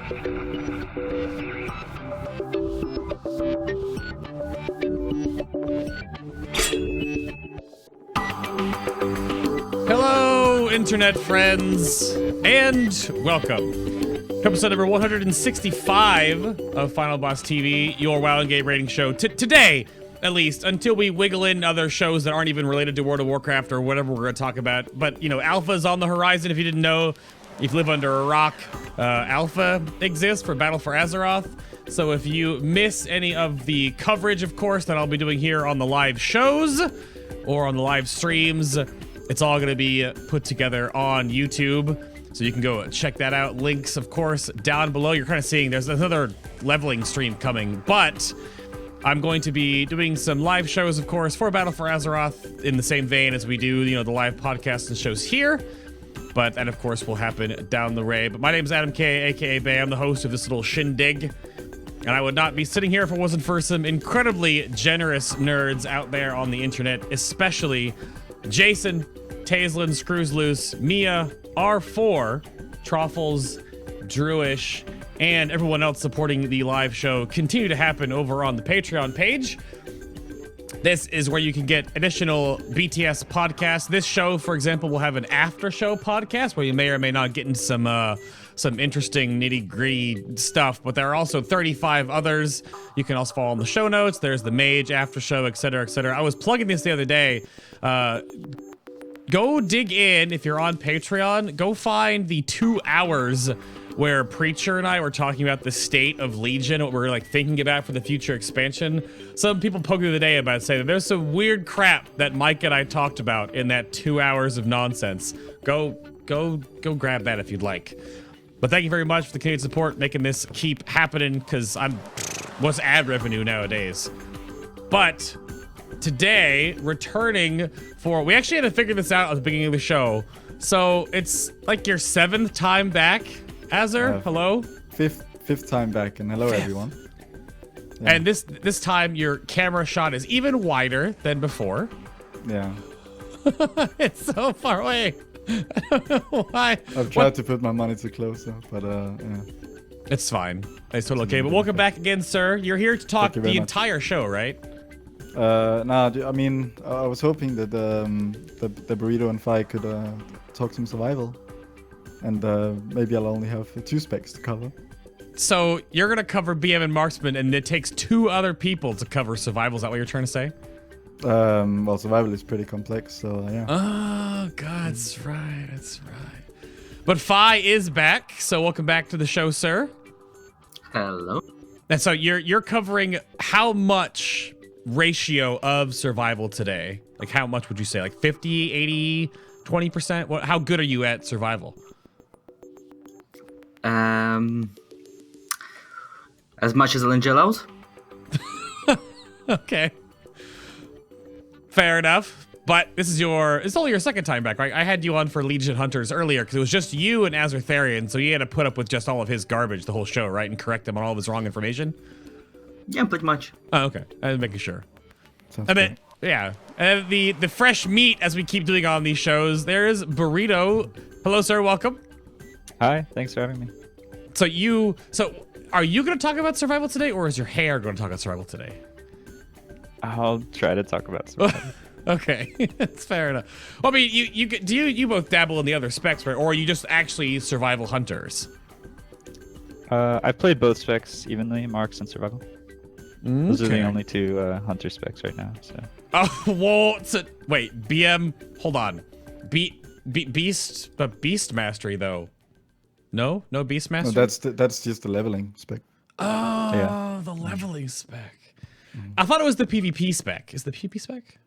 Hello, internet friends, and welcome to episode number 165 of FinalBossTV, your WoW and game rating show. Today, at least, until we wiggle in other shows that aren't even related to World of Warcraft or whatever we're going to talk about. But, you know, Alpha's on the horizon. If you didn't know, if you live under a rock, Alpha exists for Battle for Azeroth. So if you miss any of the coverage, of course, that I'll be doing here on the live shows or on the live streams, it's all going to be put together on YouTube, so you can go check that out. Links, of course, down below. You're kind of seeing there's another leveling stream coming, but I'm going to be doing some live shows, of course, for Battle for Azeroth in the same vein as we do, you know, the live podcasts and shows here. But that, of course, will happen down the way. But my name's Adam K, aka Bay. I'm the host of this little shindig. And I would not be sitting here if it wasn't for some incredibly generous nerds out there on the internet, especially Jason, Taislin, Screws Loose, Mia, R4, Troffles, Drewish, and everyone else supporting the live show continue to happen over on the Patreon page. This is where you can get additional BTS podcasts. This show, for example, will have an after show podcast where you may or may not get into some interesting nitty-gritty stuff, but there are also 35 others. You can also follow in the show notes. There's the Mage after show, etc., etc. I was plugging this the other day. Go dig in if you're on Patreon. Go find the 2 hours where Preacher and I were talking about the state of Legion, what we're like thinking about for the future expansion. Some people poked me the day about saying that there's some weird crap that Mike and I talked about in that 2 hours of nonsense. Go grab that if you'd like. But thank you very much for the Canadian support, making this keep happening, because what's ad revenue nowadays? But today, returning for, we actually had to figure this out at the beginning of the show. So it's like your 7th time back, Azor. Hello. Fifth time back, and hello everyone. Yeah. And this time your camera shot is even wider than before. Yeah. It's so far away. I don't know why. I've tried to put my money too closer, but yeah. It's fine. It's totally okay. But welcome back again, sir. You're here to talk the entire show, right? Nah, I mean, I was hoping that the Burrito and Phi could talk some survival, and maybe I'll only have 2 specs to cover. So you're gonna cover BM and Marksman, and it takes 2 other people to cover survival. Is that what you're trying to say? Well, survival is pretty complex, so yeah. Oh, God, that's right. That's right. But Phi is back, so welcome back to the show, sir. Hello. And so you're covering how much ratio of survival today? Like how much would you say? Like 50, 80, 20%? How good are you at survival? As much as LNG allows. Okay. Fair enough. But it's only your 2nd time back, right? I had you on for Legion Hunters earlier because it was just you and Azortharion, so you had to put up with just all of his garbage the whole show, right? And correct him on all of his wrong information? Yeah, pretty much. Oh, okay. I was making sure. Sounds And then, yeah. And the fresh meat, as we keep doing on these shows, there's Burrito. Hello, sir. Welcome. Hi. Thanks for having me. So are you going to talk about survival today, or is your hair going to talk about survival today? I'll try to talk about survival. Okay, that's fair enough. Well, I mean, you both dabble in the other specs, right? Or are you just actually survival hunters? I've played both specs evenly, Marks and survival. Those are the only 2 hunter specs right now. So. Oh, well, wait, BM. Hold on, beast, but beast mastery though. No beast mastery. No, that's just the leveling spec. Oh, yeah. The leveling spec. I thought it was the PvP spec. Is the PvP spec?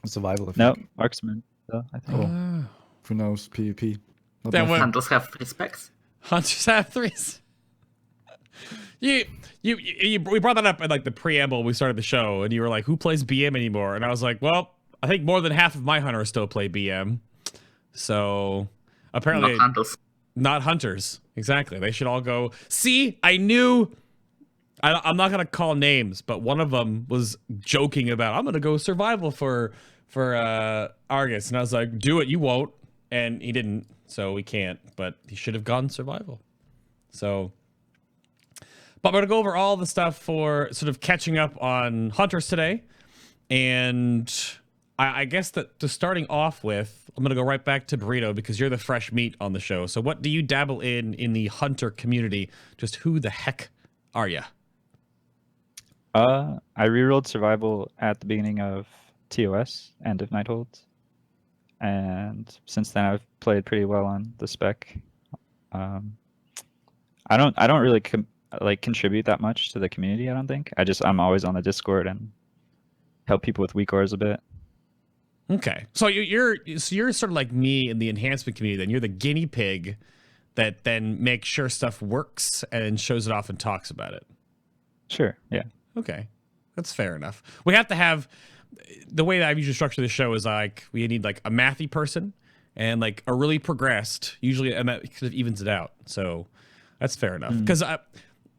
Survival. No, Marksman. So I think. Oh. Who knows? PvP. Hunters have 3 specs. Hunters have 3. We brought that up in like the preamble. We started the show, and you were like, "Who plays BM anymore?" And I was like, "Well, I think more than half of my hunters still play BM." So apparently, not hunters. Exactly. They should all go. See, I knew. I'm not gonna call names, but one of them was joking about, I'm gonna go survival for Argus, and I was like, do it, you won't, and he didn't, so we can't. But he should have gone survival. So, but we're going to go over all the stuff for sort of catching up on hunters today. And I guess that to starting off with, I'm going to go right back to Burrito because you're the fresh meat on the show. So what do you dabble in the hunter community? Just who the heck are you? I rerolled survival at the beginning of TOS, end of Nightholds. And since then I've played pretty well on the spec. I don't really contribute that much to the community, I don't think. I'm always on the Discord and help people with weak ores a bit. Okay. So you're sort of like me in the enhancement community then. You're the guinea pig that then makes sure stuff works and shows it off and talks about it. Sure, yeah. Okay. That's fair enough. We have to have the way that I've usually structured the show is like we need like a mathy person and like a really progressed, usually kind of evens it out. So that's fair enough. Because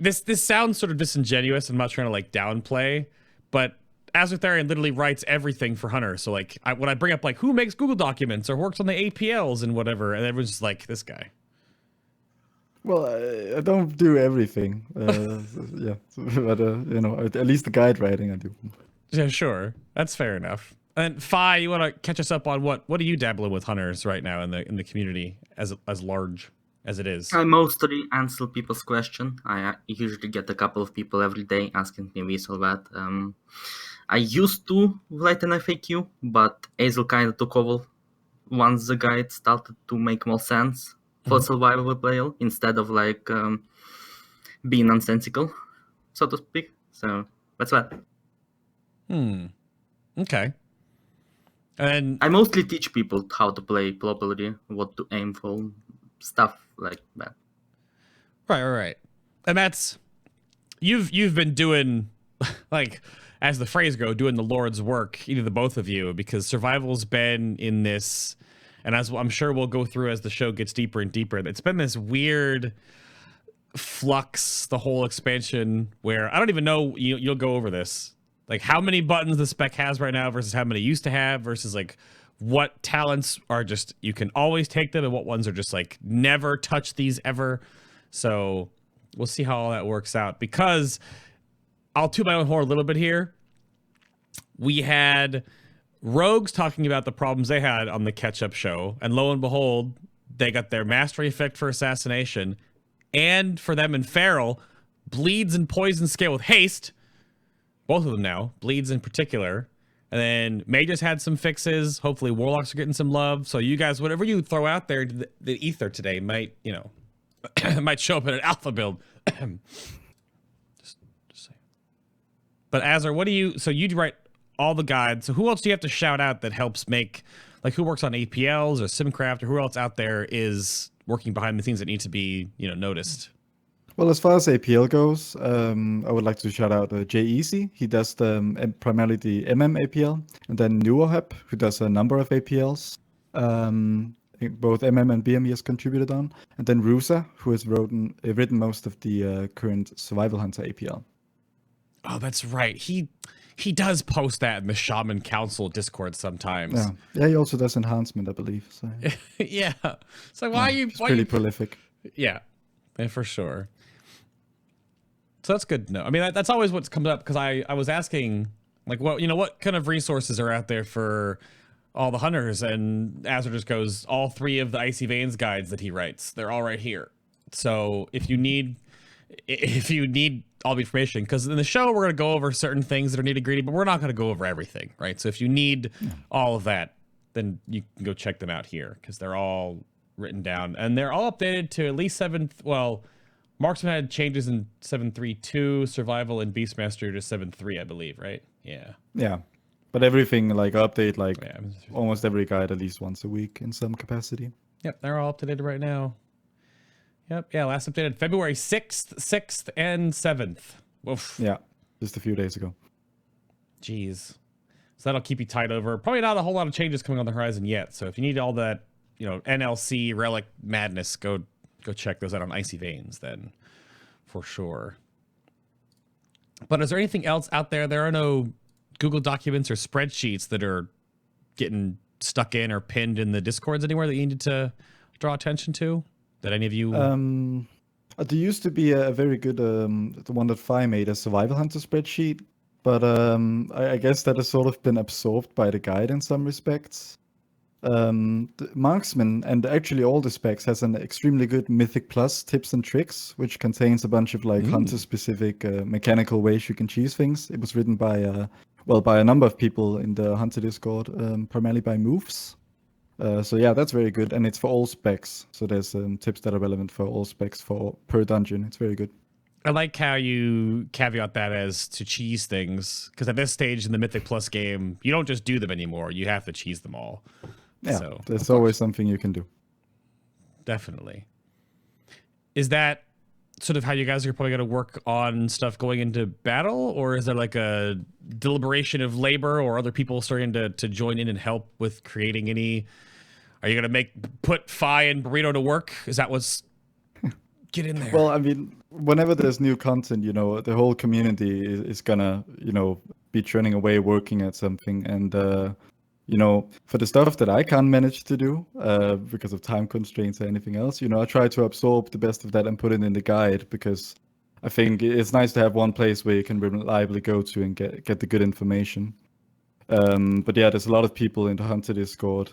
this sounds sort of disingenuous. I'm not trying to like downplay, but Azortharion literally writes everything for hunters. So like when I bring up like who makes Google documents or works on the APLs and whatever, and everyone's just like this guy. Well, I don't do everything. Yeah, but you know, at least the guide writing I do. Yeah, sure. That's fair enough. And Phi, you want to catch us up on what are you dabbling with hunters right now in the community as large as it is? I mostly answer people's question. I usually get a couple of people every day asking me this or that. I used to write an FAQ, but Azel kind of took over once the guide started to make more sense for survival player instead of like being nonsensical, so to speak. So that's that. Okay. And I mostly teach people how to play properly, what to aim for, stuff like that. Right. And that's you've been doing like as the phrase go, doing the Lord's work, either the both of you, because survival's been in this, and as I'm sure we'll go through as the show gets deeper and deeper, it's been this weird flux, the whole expansion, where I don't even know, you'll go over this, like how many buttons the spec has right now versus how many it used to have versus like what talents are just, you can always take them and what ones are just like never touch these ever. So we'll see how all that works out, because I'll toot my own horn a little bit here. We had rogues talking about the problems they had on the Ketchup show, and lo and behold, they got their mastery effect for assassination, and for them in Feral, bleeds and poison scale with haste. Both of them now, bleeds in particular. And then Mages had some fixes. Hopefully Warlocks are getting some love. So you guys, whatever you throw out there, the ether today might, you know, might show up in an alpha build. But Azor, what do you, so you write all the guides. So who else do you have to shout out that helps make, like who works on APLs or Simcraft or who else out there is working behind the scenes that need to be, you know, noticed? Well, as far as APL goes, I would like to shout out Jay Easy. He does primarily the MM and then Nuoheb, who does a number of APLs. Both MM and BM he has contributed on. And then Rusa, who has written most of the current Survival Hunter APL. Oh, that's right. He does post that in the Shaman Council Discord sometimes. Yeah, he also does enhancement, I believe. So. Yeah. So why are you... He's pretty prolific. Yeah, for sure. So that's good to know. I mean, that's always what's comes up, because I was asking, like, what kind of resources are out there for all the hunters? And Azor just goes, all 3 of the Icy Veins guides that he writes, they're all right here. So if you need all the information, because in the show we're going to go over certain things that are nitty-gritty, but we're not going to go over everything, right? So if you need all of that, then you can go check them out here, because they're all written down, and they're all updated to at least 7th. Well, Marksman had changes in 7.3.2, Survival and Beastmaster to 7.3, I believe, right? Yeah. Yeah, but everything like update almost every guide at least once a week in some capacity. Yep, they're all updated right now. Yep, yeah, last updated February 6th, and 7th. Oof. Yeah, just a few days ago. Jeez. So that'll keep you tied over. Probably not a whole lot of changes coming on the horizon yet. So if you need all that, NLC relic madness, go check those out on Icy Veins then, for sure. But is there anything else out there? There are no Google documents or spreadsheets that are getting stuck in or pinned in the Discords anywhere that you need to draw attention to? That any of you... There used to be a very good, the one that Phi made, a survival hunter spreadsheet, but I guess that has sort of been absorbed by the guide in some respects. The Marksman and actually all the specs has an extremely good Mythic Plus tips and tricks, which contains a bunch of like hunter-specific mechanical ways you can choose things. It was written by by a number of people in the Hunter Discord, primarily by Moves. So yeah, that's very good, and it's for all specs. So there's tips that are relevant for all specs for per dungeon. It's very good. I like how you caveat that as to cheese things, because at this stage in the Mythic Plus game, you don't just do them anymore. You have to cheese them all. Yeah, So, there's always something you can do. Definitely. Is that sort of how you guys are probably going to work on stuff going into battle, or is there like a deliberation of labor or other people starting to join in and help with creating any? Are you going to put Phi and Burritoj to work? Is that what's get in there? Well, I mean, whenever there's new content, the whole community is gonna, be churning away working at something. And, for the stuff that I can't manage to do because of time constraints or anything else, I try to absorb the best of that and put it in the guide, because I think it's nice to have one place where you can reliably go to and get the good information. But yeah, there's a lot of people in the Hunter Discord,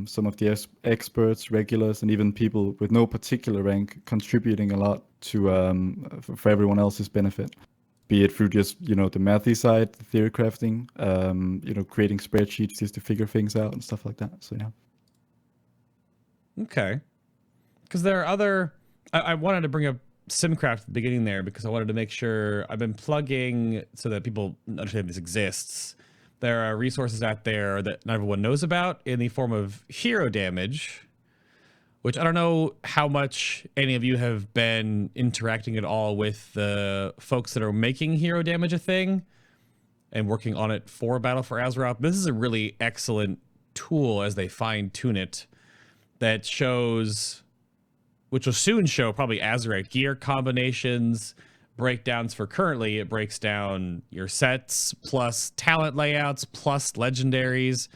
some of the experts, regulars, and even people with no particular rank contributing a lot to for everyone else's benefit. Be it through just, the mathy side, the theory crafting, creating spreadsheets just to figure things out and stuff like that. So yeah. Okay. Because there are other... I wanted to bring up SimCraft at the beginning there because I wanted to make sure I've been plugging so that people understand this exists. There are resources out there that not everyone knows about in the form of hero damage, which I don't know how much any of you have been interacting at all with the folks that are making hero damage a thing and working on it for Battle for Azeroth. This is a really excellent tool as they fine-tune it that shows, which will soon show probably Azerite gear combinations, breakdowns for currently. It breaks down your sets plus talent layouts plus legendaries,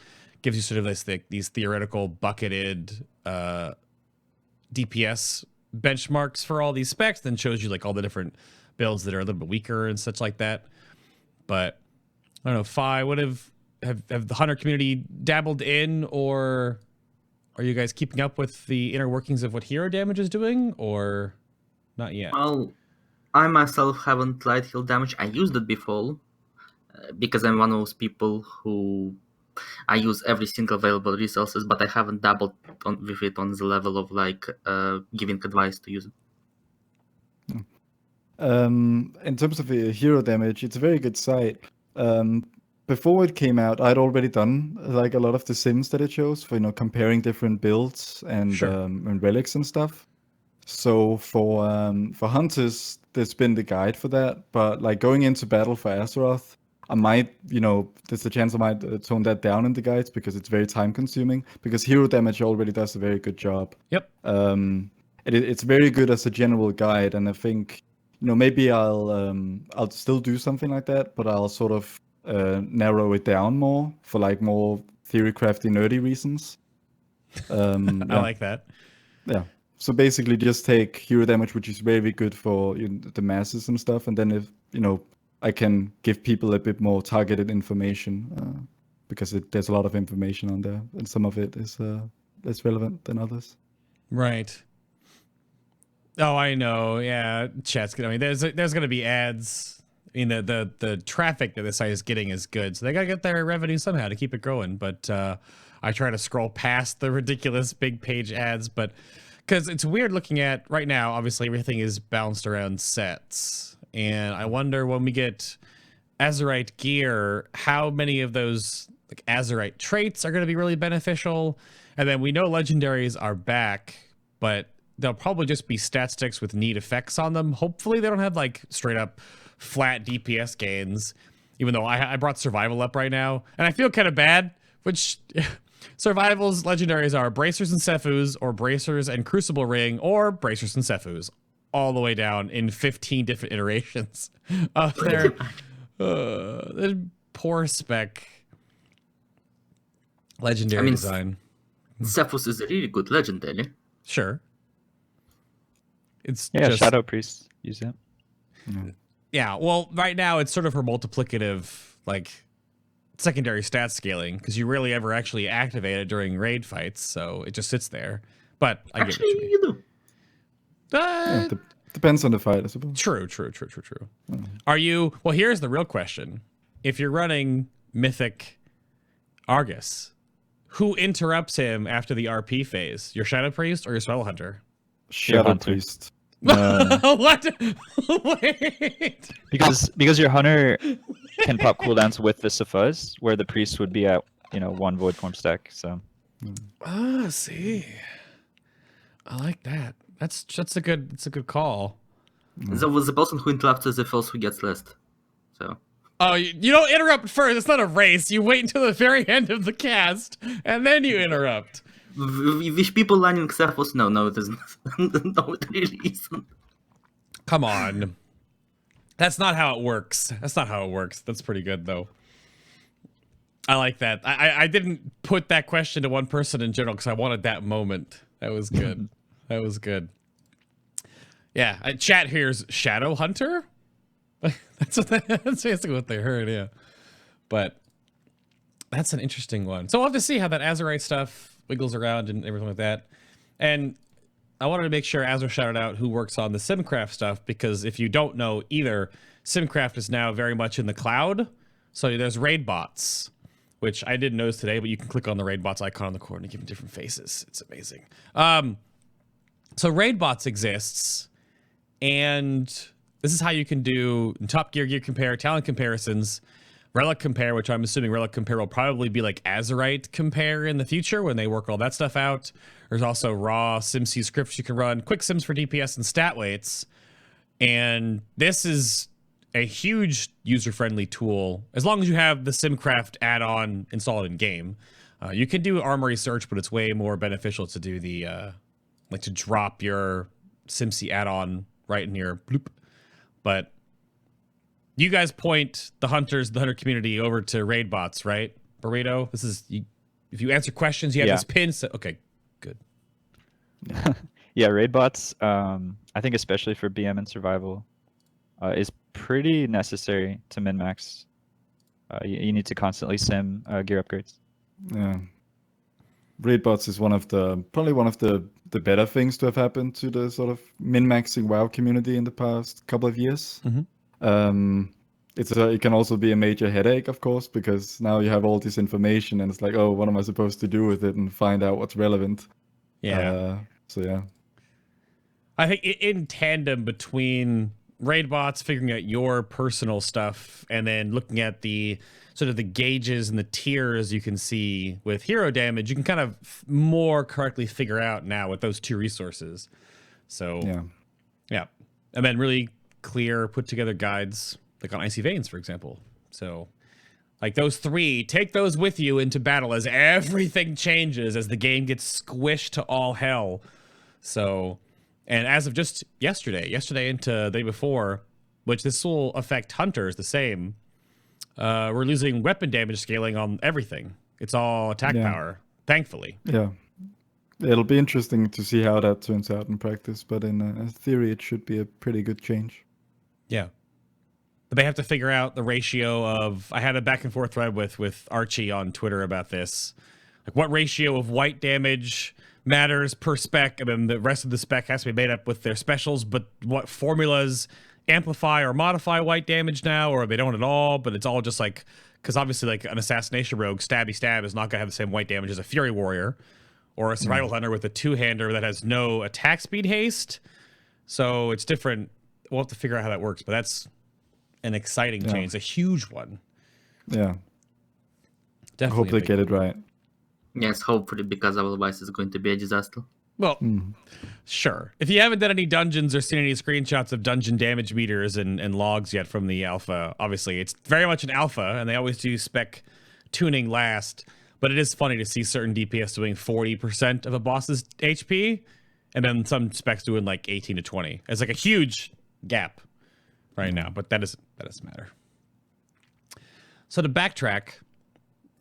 gives you sort of these theoretical bucketed DPS benchmarks for all these specs, then shows you like all the different builds that are a little bit weaker and such like that. But I don't know, Phi, what have the hunter community dabbled in, or are you guys keeping up with the inner workings of what hero damage is doing, or not yet? Well, I myself haven't light heal damage. I used it before because I'm one of those people who I use every single available resources, but I haven't dabbled with it on the level of like giving advice to use it. In terms of hero damage, it's a very good site. Before it came out, I'd already done like a lot of the sims that it shows for comparing different builds and and relics and stuff. So for hunters, there's been the guide for that. But like going into Battle for Azeroth, I might, there's a chance I might tone that down in the guides because it's very time consuming. Because hero damage already does a very good job. Yep. It's very good as a general guide, and I think maybe I'll still do something like that, but I'll sort of narrow it down more for like more theory crafty nerdy reasons. I like that. Yeah. So basically, just take hero damage, which is very good for the masses and stuff, and then if I can give people a bit more targeted information because there's a lot of information on there, and some of it is less relevant than others. Right. Oh, I know. Yeah, chat's good. I mean, there's going to be ads. I mean, the traffic that the site is getting is good, so they got to get their revenue somehow to keep it growing. But I try to scroll past the ridiculous big page ads, but because it's weird looking at right now, obviously everything is bounced around sets, and I wonder when we get Azerite gear, how many of those like Azerite traits are going to be really beneficial. And then we know legendaries are back, but they'll probably just be stat sticks with neat effects on them. Hopefully they don't have like straight up flat DPS gains, even though I brought survival up right now, and I feel kind of bad, which survival's legendaries are bracers and Sephuz, or bracers and crucible ring, or bracers and Sephuz, all the way down in 15 different iterations of their poor spec legendary design. Sephuz is a really good legendary. Sure. It's Yeah, just, Shadow Priests use it. yeah. Well, right now it's sort of her multiplicative, like secondary stat scaling, because you rarely ever actually activate it during raid fights, so it just sits there. But I get Actually, what you mean. you do. Yeah, depends on the fight, I suppose. True. Are you? Well, here's the real question: if you're running Mythic Argus, who interrupts him after the RP phase? Your Shadow Priest or your Spell Hunter? Shadow Hunter. Priest. What? Wait. Because your hunter can pop cooldowns with the Safuz, where the priest would be at 1 void form stack. So Ah, see, I like that. That's a good call. The person who interrupts is the first who gets list. So. Oh, you don't interrupt first. It's not a race. You wait until the very end of the cast and then you interrupt. With people lining Xephos, no, it isn't. No, it really isn't. Come on. That's not how it works. That's pretty good, though. I like that. I didn't put that question to one person in general because I wanted that moment. That was good. That was good. Yeah, chat here's Shadow Hunter. That's basically what they heard, yeah. But that's an interesting one. So we'll have to see how that Azorite stuff wiggles around and everything like that. And I wanted to make sure Azor shouted out who works on the Simcraft stuff, because if you don't know either, Simcraft is now very much in the cloud. So there's raid bots, which I didn't notice today, but you can click on the raid bots icon in the corner and give them different faces. It's amazing. So raid bots exists, and this is how you can do Top Gear Compare, talent comparisons, Relic Compare, which I'm assuming Relic Compare will probably be like Azorite Compare in the future when they work all that stuff out. There's also raw SimC scripts you can run, quick sims for DPS and stat weights. And this is a huge user-friendly tool, as long as you have the Simcraft add-on installed in game. You can do Armory search, but it's way more beneficial to do the, like to drop your SimC add-on right in your bloop. But you guys point the hunter community over to raid bots, right? Burrito, this is, if you answer questions, you have this pin. So, okay, good. Yeah, raid bots, I think especially for BM and survival, is pretty necessary to min-max. You need to constantly sim gear upgrades. Yeah. Raid bots is probably one of the better things to have happened to the sort of min-maxing WoW community in the past couple of years. It can also be a major headache, of course, because now you have all this information and it's like, oh, what am I supposed to do with it, and find out what's relevant. Yeah. So yeah. I think in tandem between raid bots figuring out your personal stuff and then looking at the sort of the gauges and the tiers you can see with hero damage, you can kind of more correctly figure out now with those two resources. So yeah. And then really clear, put together guides, like on Icy Veins, for example. So like those three, take those with you into battle as everything changes, as the game gets squished to all hell. So, and as of just yesterday into the day before, which this will affect hunters the same, we're losing weapon damage scaling on everything. It's all attack power, thankfully. Yeah. It'll be interesting to see how that turns out in practice, but in theory, it should be a pretty good change. Yeah. But they have to figure out the ratio of, I had a back and forth thread with Archie on Twitter about this. Like what ratio of white damage matters per spec, and then the rest of the spec has to be made up with their specials, but what formulas amplify or modify white damage now, or they don't at all, but it's all just like, because obviously like an assassination rogue, stabby stab is not going to have the same white damage as a fury warrior, or a survival hunter with a two-hander that has no attack speed haste. So it's different. We'll have to figure out how that works, but that's an exciting change, a huge one. Yeah. Definitely. Hope they get it right. Yes, hopefully, because otherwise it's going to be a disaster. Well, sure. If you haven't done any dungeons or seen any screenshots of dungeon damage meters and logs yet from the alpha, obviously it's very much an alpha, and they always do spec tuning last. But it is funny to see certain DPS doing 40% of a boss's HP, and then some specs doing like 18 to 20. It's like a huge gap right now, but that doesn't matter. So to backtrack,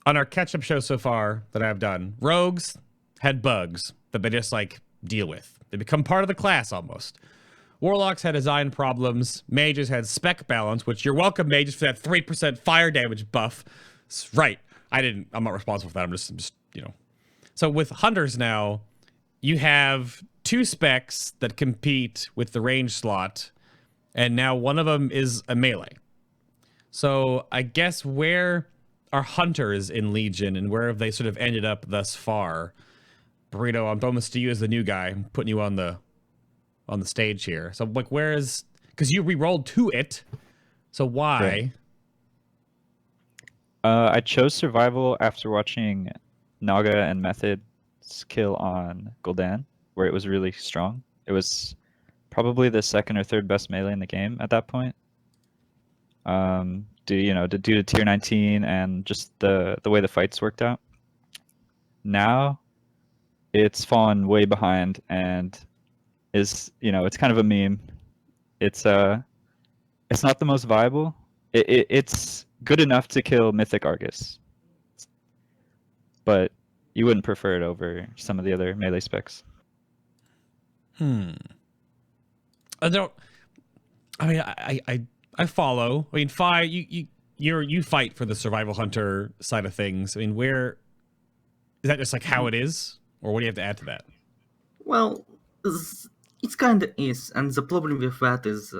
on our catch-up show so far that I've done, rogues had bugs that they just like deal with. They become part of the class almost. Warlocks had design problems. Mages had spec balance, which you're welcome, mages, for that 3% fire damage buff. Right. I'm not responsible for that. I'm just, you know. So with hunters now, you have 2 specs that compete with the range slot, and now one of them is a melee. So I guess where are hunters in Legion, and where have they sort of ended up thus far? Burrito, I'm throwing this to you as the new guy. I'm putting you on the stage here. So like, where is, because you re-rolled to it, so why? Right. I chose survival after watching Naga and Method's kill on Gul'dan, where it was really strong. It was probably the 2nd or 3rd best melee in the game at that point. Due to tier 19 and just the way the fights worked out. Now it's fallen way behind and is, it's kind of a meme. It's not the most viable. It's good enough to kill Mythic Argus, but you wouldn't prefer it over some of the other melee specs. I follow. I mean, Phi, you fight for the survival hunter side of things. I mean, where is that just like how it is, or what do you have to add to that? Well, it kind of is, and the problem with that is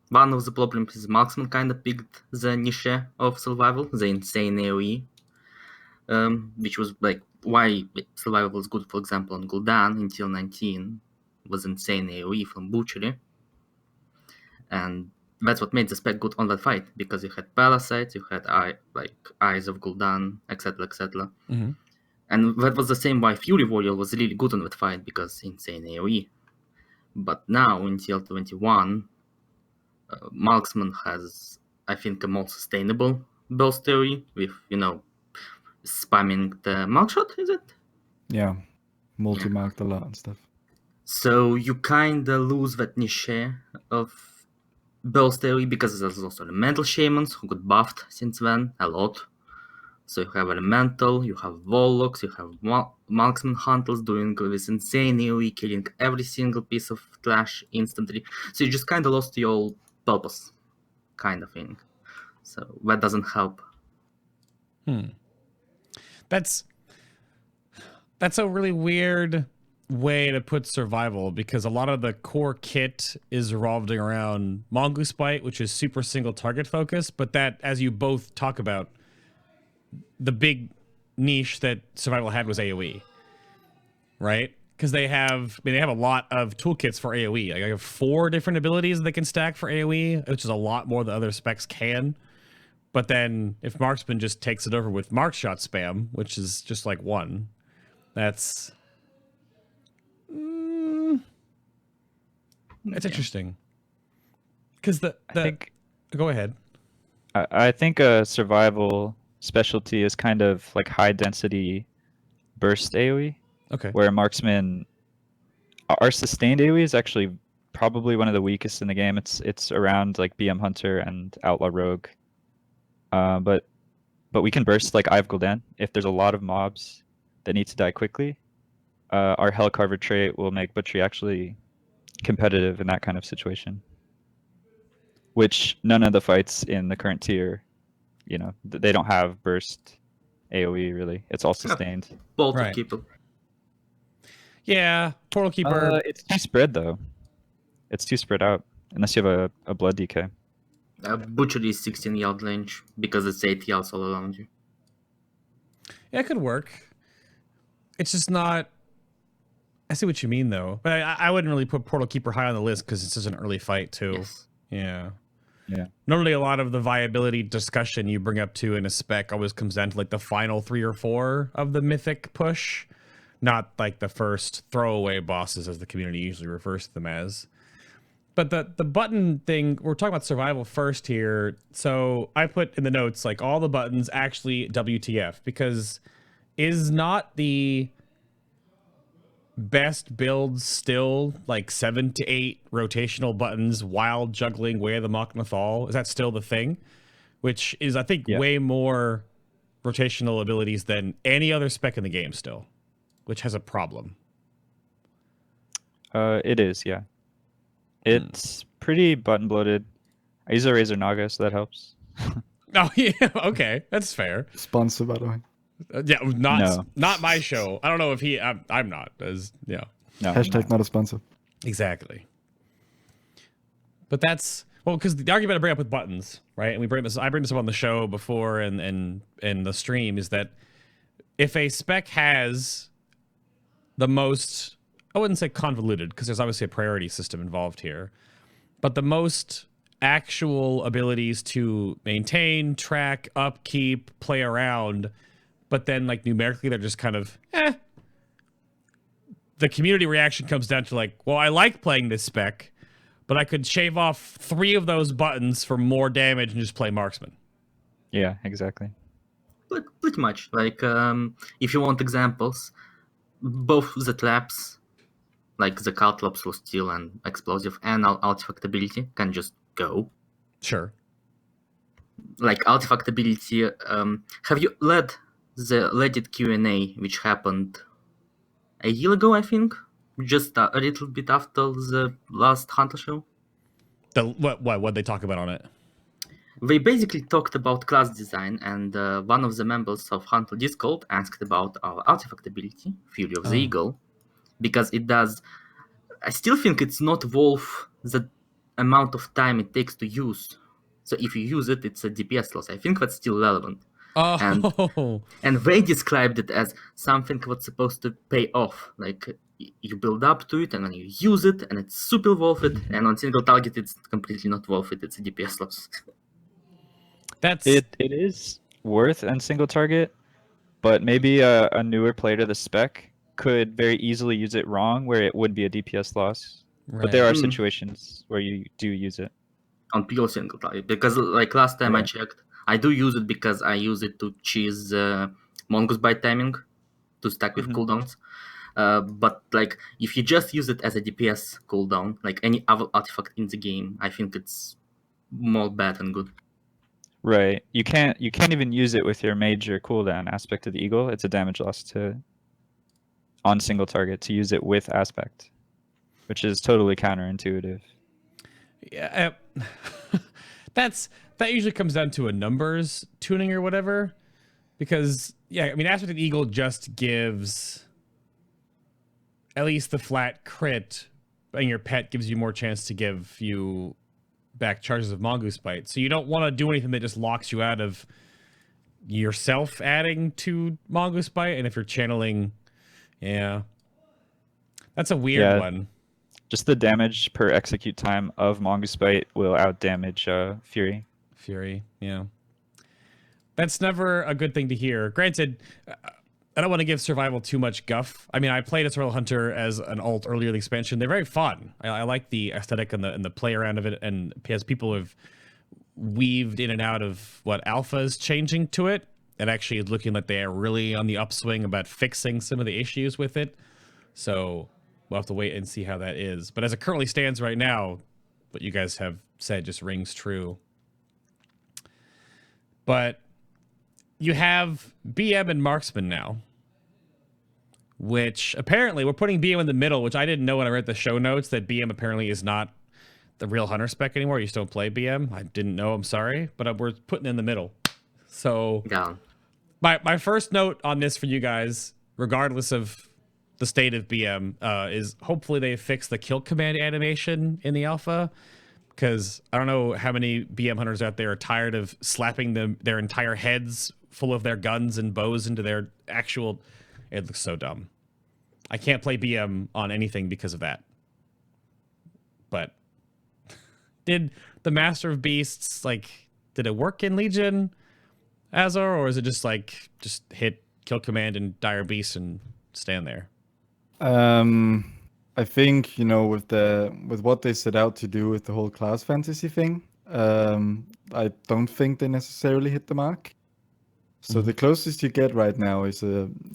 one of the problems is Marksman kind of picked the niche of survival, the insane AoE, which was like why survival was good. For example, on Gul'dan until 19 was insane AoE from butchery, and that's what made the spec good on that fight, because you had parasites, you had eyes of Gul'dan, etc., etc. Mm-hmm. And that was the same why Fury Warrior was really good on that fight, because insane AoE. But now, until 21, Marksman has, I think, a more sustainable burst theory with, spamming the mark shot, is it? Yeah, multi-marked a lot and stuff. So you kind of lose that niche of burst theory, because there's also elemental shamans who got buffed since then a lot. So you have elemental, you have warlocks, you have marksman hunters doing this insane AoE, killing every single piece of trash instantly. So you just kind of lost your purpose, kind of thing. So that doesn't help. That's a really weird way to put survival, because a lot of the core kit is revolving around Mongoose Bite, which is super single target focused, but that, as you both talk about, the big niche that survival had was AoE, right? Because they have a lot of toolkits for AoE. Like, I have 4 different abilities they can stack for AoE, which is a lot more than other specs can. But then if Marksman just takes it over with Mark Shot spam, which is just like 1, that's interesting. Because go ahead. I think a survival specialty is kind of like high density burst AoE. Okay. Where Marksman, our sustained AoE is actually probably one of the weakest in the game. It's around like BM Hunter and Outlaw Rogue. But we can burst like Eye of Gul'dan if there's a lot of mobs that need to die quickly. Our Hellcarver trait will make Butchery actually competitive in that kind of situation, which none of the fights in the current tier, they don't have burst AoE really. It's all sustained. Portal Right. Keeper. Yeah, Portal Keeper. It's too spread though. It's too spread out unless you have a blood DK. Butchery is 16 yard range because it's 8 yards all around you. Yeah, it could work. It's just not. I see what you mean, though. But I wouldn't really put Portal Keeper high on the list because it's just an early fight, too. Yes. Yeah. Yeah. Normally, a lot of the viability discussion you bring up to in a spec always comes down to like the final 3 or 4 of the mythic push, not like the first throwaway bosses, as the community usually refers to them as. But the button thing, we're talking about survival first here. So I put in the notes like all the buttons actually WTF, because is not the best builds still like 7 to 8 rotational buttons while juggling Way of the Machnathal? Is that still the thing? Which is, I think, way more rotational abilities than any other spec in the game still, which has a problem. It is, yeah. It's pretty button bloated. I use a Razer Naga, so that helps. Oh yeah, okay, that's fair. Sponsor, by the way. Yeah, No. not my show. I don't know if I'm not. Yeah, No. Hashtag not a sponsor. exactly. But that's well, because the argument I bring up with buttons, right? And I bring this up on the show before and the stream is that if a spec has the most, I wouldn't say convoluted because there's obviously a priority system involved here, but the most actual abilities to maintain, track, upkeep, play around, but then like numerically they're just kind of the community reaction comes down to like, well, I like playing this spec, but I could shave off 3 of those buttons for more damage and just play marksman. Yeah, exactly. Pretty much. Like, if you want examples, both the traps, like the Caltrops for steel and explosive, and artifact ability can just go. Sure. Like artifact ability, have you read the Reddit Q&A, which happened a year ago, I think? Just a little bit after the last Hunter show? What they talk about on it? They basically talked about class design, and one of the members of Hunter Discord asked about our artifact ability, Fury of the Eagle, because it does. I still think it's not worth the amount of time it takes to use. So if you use it, it's a DPS loss. I think that's still relevant. Oh, And they described it as something that's supposed to pay off. Like you build up to it, and then you use it, and it's super worth it. And on single target, it's completely not worth it. It's a DPS loss. It is worth on single target, but maybe a newer player to the spec could very easily use it wrong, where it would be a DPS loss. But there are situations where you do use it on pure single target, because like last time I checked, I do use it because I use it to cheese Mongoose Bite timing to stack with cooldowns. But like if you just use it as a DPS cooldown, like any other artifact in the game, I think it's more bad than good. Right. You can't even use it with your major cooldown aspect of the eagle. It's a damage loss on single target to use it with aspect, which is totally counterintuitive. Yeah, that usually comes down to a numbers tuning or whatever, because yeah, I mean, aspect of the eagle just gives at least the flat crit, and your pet gives you more chance to give you back charges of Mongoose Bite. So you don't want to do anything that just locks you out of yourself adding to Mongoose Bite. And if you're channeling, yeah, that's a weird one. Just the damage per execute time of Mongoose Bite will out damage Fury. Fury, yeah. That's never a good thing to hear. Granted, I don't want to give survival too much guff. I mean, I played Azortharion Hunter as an alt earlier in the expansion. They're very fun. I like the aesthetic and the play around of it. And as people have weaved in and out of what alpha is changing to it, it actually is looking like they are really on the upswing about fixing some of the issues with it. So we'll have to wait and see how that is. But as it currently stands right now, what you guys have said just rings true. But you have BM and Marksman now, which apparently we're putting BM in the middle, which I didn't know when I read the show notes, that BM apparently is not the real Hunter spec anymore. You still play BM. I didn't know, I'm sorry, but we're putting in the middle. So yeah. My first note on this for you guys, regardless of the state of BM, is hopefully they fix the kill command animation in the alpha, because I don't know how many BM hunters out there are tired of slapping their entire heads full of their guns and bows into their actual... It looks so dumb. I can't play BM on anything because of that. But did the Master of Beasts, like, did it work in Legion, Azor, or is it just like, just hit kill command and Dire Beast and stand there? I think, you know, with what they set out to do with the whole class fantasy thing, I don't think they necessarily hit the mark. So the closest you get right now is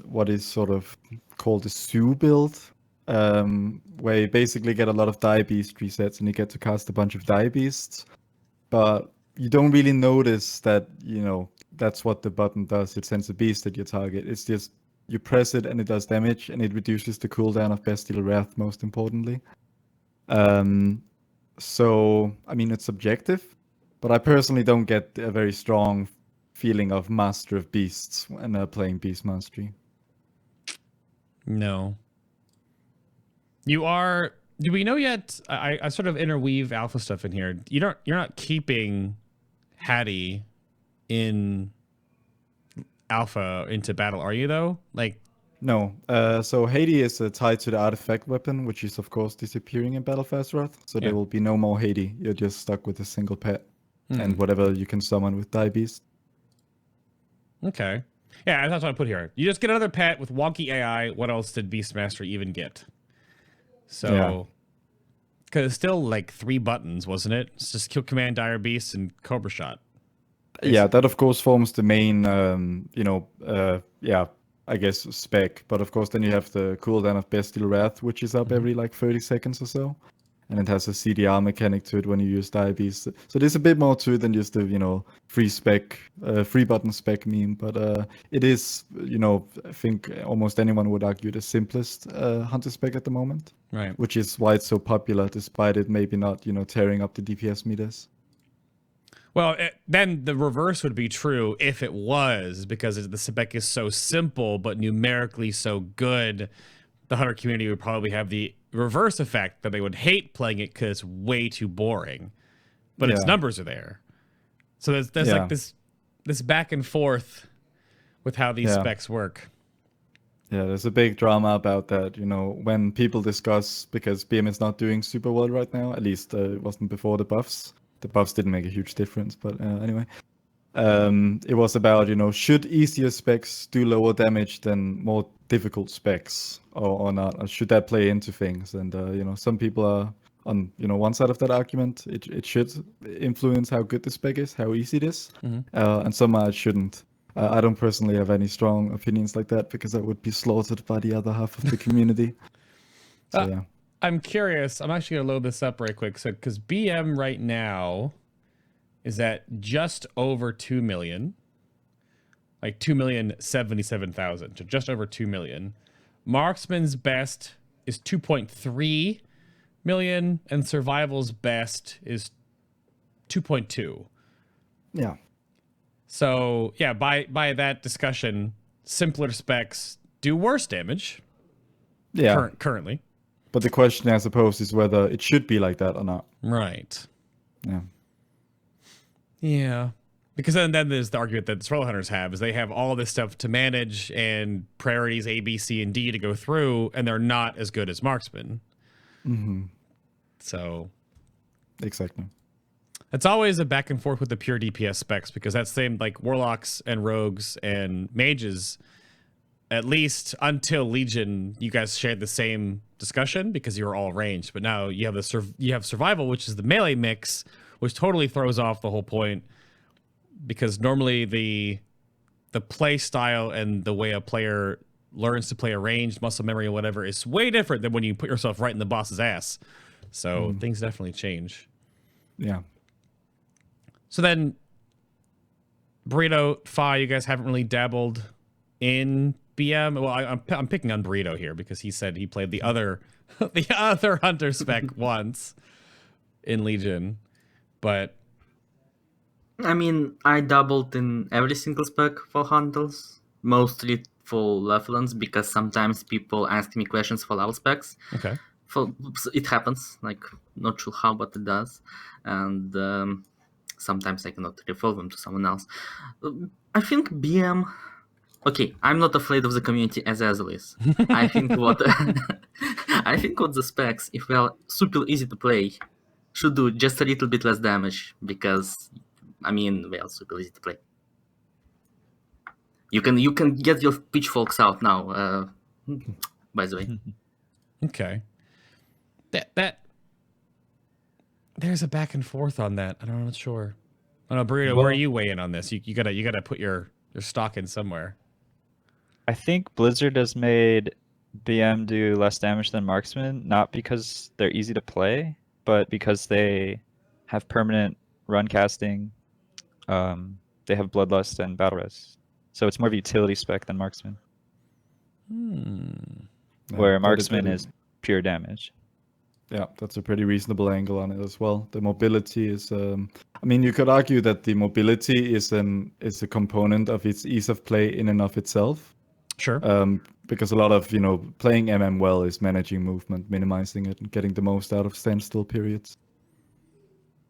what is sort of called a Zoo build, where you basically get a lot of Die Beast resets and you get to cast a bunch of Die Beasts. But you don't really notice that, you know, that's what the button does. It sends a beast at your target. It's just you press it and it does damage, and it reduces the cooldown of Bestial Wrath, most importantly. So, I mean, it's subjective, but I personally don't get a very strong feeling of Master of Beasts when playing Beast Mastery. No. You are. Do we know yet? I sort of interweave alpha stuff in here. You're not keeping Hattie in alpha into battle, are you though? Like, No. So Haiti is tied to the artifact weapon, which is of course disappearing in Battle for Azeroth. So Yeah. there will be no more Haiti. You're just stuck with a single pet Hmm. and whatever you can summon with Die Beast. Okay. Yeah, that's what I put here. You just get another pet with wonky AI. What else did Beastmaster even get? So, because it's still like 3 buttons, wasn't it? It's just kill Command Dire Beast and Cobra Shot. Yeah, that of course forms the main, I guess spec. But of course, then you have the cooldown of Bestial Wrath, which is up every like 30 seconds or so. And it has a CDR mechanic to it when you use Die Beast. So there's a bit more to it than just the, free spec, free button spec meme. But it is, I think almost anyone would argue the simplest hunter spec at the moment. Right. Which is why it's so popular, despite it maybe not, tearing up the DPS meters. Well, then the reverse would be true if it was, because the spec is so simple but numerically so good. The hunter community would probably have the reverse effect that they would hate playing it because it's way too boring, but its numbers are there. So there's like this back and forth with how these specs work. Yeah, there's a big drama about that, when people discuss, because BM is not doing super well right now, at least it wasn't before the buffs. The buffs didn't make a huge difference, but anyway. It was about, should easier specs do lower damage than more difficult specs or not? Or should that play into things? And, some people are on, one side of that argument. It should influence how good the spec is, how easy it is. And some are it shouldn't. I don't personally have any strong opinions like that because I would be slaughtered by the other half of the community. So, yeah. I'm curious. I'm actually going to load this up right quick. So, because BM right now is at just over 2 million, like 2,077,000, so just over 2 million. Marksman's best is 2.3 million, and Survival's best is 2.2. Yeah. So yeah, by that discussion, simpler specs do worse damage. Yeah. Currently. But the question, I suppose, is whether it should be like that or not. Right. Yeah. Yeah. Because then there's the argument that the Swirl Hunters have, is they have all this stuff to manage and priorities A, B, C, and D to go through, and they're not as good as Marksman. Mm-hmm. So. Exactly. It's always a back and forth with the pure DPS specs, because that's same like Warlocks and Rogues and Mages, at least until Legion, you guys shared the same discussion because you were all ranged. But now you have Survival, which is the melee mix, which totally throws off the whole point, because normally the play style and the way a player learns to play a ranged muscle memory or whatever is way different than when you put yourself right in the boss's ass. So things definitely change. Yeah. So then, Burrito, Phi, you guys haven't really dabbled in BM. Well, I'm picking on Burrito here because he said he played the other hunter spec once in Legion, but I mean, I doubled in every single spec for hunters, mostly for Leflands, because sometimes people ask me questions for our specs. okay. It happens, like, not sure how, but it does. And sometimes I cannot refer them to someone else. I think BM... Okay, I'm not afraid of the community as Azel is. I think what the specs, if they are super easy to play, should do just a little bit less damage, because, I mean, they are super easy to play. You can get your pitchforks out now, by the way. Okay. That there's a back and forth on that. I'm not sure. I don't know, Burrito, where are you weighing on this? You gotta put your stock in somewhere. I think Blizzard has made BM do less damage than Marksman, not because they're easy to play, but because they have permanent run casting. They have Bloodlust and Battle Res. So it's more of a utility spec than Marksman. Where Marksman is pure damage. Yeah, that's a pretty reasonable angle on it as well. The mobility is, I mean, you could argue that the mobility is a component of its ease of play in and of itself. Sure. Because a lot of playing MM well is managing movement, minimizing it, and getting the most out of standstill periods.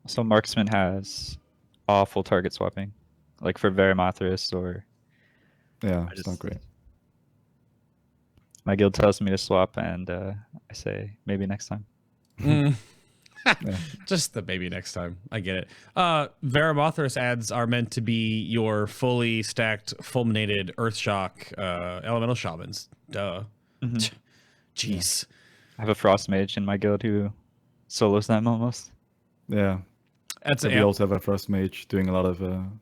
So Marksman has awful target swapping, like for Verimothras or. Yeah, it's not great. My guild tells me to swap, and I say maybe next time. Mm. Yeah. Just the maybe next time. I get it. Verimothras ads are meant to be your fully stacked, fulminated Earthshock elemental shamans. Duh. Mhm. Jeez. I have a Frost Mage in my guild who solos them almost. Yeah. That's But we also have a Frost Mage doing a lot of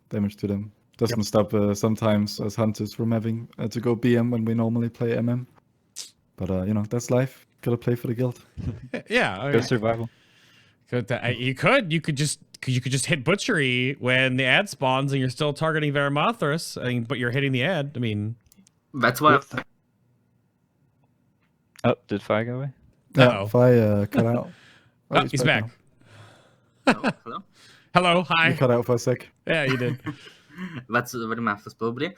damage to them. Doesn't stop sometimes as hunters from having to go BM when we normally play MM. But that's life. Gotta play for the guild. Yeah. I Go mean, survival. you could just hit butchery when the ad spawns and you're still targeting Verimothras, but you're hitting the ad. I mean, That's why. Oh, did Phi go away? Yeah, Uh-oh. if I cut out. Oh, he's back. Hello, hello. Hello, Now. hi. You cut out for a sec. Yeah, you did. That's Verimothras probably.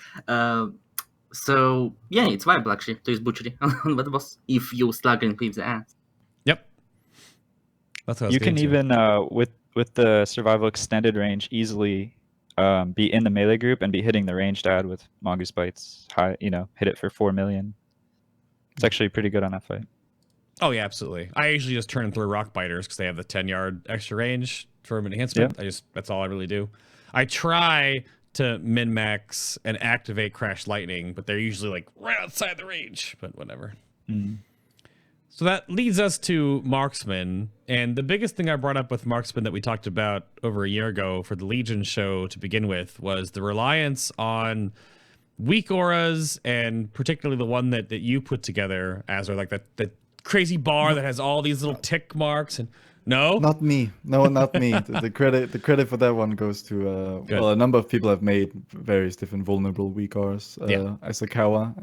So yeah, it's viable actually to use butchery on that boss if you slug and cleave the ads. Yep. That's what I was You can getting to. even with the survival extended range easily be in the melee group and be hitting the ranged ad with Mongoose Bites. High, hit it for 4 million. It's actually pretty good on that fight. Oh yeah, absolutely. I usually just turn and throw rock biters because they have the 10-yard extra range for an enhancement. Yeah. That's all I really do. I try to min-max and activate Crash Lightning, but they're usually like right outside the range, but whatever. Mm. So that leads us to Marksman, and the biggest thing I brought up with Marksman that we talked about over a year ago for the Legion show to begin with was the reliance on weak auras, and particularly the one that you put together, Azor, like that crazy bar that has all these little tick marks. And no, Not me. No, not me. The credit for that one goes to a number of people have made various different vulnerable weak auras. Asakawa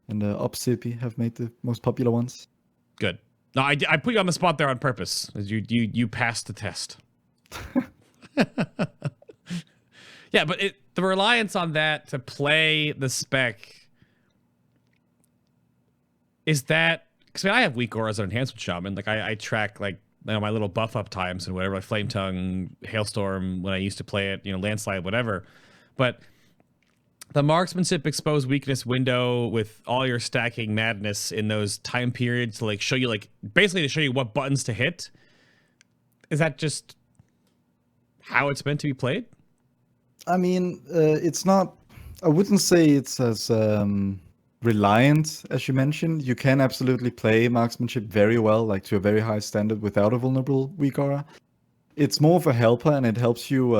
and Opsipi have made the most popular ones. good. No, I put you on the spot there on purpose. You passed the test. Yeah, but the reliance on that to play the spec, is that, because I have weak auras on Enhancement Shaman. Like I track like my little buff up times and whatever, like Flame Tongue, Hailstorm when I used to play it, Landslide, whatever. But the Marksmanship exposed weakness window with all your stacking madness in those time periods to like show you, like basically to show you what buttons to hit. Is that just how it's meant to be played? I mean, it's not. I wouldn't say it's as reliant as you mentioned. You can absolutely play marksmanship very well, like to a very high standard, without a vulnerable weak aura. It's more of a helper, and it helps you,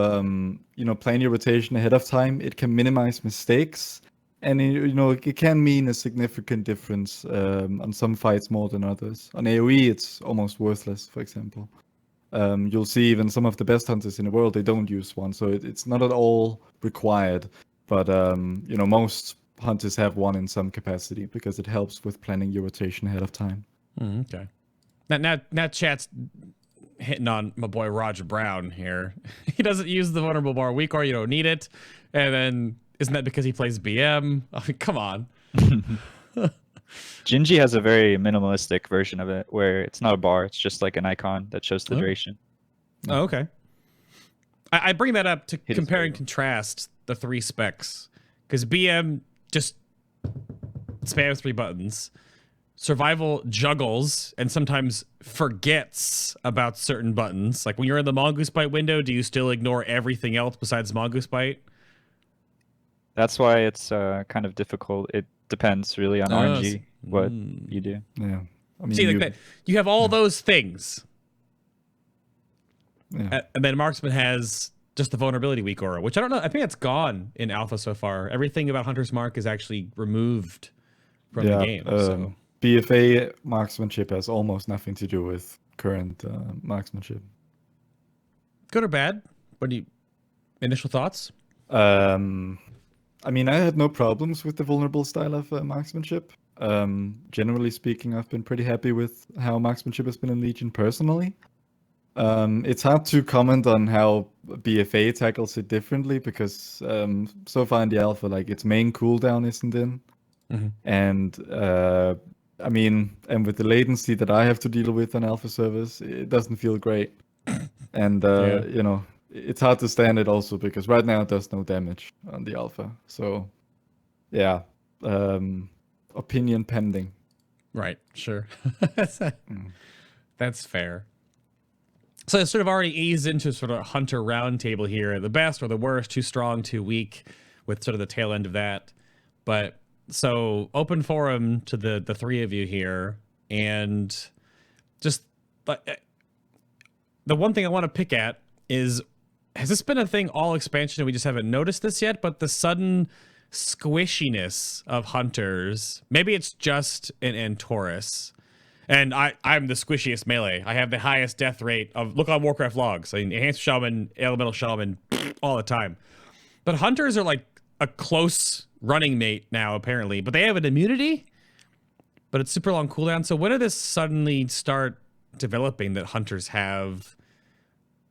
plan your rotation ahead of time. It can minimize mistakes, and it can mean a significant difference on some fights more than others. On AOE, it's almost worthless, for example. You'll see even some of the best hunters in the world, they don't use one, so it's not at all required. But most hunters have one in some capacity because it helps with planning your rotation ahead of time. Okay. Now chat's hitting on my boy Roger Brown here. He doesn't use the vulnerable bar weak, or you don't need it. And then isn't that because he plays BM? I mean, come on. Jinji has a very minimalistic version of it where it's not a bar, it's just like an icon that shows the duration. Oh, okay. I bring that up to compare and very contrast the three specs, because BM just spams 3 buttons. Survival juggles and sometimes forgets about certain buttons. Like when you're in the Mongoose Bite window, do you still ignore everything else besides Mongoose Bite? That's why it's kind of difficult. It depends really on RNG what you do. Yeah. I mean, See, like that, you have all those things. Yeah. And then Marksman has just the vulnerability weak aura, which I don't know. I think it's gone in alpha so far. Everything about Hunter's Mark is actually removed from the game. So. BFA marksmanship has almost nothing to do with current marksmanship. Good or bad? What do you initial thoughts? I mean, I had no problems with the vulnerable style of marksmanship. Generally speaking, I've been pretty happy with how marksmanship has been in Legion personally. It's hard to comment on how BFA tackles it differently because so far in the alpha, like its main cooldown isn't in, and I mean, and with the latency that I have to deal with on alpha servers, it doesn't feel great. And you know, it's hard to stand it also because right now it does no damage on the alpha. So yeah, opinion pending. Right, sure. That's fair. So it's sort of already eased into sort of hunter roundtable here. The best or the worst, too strong, too weak, with sort of the tail end of that. But so open forum to the three of you here, and just the one thing I want to pick at is, has this been a thing all expansion and we just haven't noticed this yet? But the sudden squishiness of hunters, maybe it's just in Taurus. And I'm the squishiest melee. I have the highest death rate of, look on Warcraft logs. I mean, Enhanced Shaman, Elemental Shaman, all the time. But hunters are like a close running mate now, apparently. But they have an immunity, but it's super long cooldown. So when did this suddenly start developing that hunters have,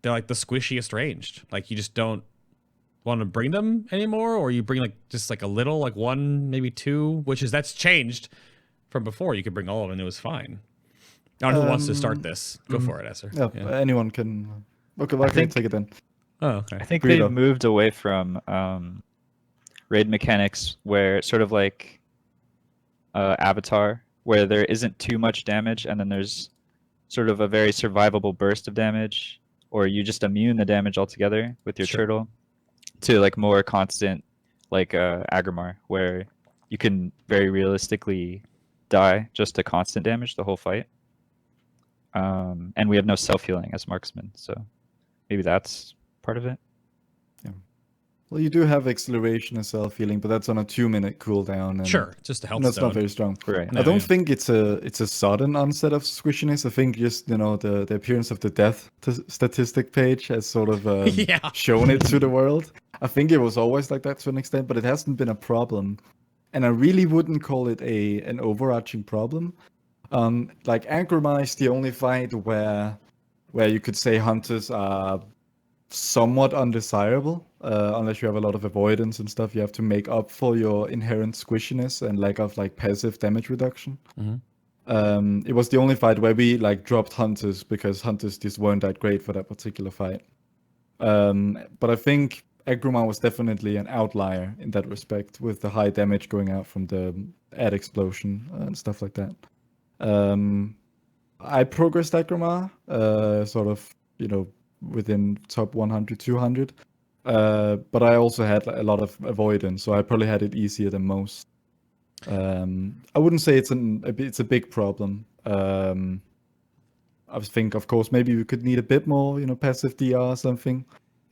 they're like the squishiest ranged? Like you just don't want to bring them anymore? Or you bring like just like a little, like one, maybe two, that's changed. From before, you could bring all of them and it was fine. I don't know who wants to start this. Go for it, Esser. Yeah, anyone can. Okay, well, I can take it then. Oh, okay. I think Burritoj. they've moved away from raid mechanics where it's sort of like Avatar, where there isn't too much damage and then there's sort of a very survivable burst of damage, or you just immune the damage altogether with your turtle, to like more constant, like Agrimar, where you can very realistically die just to constant damage the whole fight. And we have no self-healing as marksmen, so maybe that's part of it. Yeah. Well, you do have acceleration and self-healing, but that's on a 2-minute cooldown. And Sure, just a health that's stone. not very strong. Right. I don't think it's a sudden onset of squishiness. I think just, you know, the appearance of the death statistic page has sort of shown it to the world. I think it was always like that to an extent, but it hasn't been a problem. And I really wouldn't call it an overarching problem. Like Agrimar is the only fight where you could say hunters are somewhat undesirable, unless you have a lot of avoidance and stuff. You have to make up for your inherent squishiness and lack of like passive damage reduction. It was the only fight where we like dropped hunters because hunters just weren't that great for that particular fight. But I think Agrimar was definitely an outlier in that respect, with the high damage going out from the ad explosion and stuff like that. I progressed Agrimar, sort of, you know, within top 100, 200. But I also had a lot of avoidance, so I probably had it easier than most. I wouldn't say it's a big problem. I think, of course, maybe we could need a bit more, you know, passive DR or something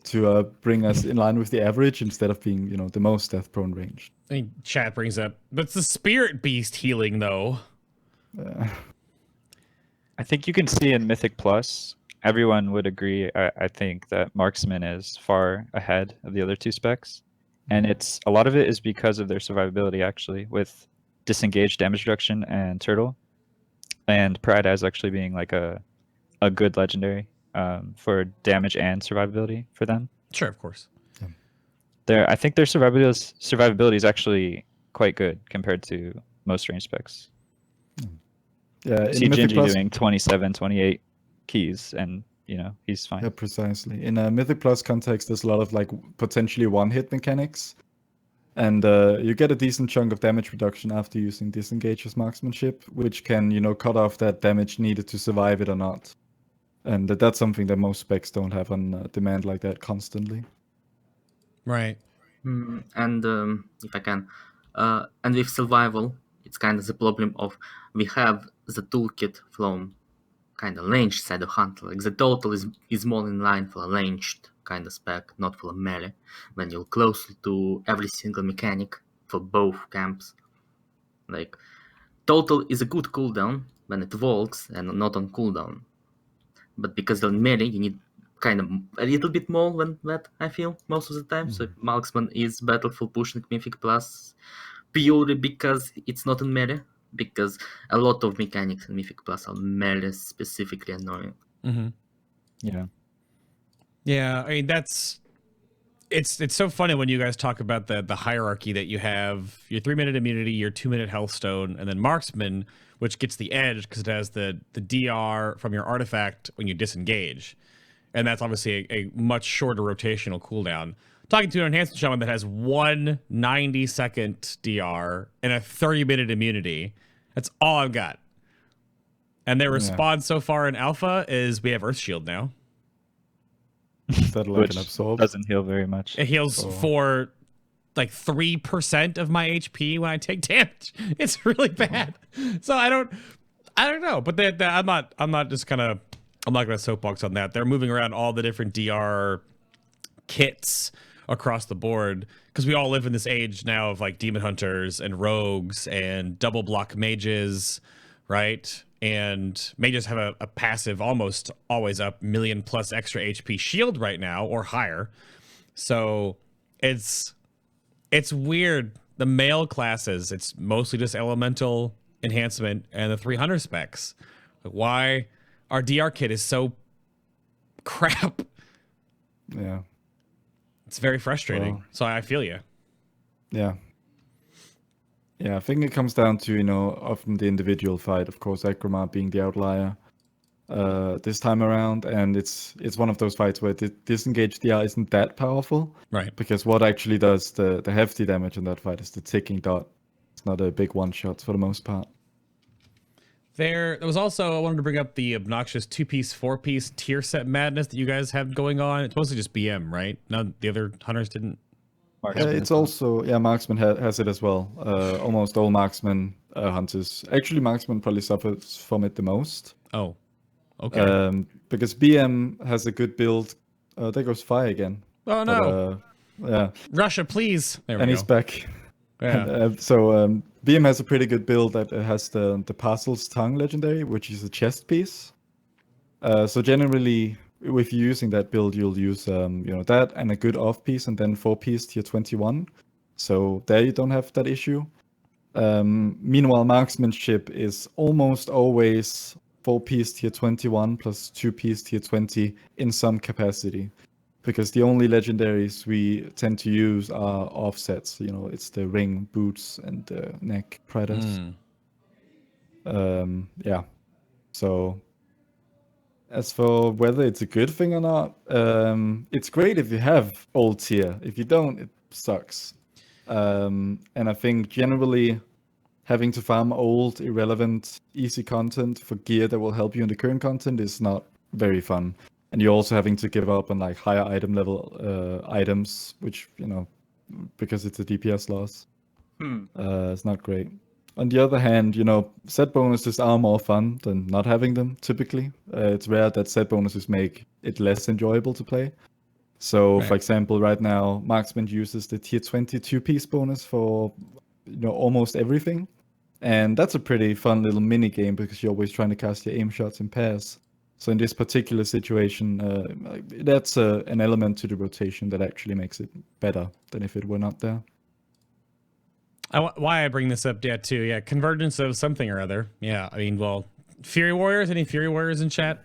to bring us in line with the average instead of being, you know, the most death-prone range. I mean, chat brings up, but it's the Spirit Beast healing, though. I think you can see in Mythic Plus, everyone would agree, I think, that Marksman is far ahead of the other two specs. And it's a lot of it is because of their survivability, actually, with disengaged damage reduction and Turtle. And Pride as actually being like a good legendary for damage and survivability for them. Sure, of course. I think their survivability is actually quite good compared to most range specs. Yeah, See Gingy doing 27, 28 keys, and you know he's fine. Yeah, precisely. In a Mythic Plus context, there's a lot of like potentially one-hit mechanics, and you get a decent chunk of damage reduction after using Disengage as marksmanship, which can, you know, cut off that damage needed to survive it or not. And that's something that most specs don't have on demand like that constantly. Right. And if I can, and with survival, it's kind of the problem of we have the toolkit from kind of ranged side of Hunter. Like the total is more in line for a ranged kind of spec, not for a melee. When you're closer to every single mechanic for both camps, like total is a good cooldown when it works and not on cooldown. But because on melee, you need kind of a little bit more than that, I feel, most of the time. So Marksman is better for pushing Mythic Plus purely because it's not in melee, because a lot of mechanics in Mythic Plus are merely specifically annoying. Mm-hmm. Yeah. Yeah, I mean it's so funny when you guys talk about the hierarchy that you have your 3-minute immunity, your 2-minute health stone, and then marksman, which gets the edge because it has the DR from your artifact when you disengage. And that's obviously a much shorter rotational cooldown. Talking to an enhancement shaman that has 1 90-second DR and a 30-minute immunity. That's all I've got. And their response so far in alpha is we have Earth Shield now. Is that like Which an absorb? doesn't heal very much. It heals for like 3% of my HP when I take damage. It's really bad. So I don't know. But I'm not gonna soapbox on that. They're moving around all the different DR kits across the board because we all live in this age now of like demon hunters and rogues and double block mages, right? And mages have a passive almost always up million plus extra HP shield right now or higher. So it's weird. The male classes, it's mostly just elemental enhancement and the 300 specs. Like why our DR kit is so crap. Yeah. It's very frustrating. Well, So I feel you. Yeah. Yeah, I think it comes down to, often the individual fight. Of course, Akromar being the outlier this time around. And it's one of those fights where the disengage DR isn't that powerful. Right. Because what actually does the hefty damage in that fight is the ticking dot. It's not a big one-shot for the most part. There was also, I wanted to bring up the obnoxious 2-piece, 4-piece tier set madness that you guys have going on. It's mostly just BM, right? None the other hunters didn't. It's also, marksman has it as well. Almost all marksman hunters. Actually, marksman probably suffers from it the most. Oh, okay. Because BM has a good build. There goes Phi again. Oh no! Yeah. Russia, please. There we And go. he's back. Yeah. So BM has a pretty good build that has the Parcel's Tongue legendary, which is a chest piece. So generally, if you're using that build, you'll use that and a good off piece, and then 4-piece tier 21. So there you don't have that issue. Meanwhile, marksmanship is almost always 4-piece tier 21 plus 2-piece tier 20 in some capacity. Because the only legendaries we tend to use are offsets. It's the ring, boots, and the neck predators. Yeah. So as for whether it's a good thing or not, it's great if you have old tier. If you don't, it sucks. And I think generally having to farm old, irrelevant, easy content for gear that will help you in the current content is not very fun. And you're also having to give up on like higher item level items, which, because it's a DPS loss. It's not great. On the other hand, set bonuses are more fun than not having them, typically. It's rare that set bonuses make it less enjoyable to play. So, Right. for example, right now, Marksman uses the tier 22-piece bonus for, almost everything. And that's a pretty fun little mini game because you're always trying to cast your aim shots in pairs. So in this particular situation, that's an element to the rotation that actually makes it better than if it were not there. Why I bring this up, too. Yeah, convergence of something or other. Yeah, I mean, well, Fury Warriors. Any Fury Warriors in chat?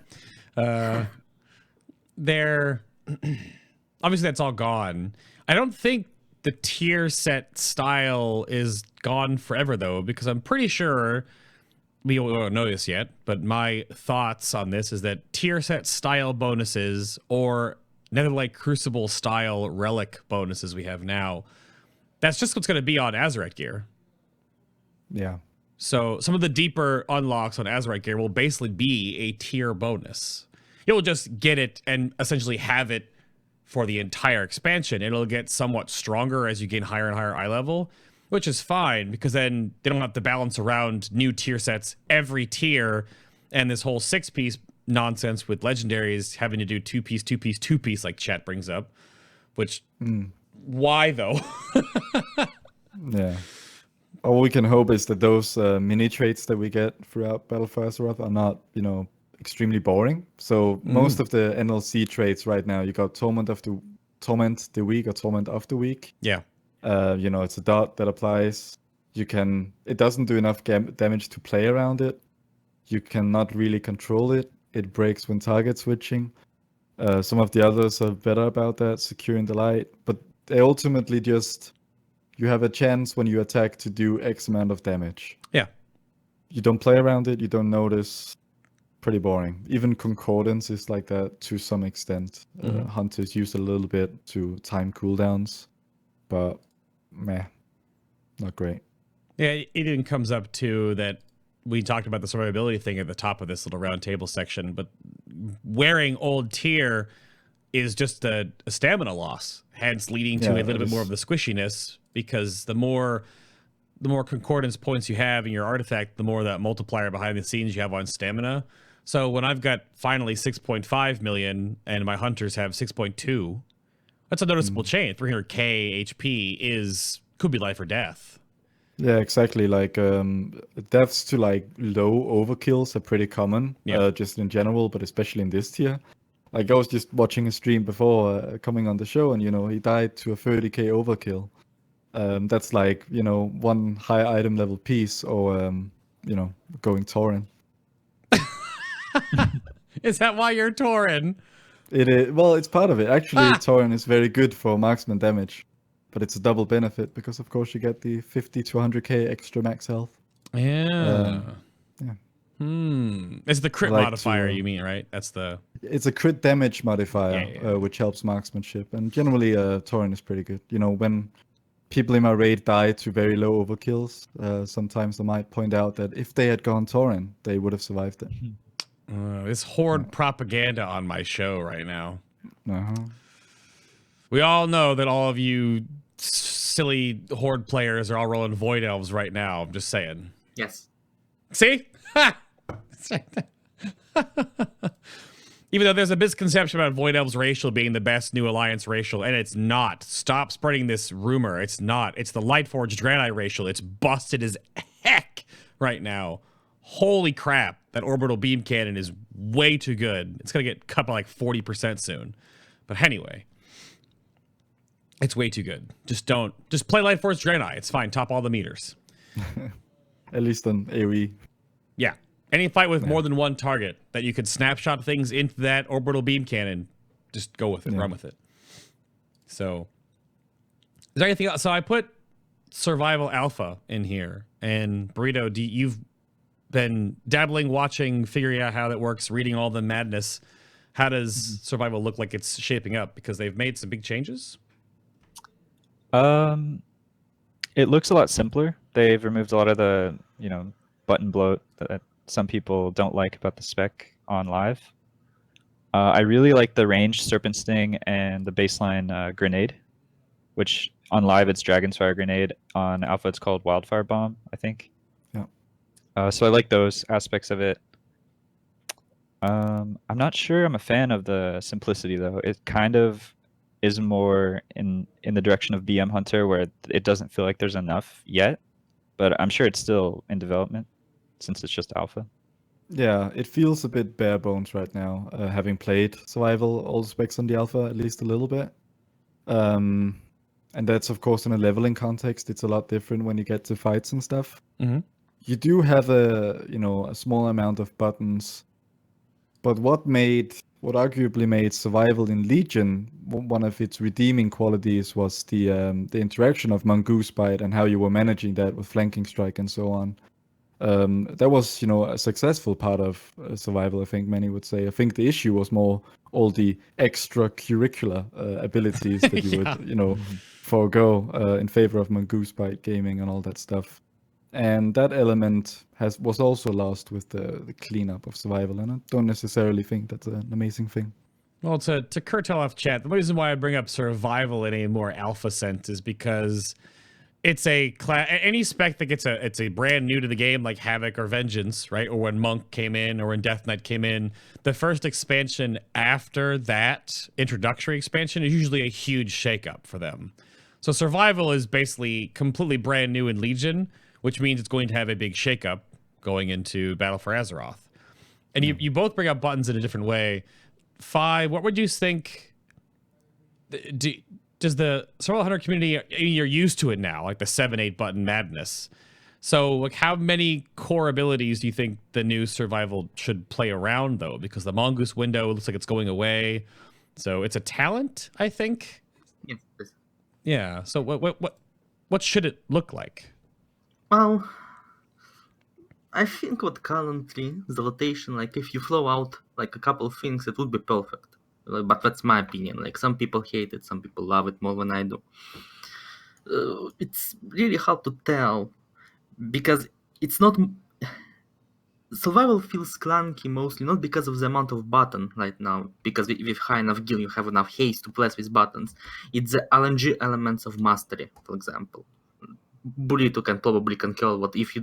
They're obviously that's all gone. I don't think the tier set style is gone forever though, because I'm pretty sure we won't know this yet. But my thoughts on this is that tier set style bonuses or Netherlight Crucible style relic bonuses we have now, that's just what's going to be on Azerite gear. Yeah. So some of the deeper unlocks on Azerite gear will basically be a tier bonus. You'll just get it and essentially have it for the entire expansion. It'll get somewhat stronger as you gain higher and higher eye level, which is fine because then they don't have to balance around new tier sets every tier and this whole 6-piece nonsense with legendaries having to do 2-piece, 2-piece, 2-piece like chat brings up, which why though? Yeah. All we can hope is that those mini traits that we get throughout Battle for Azeroth are not, extremely boring. So most of the NLC traits right now, you got Torment the Week or Torment of the Week. Yeah. It's a dot that applies it doesn't do enough damage to play around it. You cannot really control it. It breaks when target switching. Some of the others are better about that, securing the light, but they ultimately just, you have a chance when you attack to do X amount of damage. Yeah. You don't play around it, you don't notice. Pretty boring. Even Concordance is like that to some extent. Hunters use a little bit to time cooldowns, but meh, not great. Yeah, it even comes up to that we talked about the survivability thing at the top of this little round table section, but wearing old tier is just a stamina loss, hence leading to a little bit more of the squishiness, because the more concordance points you have in your artifact, the more that multiplier behind the scenes you have on stamina. So when I've got finally 6.5 million and my hunters have 6.2, that's a noticeable change. 300k HP could be life or death. Yeah, exactly. Like deaths to like low overkills are pretty common, just in general, but especially in this tier. Like I was just watching a stream before coming on the show, and he died to a 30k overkill. That's like one high item level piece, or going Tauren. Is that why you're Tauren? It is, well, it's part of it. Actually, Tauren is very good for marksman damage, but it's a double benefit because, of course, you get the 50 to 100k extra max health. Yeah. It's the crit like modifier, you mean, right? It's a crit damage modifier, which helps marksmanship, and generally, Tauren is pretty good. When people in my raid die to very low overkills, sometimes I might point out that if they had gone Tauren, they would have survived it. This horde propaganda on my show right now. Uh-huh. We all know that all of you silly horde players are all rolling void elves right now. I'm just saying. Yes. See? Even though there's a misconception about void elves racial being the best new alliance racial, and it's not. Stop spreading this rumor. It's not. It's the Lightforged Draenei racial. It's busted as heck right now. Holy crap. That orbital beam cannon is way too good. It's going to get cut by like 40% soon. But anyway, it's way too good. Just play Lightforged Draenei. It's fine. Top all the meters. At least on AoE. Yeah. Any fight with more than one target that you could snapshot things into that orbital beam cannon, just go with it. Run with it. So, is there anything else? So I put Survival Alpha in here. And Burrito, you've been dabbling, watching, figuring out how that works, reading all the madness. How does Survival look like it's shaping up? Because they've made some big changes. It looks a lot simpler. They've removed a lot of the, button bloat that some people don't like about the spec on live. I really like the ranged Serpent Sting and the baseline grenade, which on live it's Dragon's Fire Grenade. On alpha it's called Wildfire Bomb, I think. Yeah. So I like those aspects of it. I'm not sure I'm a fan of the simplicity though. It kind of is more in the direction of BM Hunter, where it doesn't feel like there's enough yet, but I'm sure it's still in development since it's just alpha. Yeah, it feels a bit bare bones right now, having played Survival, all specs on the alpha, at least a little bit. And that's, of course, in a leveling context. It's a lot different when you get to fights and stuff. Mm-hmm. You do have a small amount of buttons, but what arguably made Survival in Legion one of its redeeming qualities was the interaction of Mongoose Bite and how you were managing that with flanking strike and so on. That was, a successful part of Survival, I think many would say. I think the issue was more all the extracurricular abilities that you would, forego in favor of Mongoose Bite gaming and all that stuff. And that element was also lost with the cleanup of Survival, and I don't necessarily think that's an amazing thing. Well, to curtail off chat, the reason why I bring up Survival in a more alpha sense is because it's any spec that gets it's a brand new to the game, like Havoc or Vengeance, right? Or when Monk came in, or when Death Knight came in, the first expansion after that introductory expansion is usually a huge shakeup for them. So Survival is basically completely brand new in Legion, which means it's going to have a big shakeup going into Battle for Azeroth. And you both bring up buttons in a different way. Phi, what would you think? does the survival hunter community, you're used to it now, like the 7-8 button madness. So like how many core abilities do you think the new survival should play around though? Because the mongoose window looks like it's going away. So it's a talent, I think. Yes. Yeah. So what should it look like? Well, I think what currently the rotation, like if you throw out like a couple of things, it would be perfect. But that's my opinion. Like some people hate it, some people love it more than I do. It's really hard to tell because it's not. Survival feels clunky mostly not because of the amount of button right now, because with high enough gear you have enough haste to press with buttons. It's the RNG elements of mastery, for example. Burrito can probably concur what if you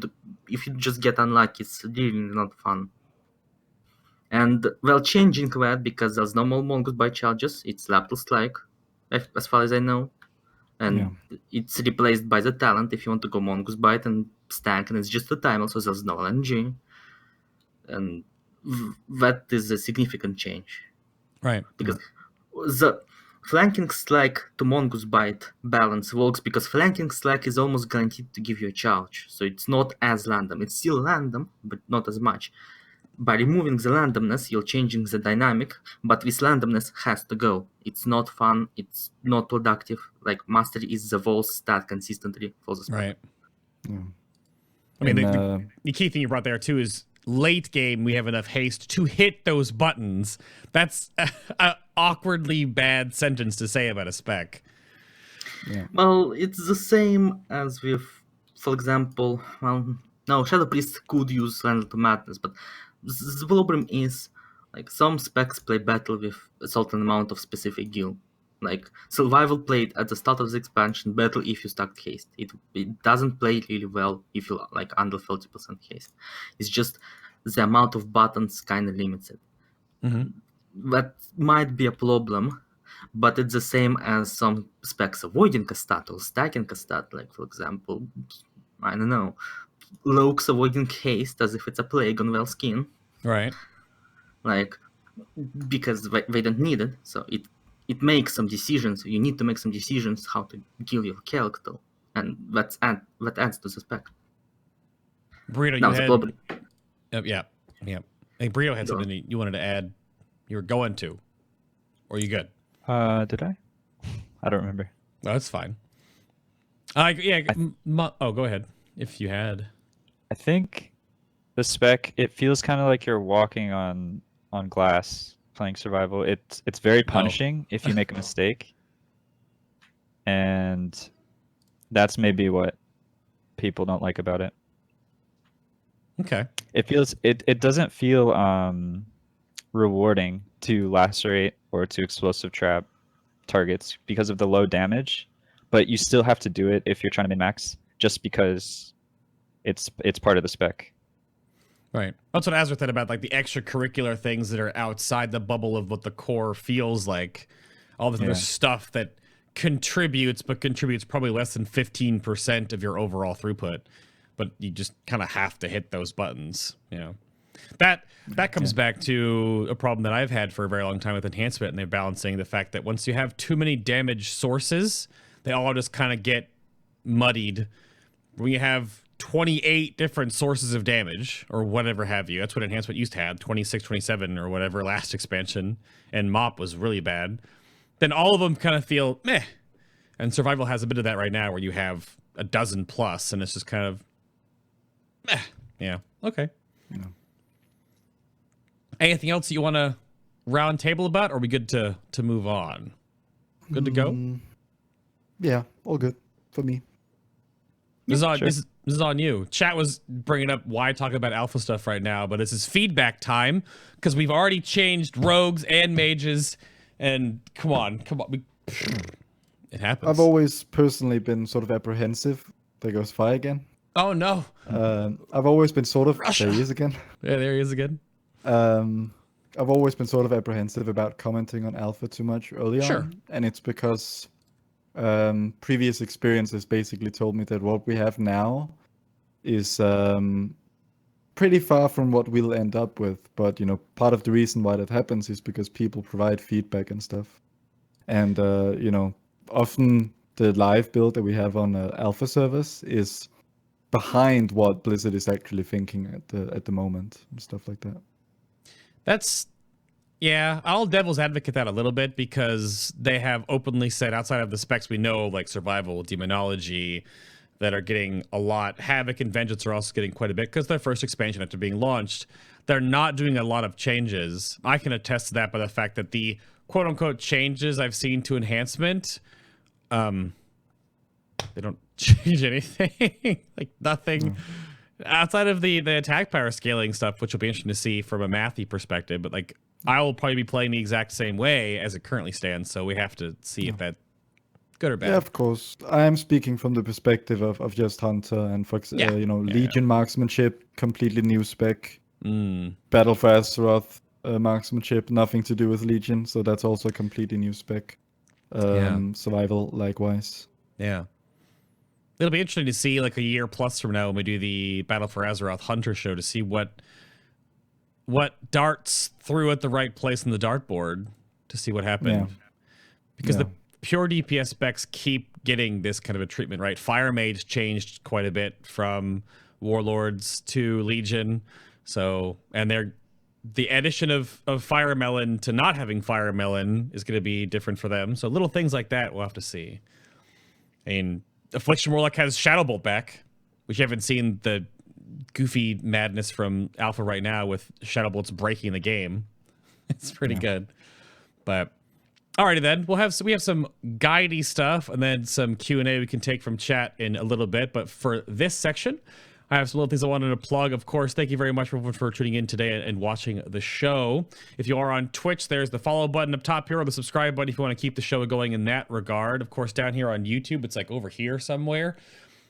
just get unlucky, it's really not fun. And well, changing that because there's no more mongoose bite charges, it's Lapis like, as far as I know. And it's replaced by the talent if you want to go mongoose bite and stank, and it's just a timer, so there's no RNG. And that is a significant change. Right. Because the flanking slack to mongoose bite balance works because flanking slack is almost guaranteed to give you a charge. So it's not as random. It's still random, but not as much. By removing the randomness, you're changing the dynamic, but this randomness has to go. It's not fun. It's not productive. Like, mastery is the worst stat consistently for the spec. Right. Yeah. I mean, the key thing you brought there, too, is late game, we have enough haste to hit those buttons. That's an awkwardly bad sentence to say about a spec. Yeah. Well, it's the same as with, for example, no, Shadow Priest could use Randall to Madness, but the problem is, like, some specs play better with a certain amount of specific gear. Like, Survival played at the start of the expansion better if you stacked haste. It doesn't play really well if you like under 30% haste. It's just the amount of buttons kind of limits it. Mm-hmm. That might be a problem, but it's the same as some specs avoiding a stat or stacking a stat. Like, for example, I don't know, Lokes avoiding haste as if it's a plague on well skin. Right. Like, because they don't need it, so it makes some decisions. You need to make some decisions how to kill your character, and that adds to the spec. Burrito, Now, you the had... problem. Yeah. Hey, Burrito had something you wanted to add. You were going to. Or are you good? Did I? I don't remember. No, that's fine. Go ahead, if you had. I think the spec, it feels kind of like you're walking on glass playing survival. It's very punishing if you make a mistake. And that's maybe what people don't like about it. Okay. It doesn't feel rewarding to lacerate or to explosive trap targets because of the low damage, but you still have to do it if you're trying to min-max just because it's part of the spec. Right. That's what Azor said about like the extracurricular things that are outside the bubble of what the core feels like. All this other stuff that contributes probably less than 15% of your overall throughput. But you just kind of have to hit those buttons, you know. That comes back to a problem that I've had for a very long time with enhancement, and they're balancing the fact that once you have too many damage sources, they all just kind of get muddied. When you have 28 different sources of damage, or whatever have you, that's what enhancement used to have, 26, 27, or whatever last expansion, and MOP was really bad, then all of them kind of feel meh. And Survival has a bit of that right now, where you have a dozen plus, and it's just kind of meh. Yeah, okay. Yeah. Anything else that you want to round table about, or are we good to move on? Good to go? Yeah, all good for me. This is on you. Chat was bringing up why talking about alpha stuff right now, but this is feedback time, because we've already changed rogues and mages, and come on. It happens. I've always personally been sort of apprehensive. There goes Phi again. Oh, no. I've always been sort of... Russia. There he is again. Yeah, there he is again. I've always been sort of apprehensive about commenting on alpha too much early on. And it's because previous experiences basically told me that what we have now is pretty far from what we'll end up with. But, you know, part of the reason why that happens is because people provide feedback and stuff. And, you know, often the live build that we have on alpha servers is behind what Blizzard is actually thinking at the moment and stuff like that. That's yeah, I'll devil's advocate that a little bit because they have openly said outside of the specs we know, like survival, demonology, that are getting a lot. Havoc and Vengeance are also getting quite a bit because their first expansion after being launched. They're not doing a lot of changes. I can attest to that by the fact that the quote unquote changes I've seen to enhancement, they don't change anything. Like nothing. Outside of the attack power scaling stuff, which will be interesting to see from a mathy perspective, but like I will probably be playing the exact same way as it currently stands, so we have to see if that's good or bad. Yeah, of course. I am speaking from the perspective of just Hunter and Legion marksmanship, completely new spec. Battle for Azeroth marksmanship, nothing to do with Legion, so that's also a completely new spec. Survival likewise. Yeah. It'll be interesting to see like a year plus from now when we do the Battle for Azeroth Hunter show to see what darts threw at the right place in the dartboard to see what happened. Because the pure DPS specs keep getting this kind of a treatment, right? Fire Mage changed quite a bit from Warlords to Legion. So, and the addition of Fire Melon to not having Fire Melon is going to be different for them. So little things like that we'll have to see. I mean, Affliction Warlock has Shadowbolt back, which you haven't seen the goofy madness from Alpha right now with Shadowbolt's breaking the game. It's pretty good. But alrighty then, we have some guidey stuff and then some Q&A we can take from chat in a little bit. But for this section, I have some little things I wanted to plug. Of course, thank you very much for tuning in today and watching the show. If you are on Twitch, there's the follow button up top here or the subscribe button if you want to keep the show going in that regard. Of course, down here on YouTube, it's like over here somewhere.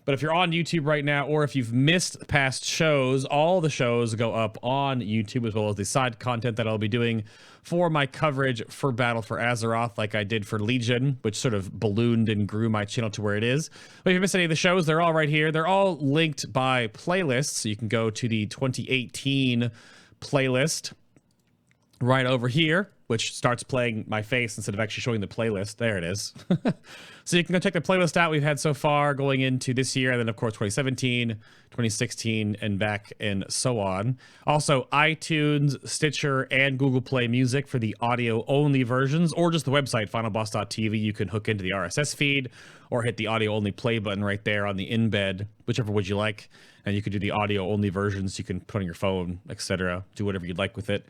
But if you're on YouTube right now, or if you've missed past shows, all the shows go up on YouTube, as well as the side content that I'll be doing for my coverage for Battle for Azeroth, like I did for Legion, which sort of ballooned and grew my channel to where it is. But if you missed any of the shows, they're all right here. They're all linked by playlists, so you can go to the 2018 playlist right over here, which starts playing my face instead of actually showing the playlist. There it is. So you can go check the playlist out we've had so far going into this year, and then of course 2017, 2016, and back and so on. Also iTunes, Stitcher, and Google Play Music for the audio-only versions, or just the website, FinalBoss.tv. You can hook into the RSS feed or hit the audio-only play button right there on the embed, whichever would you like. And you can do the audio-only versions you can put on your phone, etc. Do whatever you'd like with it.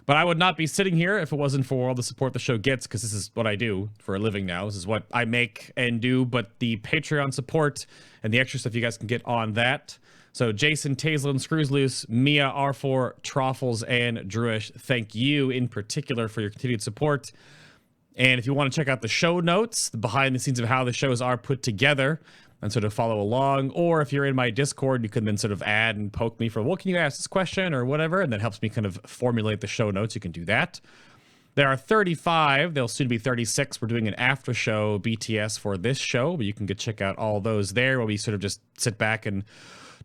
But I would not be sitting here if it wasn't for all the support the show gets, because this is what I do for a living now. This is what I make and do, but the Patreon support and the extra stuff you guys can get on that. So Jason, Taislin, Screws Loose, Mia, R4, Troffles, and Druish, thank you in particular for your continued support. And if you want to check out the show notes, the behind the scenes of how the shows are put together, and sort of follow along, or if you're in my Discord, you can then sort of add and poke me for, well, can you ask this question or whatever, and that helps me kind of formulate the show notes. You can do that. There are 35. There'll soon be 36. We're doing an after show BTS for this show, but you can go check out all those there, where we sort of just sit back and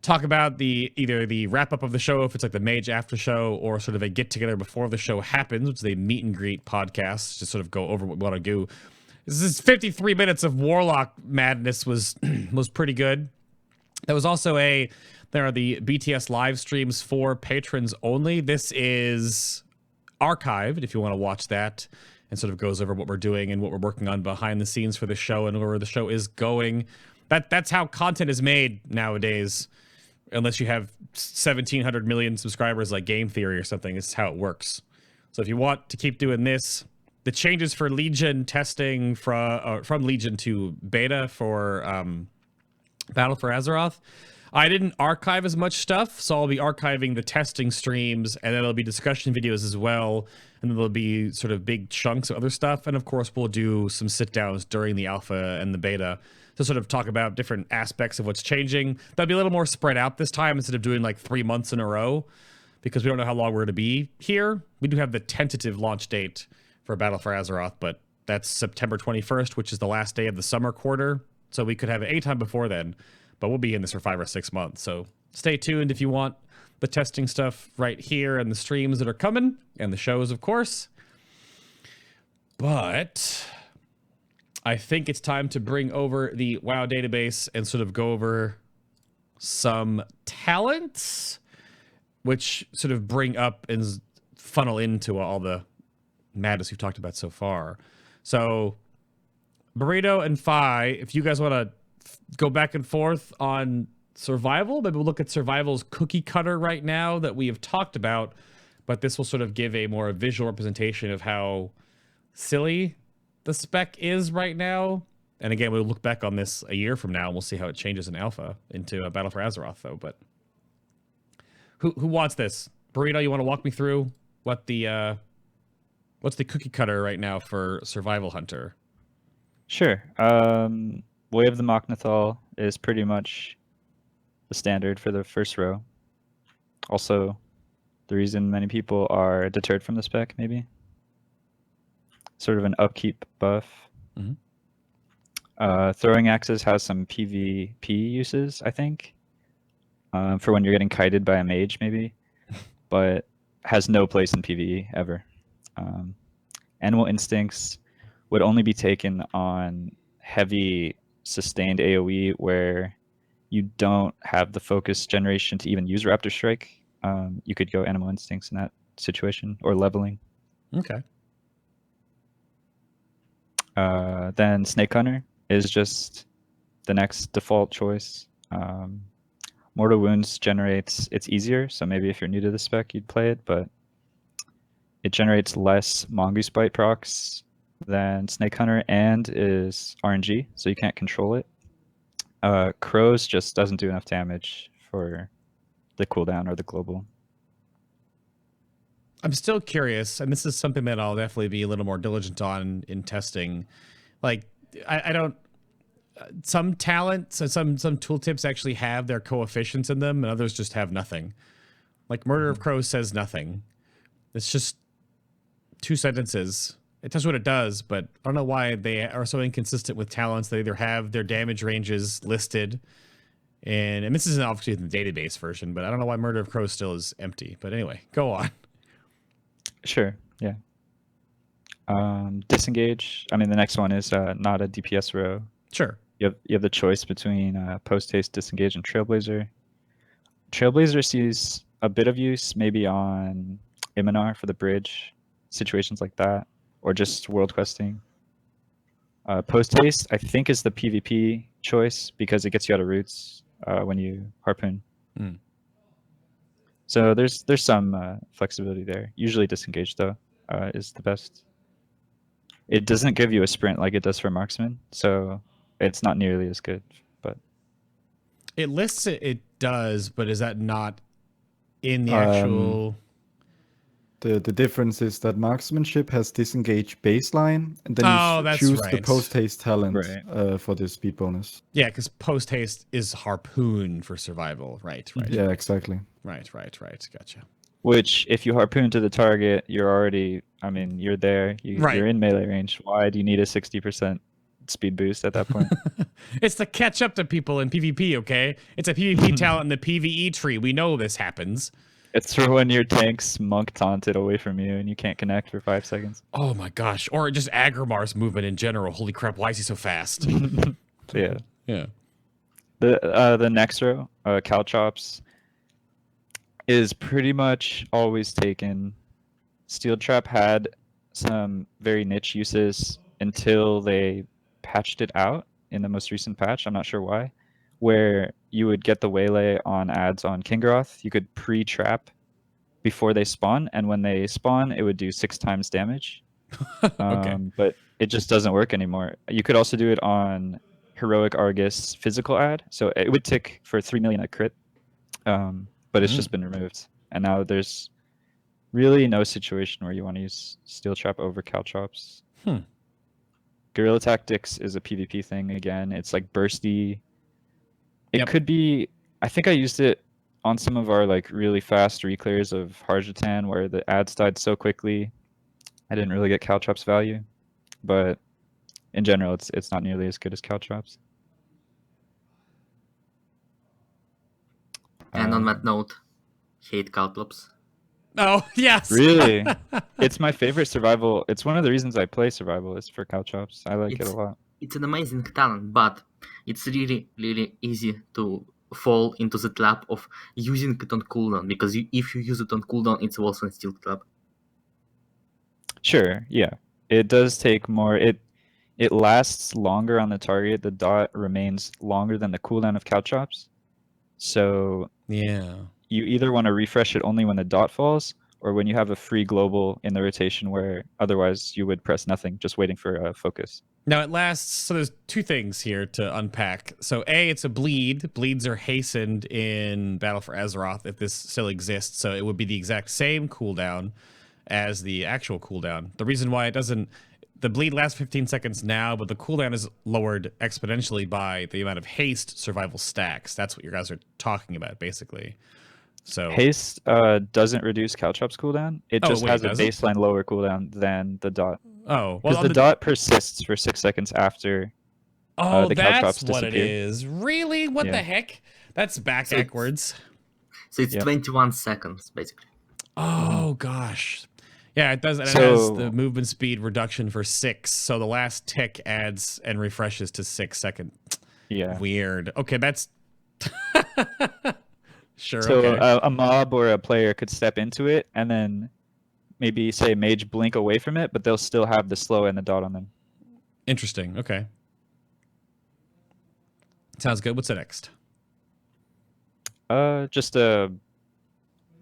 talk about either the wrap up of the show, if it's like the Mage after show, or sort of a get together before the show happens, which is a meet and greet podcast, just sort of go over what we want to do. This is 53 minutes of Warlock madness was pretty good. There was also there are the BTS live streams for patrons only. This is archived if you want to watch that, and sort of goes over what we're doing and what we're working on behind the scenes for the show and where the show is going. That's how content is made nowadays, unless you have 1,700 million subscribers like Game Theory or something. This is how it works. So if you want to keep doing this, the changes for Legion testing from Legion to beta for Battle for Azeroth, I didn't archive as much stuff, so I'll be archiving the testing streams, and then there'll be discussion videos as well, and then there'll be sort of big chunks of other stuff, and of course we'll do some sit-downs during the alpha and the beta to sort of talk about different aspects of what's changing. That'll be a little more spread out this time instead of doing like 3 months in a row, because we don't know how long we're going to be here. We do have the tentative launch date for Battle for Azeroth, but that's September 21st, which is the last day of the summer quarter. So we could have it anytime before then, but we'll be in this for 5 or 6 months. So stay tuned if you want the testing stuff right here and the streams that are coming and the shows, of course. But I think it's time to bring over the WoW database and sort of go over some talents, which sort of bring up and funnel into all the madness we've talked about so far. So, Burrito and Phi, if you guys want to go back and forth on survival, maybe we'll look at survival's cookie cutter right now that we have talked about, but this will sort of give a more visual representation of how silly the spec is right now. And again, we'll look back on this a year from now and we'll see how it changes in alpha into a Battle for Azeroth, though. But who wants this? Burrito, you want to walk me through what the what's the cookie cutter right now for Survival Hunter? Sure. Way of the Mochnithal is pretty much the standard for the first row. Also, the reason many people are deterred from the spec, maybe. Sort of an upkeep buff. Mm-hmm. Throwing axes has some PvP uses, I think, for when you're getting kited by a mage, maybe, but has no place in PvE ever. Animal Instincts would only be taken on heavy sustained AoE where you don't have the focus generation to even use Raptor Strike. You could go Animal Instincts in that situation, or leveling. Okay. Then Snake Hunter is just the next default choice. Mortal Wounds generates, it's easier, so maybe if you're new to the spec, you'd play it, but it generates less Mongoose Bite procs than Snake Hunter and is RNG, so you can't control it. Crows just doesn't do enough damage for the cooldown or the global. I'm still curious, and this is something that I'll definitely be a little more diligent on in testing. Like, I don't... Some talents and some tooltips actually have their coefficients in them, and others just have nothing. Like, Murder of Crows says nothing. It's just 2 sentences. It does what it does, but I don't know why they are so inconsistent with talents. They either have their damage ranges listed, and this isn't obviously in the database version, but I don't know why Murder of Crows still is empty. But anyway, go on. Sure, yeah. Disengage. I mean, the next one is not a DPS row. Sure. You have the choice between Post-Haste, Disengage, and Trailblazer. Trailblazer sees a bit of use maybe on Iminar for the bridge, situations like that, or just world questing. Post-Haste, I think, is the PvP choice because it gets you out of roots when you harpoon. Mm. So there's some flexibility there. Usually Disengage, though, is the best. It doesn't give you a sprint like it does for Marksman, so it's not nearly as good. But it lists it does, but is that not in the actual... The difference is that marksmanship has disengage baseline, and then you choose the post-haste talent for the speed bonus. Yeah, because post-haste is harpoon for survival. Right. Yeah, exactly. Right. Gotcha. Which, if you harpoon to the target, you're already, you're there. You're in melee range. Why do you need a 60% speed boost at that point? It's to catch up to people in PvP, okay? It's a PvP talent in the PvE tree. We know this happens. It's for when your tank's monk taunted away from you and you can't connect for 5 seconds. Oh my gosh. Or just Agrimar's movement in general. Holy crap, why is he so fast? Yeah. Yeah. The next row, Caltrops, is pretty much always taken. Steel Trap had some very niche uses until they patched it out in the most recent patch. I'm not sure why. Where you would get the waylay on ads on Kingaroth. You could pre-trap before they spawn, and when they spawn, it would do 6 times damage. Okay. But it just doesn't work anymore. You could also do it on Heroic Argus physical ad, so it would tick for 3 million a crit, but it's just been removed. And now there's really no situation where you want to use Steel Trap over Caltrops. Guerrilla Tactics is a PvP thing again. It's like bursty. It could be, I think I used it on some of our like really fast reclears of Harjatan where the ads died so quickly. I didn't really get Caltrops value, but in general, it's not nearly as good as Caltrops. And on that note, hate Caltrops. Oh, yes. Really? It's my favorite survival. It's one of the reasons I play survival is for Caltrops. I like it a lot. it's an amazing talent, but it's really, really easy to fall into the trap of using it on cooldown, because if you use it on cooldown, it's also a steel trap. Sure, yeah. It does take more. It lasts longer on the target. The dot remains longer than the cooldown of Caltrops. So Yeah. you either want to refresh it only when the dot falls, or when you have a free global in the rotation where otherwise you would press nothing, just waiting for a focus. Now it lasts, so there's two things here to unpack. So A, it's a bleed. Bleeds are hastened in Battle for Azeroth if this still exists, so it would be the exact same cooldown as the actual cooldown. The reason why it doesn't, the bleed lasts 15 seconds now, but the cooldown is lowered exponentially by the amount of haste survival stacks. That's what you guys are talking about, basically. So Haste doesn't reduce Caltrops cooldown. It Oh, just wait, has a does it? baseline lower cooldown than the dot. well, Because on the dot persists for 6 seconds after Oh, the that's Caltrops what it disappear. is. Really? What Yeah. the heck? That's So backwards. So it's Yep. 21 seconds, basically. Oh gosh. Yeah, it does. And it So- has the movement speed reduction for 6. So the last tick adds and refreshes to 6 seconds. Yeah. Weird. Okay, that's sure. So Okay. a mob or a player could step into it and then maybe say mage blink away from it, but they'll still have the slow and the dot on them. Interesting. Okay. Sounds good. What's the next? Just a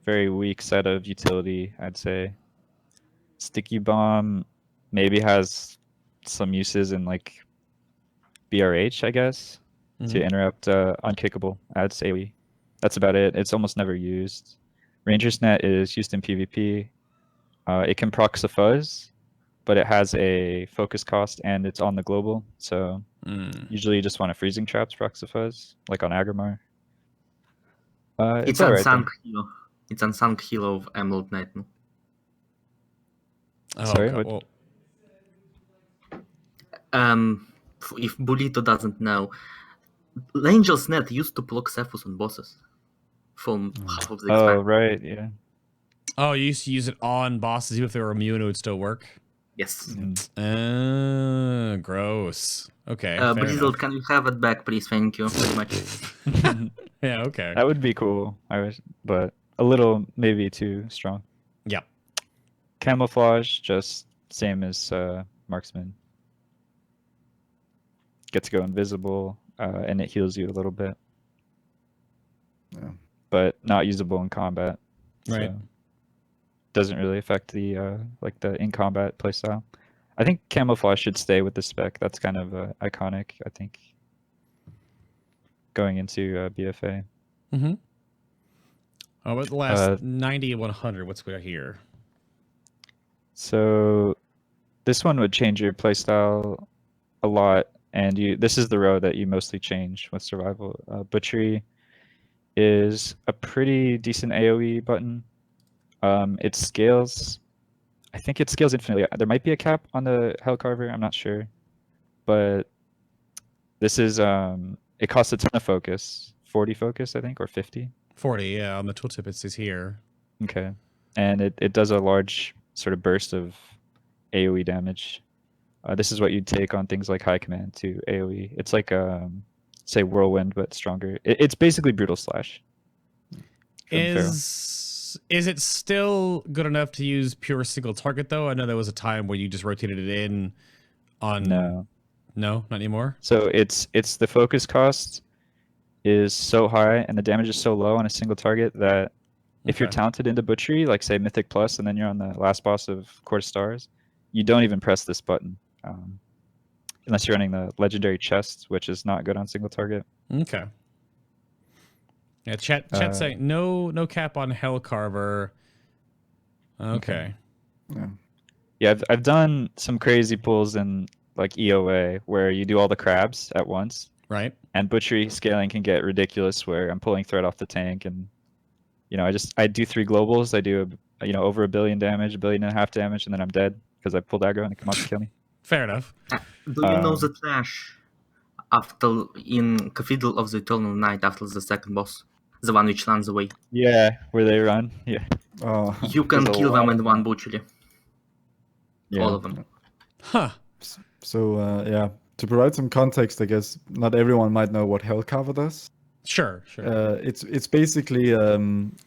very weak set of utility, I'd say. Sticky bomb maybe has some uses in like BRH, I guess, to interrupt unkickable adds AoE. That's about it. It's almost never used. Ranger's Net is used in PvP. It can proc a fuzz, but it has a focus cost and it's on the global. So usually you just want a freezing trap to proc a fuzz, like on Agrimar. It's all right, unsung hero. It's unsung hero of Emerald Knight. No? Oh, Sorry, God. what? Well, if Burrito doesn't know, Angel's Net used to block Cephus on bosses from half of the Oh, expansion. right, yeah. Oh, you used to use it on bosses, even if they were immune, it would still work. Yes. Gross. Okay. fair Blizzard, enough. can you have it back, please? Thank you very much. Yeah. Okay. That would be cool. I wish, but a little maybe too strong. Yep. Camouflage, just same as marksman. Get to go invisible, and it heals you a little bit. Yeah. But not usable in combat. Right. So doesn't really affect the like the in combat playstyle. I think camouflage should stay with the spec. That's kind of iconic, I think. Going into BFA. Mm-hmm. Oh, but the last 90 and 100, what's we got here? So this one would change your playstyle a lot, and this is the row that you mostly change with survival. Butchery is a pretty decent AoE button. It scales. I think it scales infinitely. There might be a cap on the Hellcarver, I'm not sure. But this is it costs a ton of focus. 40 focus, I think, or 50. 40, yeah. On the tooltip, it says here. Okay. And it does a large sort of burst of AoE damage. This is what you'd take on things like High Command to AoE. It's like, say, Whirlwind, but stronger. It's basically Brutal Slash. Is it still good enough to use pure single target, though? I know there was a time where you just rotated it in on... No. No, not anymore? So it's the focus cost is so high and the damage is so low on a single target that if you're talented into Butchery, like say Mythic Plus, and then you're on the last boss of Court of Stars, you don't even press this button. Unless you're running the Legendary Chest, which is not good on single target. Okay. Yeah, chat saying no cap on Hellcarver. Okay. Yeah, I've done some crazy pulls in like EOA where you do all the crabs at once. Right. And Butchery scaling can get ridiculous where I'm pulling threat off the tank and I do 3 globals, I do over 1 billion damage, 1.5 billion damage, and then I'm dead because I pulled aggro and they come up to kill me. Fair enough. Do you know the Trash after in Cathedral of the Eternal Night after the second boss? The one which runs away. Yeah, where they run. Yeah. Oh, You can There's a kill them lot in of one butchery. Yeah. All of them. Huh. so yeah, To provide some context, I guess not everyone might know what Hellcarver does. Sure. It's basically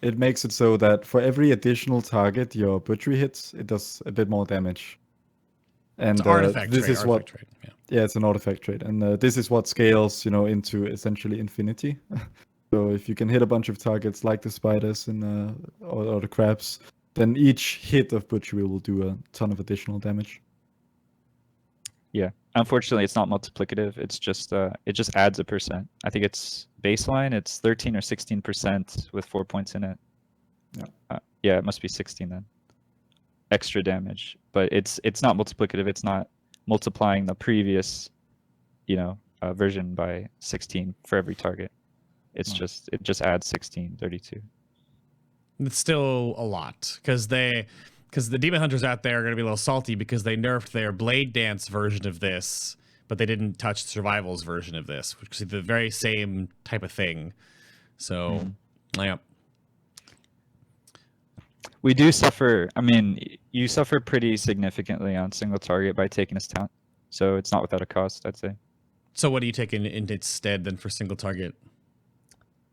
it makes it so that for every additional target your butchery hits, it does a bit more damage. And It's an artifact this trade. is what Artifact trade. yeah, it's an artifact trade, and this is what scales, into essentially infinity. So if you can hit a bunch of targets like the spiders and or the crabs, then each hit of butchery will do a ton of additional damage. Yeah. Unfortunately, it's not multiplicative. It's just it just adds a percent. I think it's baseline. It's 13 or 16% with 4 points in it. Yeah. Yeah, it must be 16 then. Extra damage, but it's not multiplicative. It's not multiplying the previous, version by 16 for every target. It's it just adds 16, 32. It's still a lot because the demon hunters out there are going to be a little salty because they nerfed their blade dance version of this, but they didn't touch survival's version of this, which is the very same type of thing. So, yeah. We do suffer. I mean, you suffer pretty significantly on single target by taking his talent, so it's not without a cost, I'd say. So what are you taking in instead then for single target?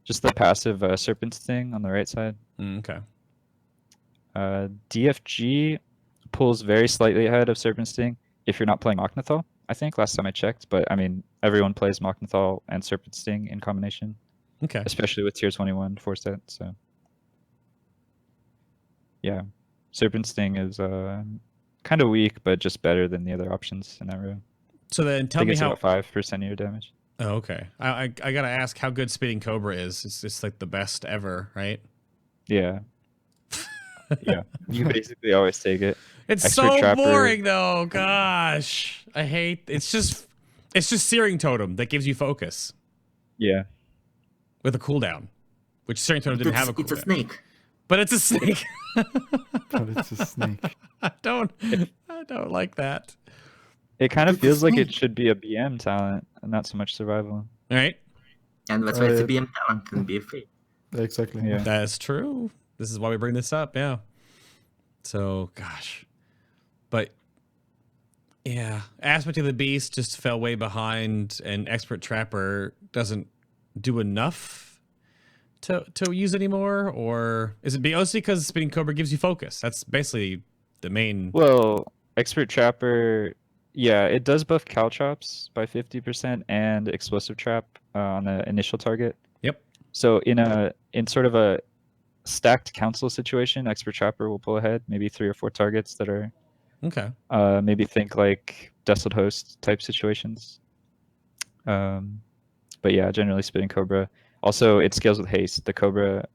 Just the passive Serpent Sting on the right side. Okay. DFG pulls very slightly ahead of Serpent Sting if you're not playing Mochnithal, I think, last time I checked. But, I mean, everyone plays Mochnithal and Serpent Sting in combination. Okay. Especially with Tier 21 force set, so... Yeah. Serpent Sting is kind of weak, but just better than the other options in that row. So then tell me how... about 5% of your damage. Oh, okay. I gotta ask how good Spitting Cobra is. It's like the best ever, right? Yeah. Yeah. You basically always take it. It's Expert so Trapper. boring though. Gosh, I hate. It's just Searing Totem that gives you focus Yeah. with a cooldown, which Searing Totem didn't have a cooldown. It's a snake. But it's a snake. But it's a snake. I don't like that. It kind of It's a feels like it snake. should be a BM talent and not so much survival. All right. And that's why it's a yeah. BM talent and BFA. Exactly. Yeah. That's true. This is why we bring this up, yeah. So, gosh. But, yeah. Aspect of the Beast just fell way behind, and Expert Trapper doesn't do enough to use anymore? Or is it mostly because Spinning Cobra gives you focus? That's basically the main... Well, Expert Trapper, yeah, it does buff Caltrops by 50% and Explosive Trap on the initial target. Yep. So in sort of a stacked council situation, Expert Trapper will pull ahead, maybe 3 or 4 targets that are Okay. maybe think like Desolate Host type situations. But yeah, generally Spitting Cobra. Also, it scales with haste, the Cobra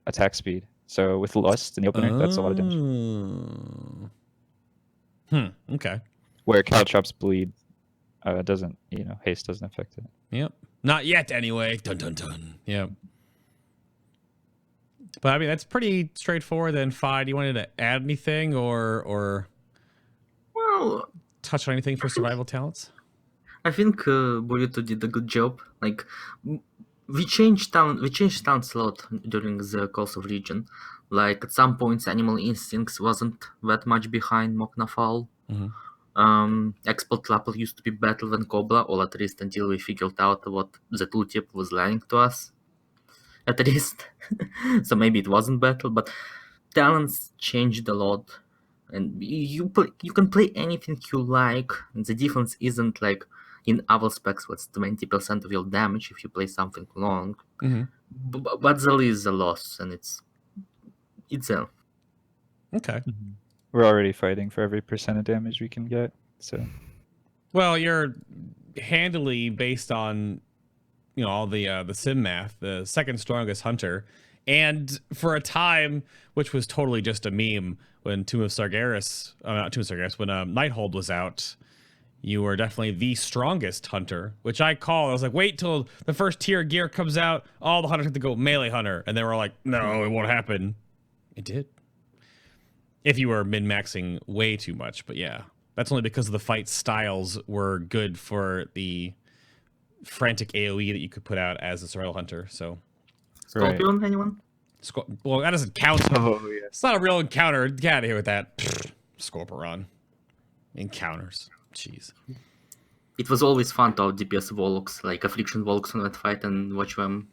attack speed. So with Lust in the opener, that's a lot of damage. Okay. Where Caltrops bleed doesn't, haste doesn't affect it. Yep. Not yet, anyway. Dun dun dun. Yep. But I mean, that's pretty straightforward. Then, Phi, do you wanted to add anything or Well, touch on anything for survival talents? I think Burrito did a good job. Like, we changed talents a lot during the Calls of Legion. Like, at some points, Animal Instincts wasn't that much behind Mochnafal. Expert Trapper used to be better than Cobra, or at least until we figured out what the tooltip was lying to us. At least. So maybe it wasn't better, but talents changed a lot. And you can play anything you like, and the difference isn't like in other specs what's 20% of your damage if you play something long. But there is a loss, and it's a... Okay. We're already fighting for every percent of damage we can get, so... Well, you're handily, based on all the sim math, the second strongest hunter, and for a time, which was totally just a meme, when Tomb of Sargeras, not Tomb of Sargeras, when Nighthold was out, you were definitely the strongest hunter, which I was like, wait till the first tier gear comes out, all the hunters have to go melee hunter, and they were like, no, it won't happen. It did. If you were min-maxing way too much, but yeah. That's only because the fight styles were good for the frantic AoE that you could put out as a survival hunter, so... Scorpion, anyone? Well, that doesn't count. Oh, yeah. It's not a real encounter. Get out of here with that. Scorpion. Encounters. Jeez. it was always fun to out DPS Volks, like Affliction Volks on that fight, and watch them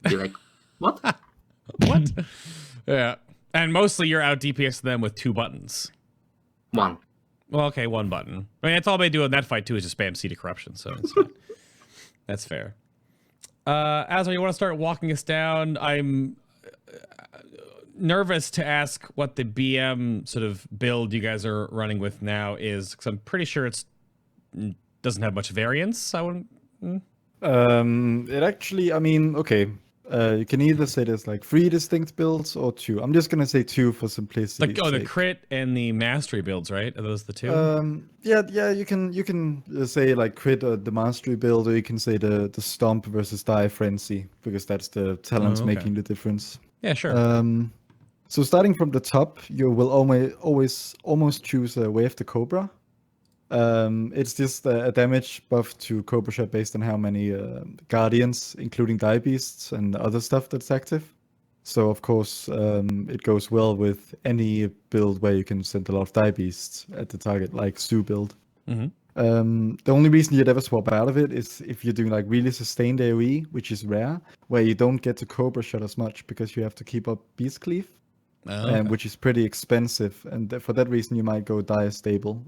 be like, what? What? Yeah. And mostly you're out DPS them with 2 buttons. One. Well, okay, 1 button. I mean, that's all they do in that fight too is just spam C to corruption, so it's fine. That's fair. Azor, you want to start walking us down? I'm nervous to ask what the BM sort of build you guys are running with now is, because I'm pretty sure it's doesn't have much variance. I wouldn't. It actually, I mean, okay. You can either say there's like 3 distinct builds or 2. I'm just gonna say 2 for simplicity. Like, the crit and the mastery builds, right? Are those the 2? Yeah. You can say like crit or the mastery build, or you can say the stomp versus die frenzy, because that's the talents okay. making the difference. Yeah, sure. So starting from the top, you will almost choose Wave the Cobra. It's just a damage buff to Cobra Shot based on how many guardians, including die beasts and other stuff that's active. So of course, it goes well with any build where you can send a lot of die beasts at the target, like Stu build. Mm-hmm. The only reason you'd ever swap out of it is if you're doing like really sustained AoE, which is rare, where you don't get to Cobra Shot as much because you have to keep up Beast Cleave. Okay. Which is pretty expensive, and for that reason you might go die stable,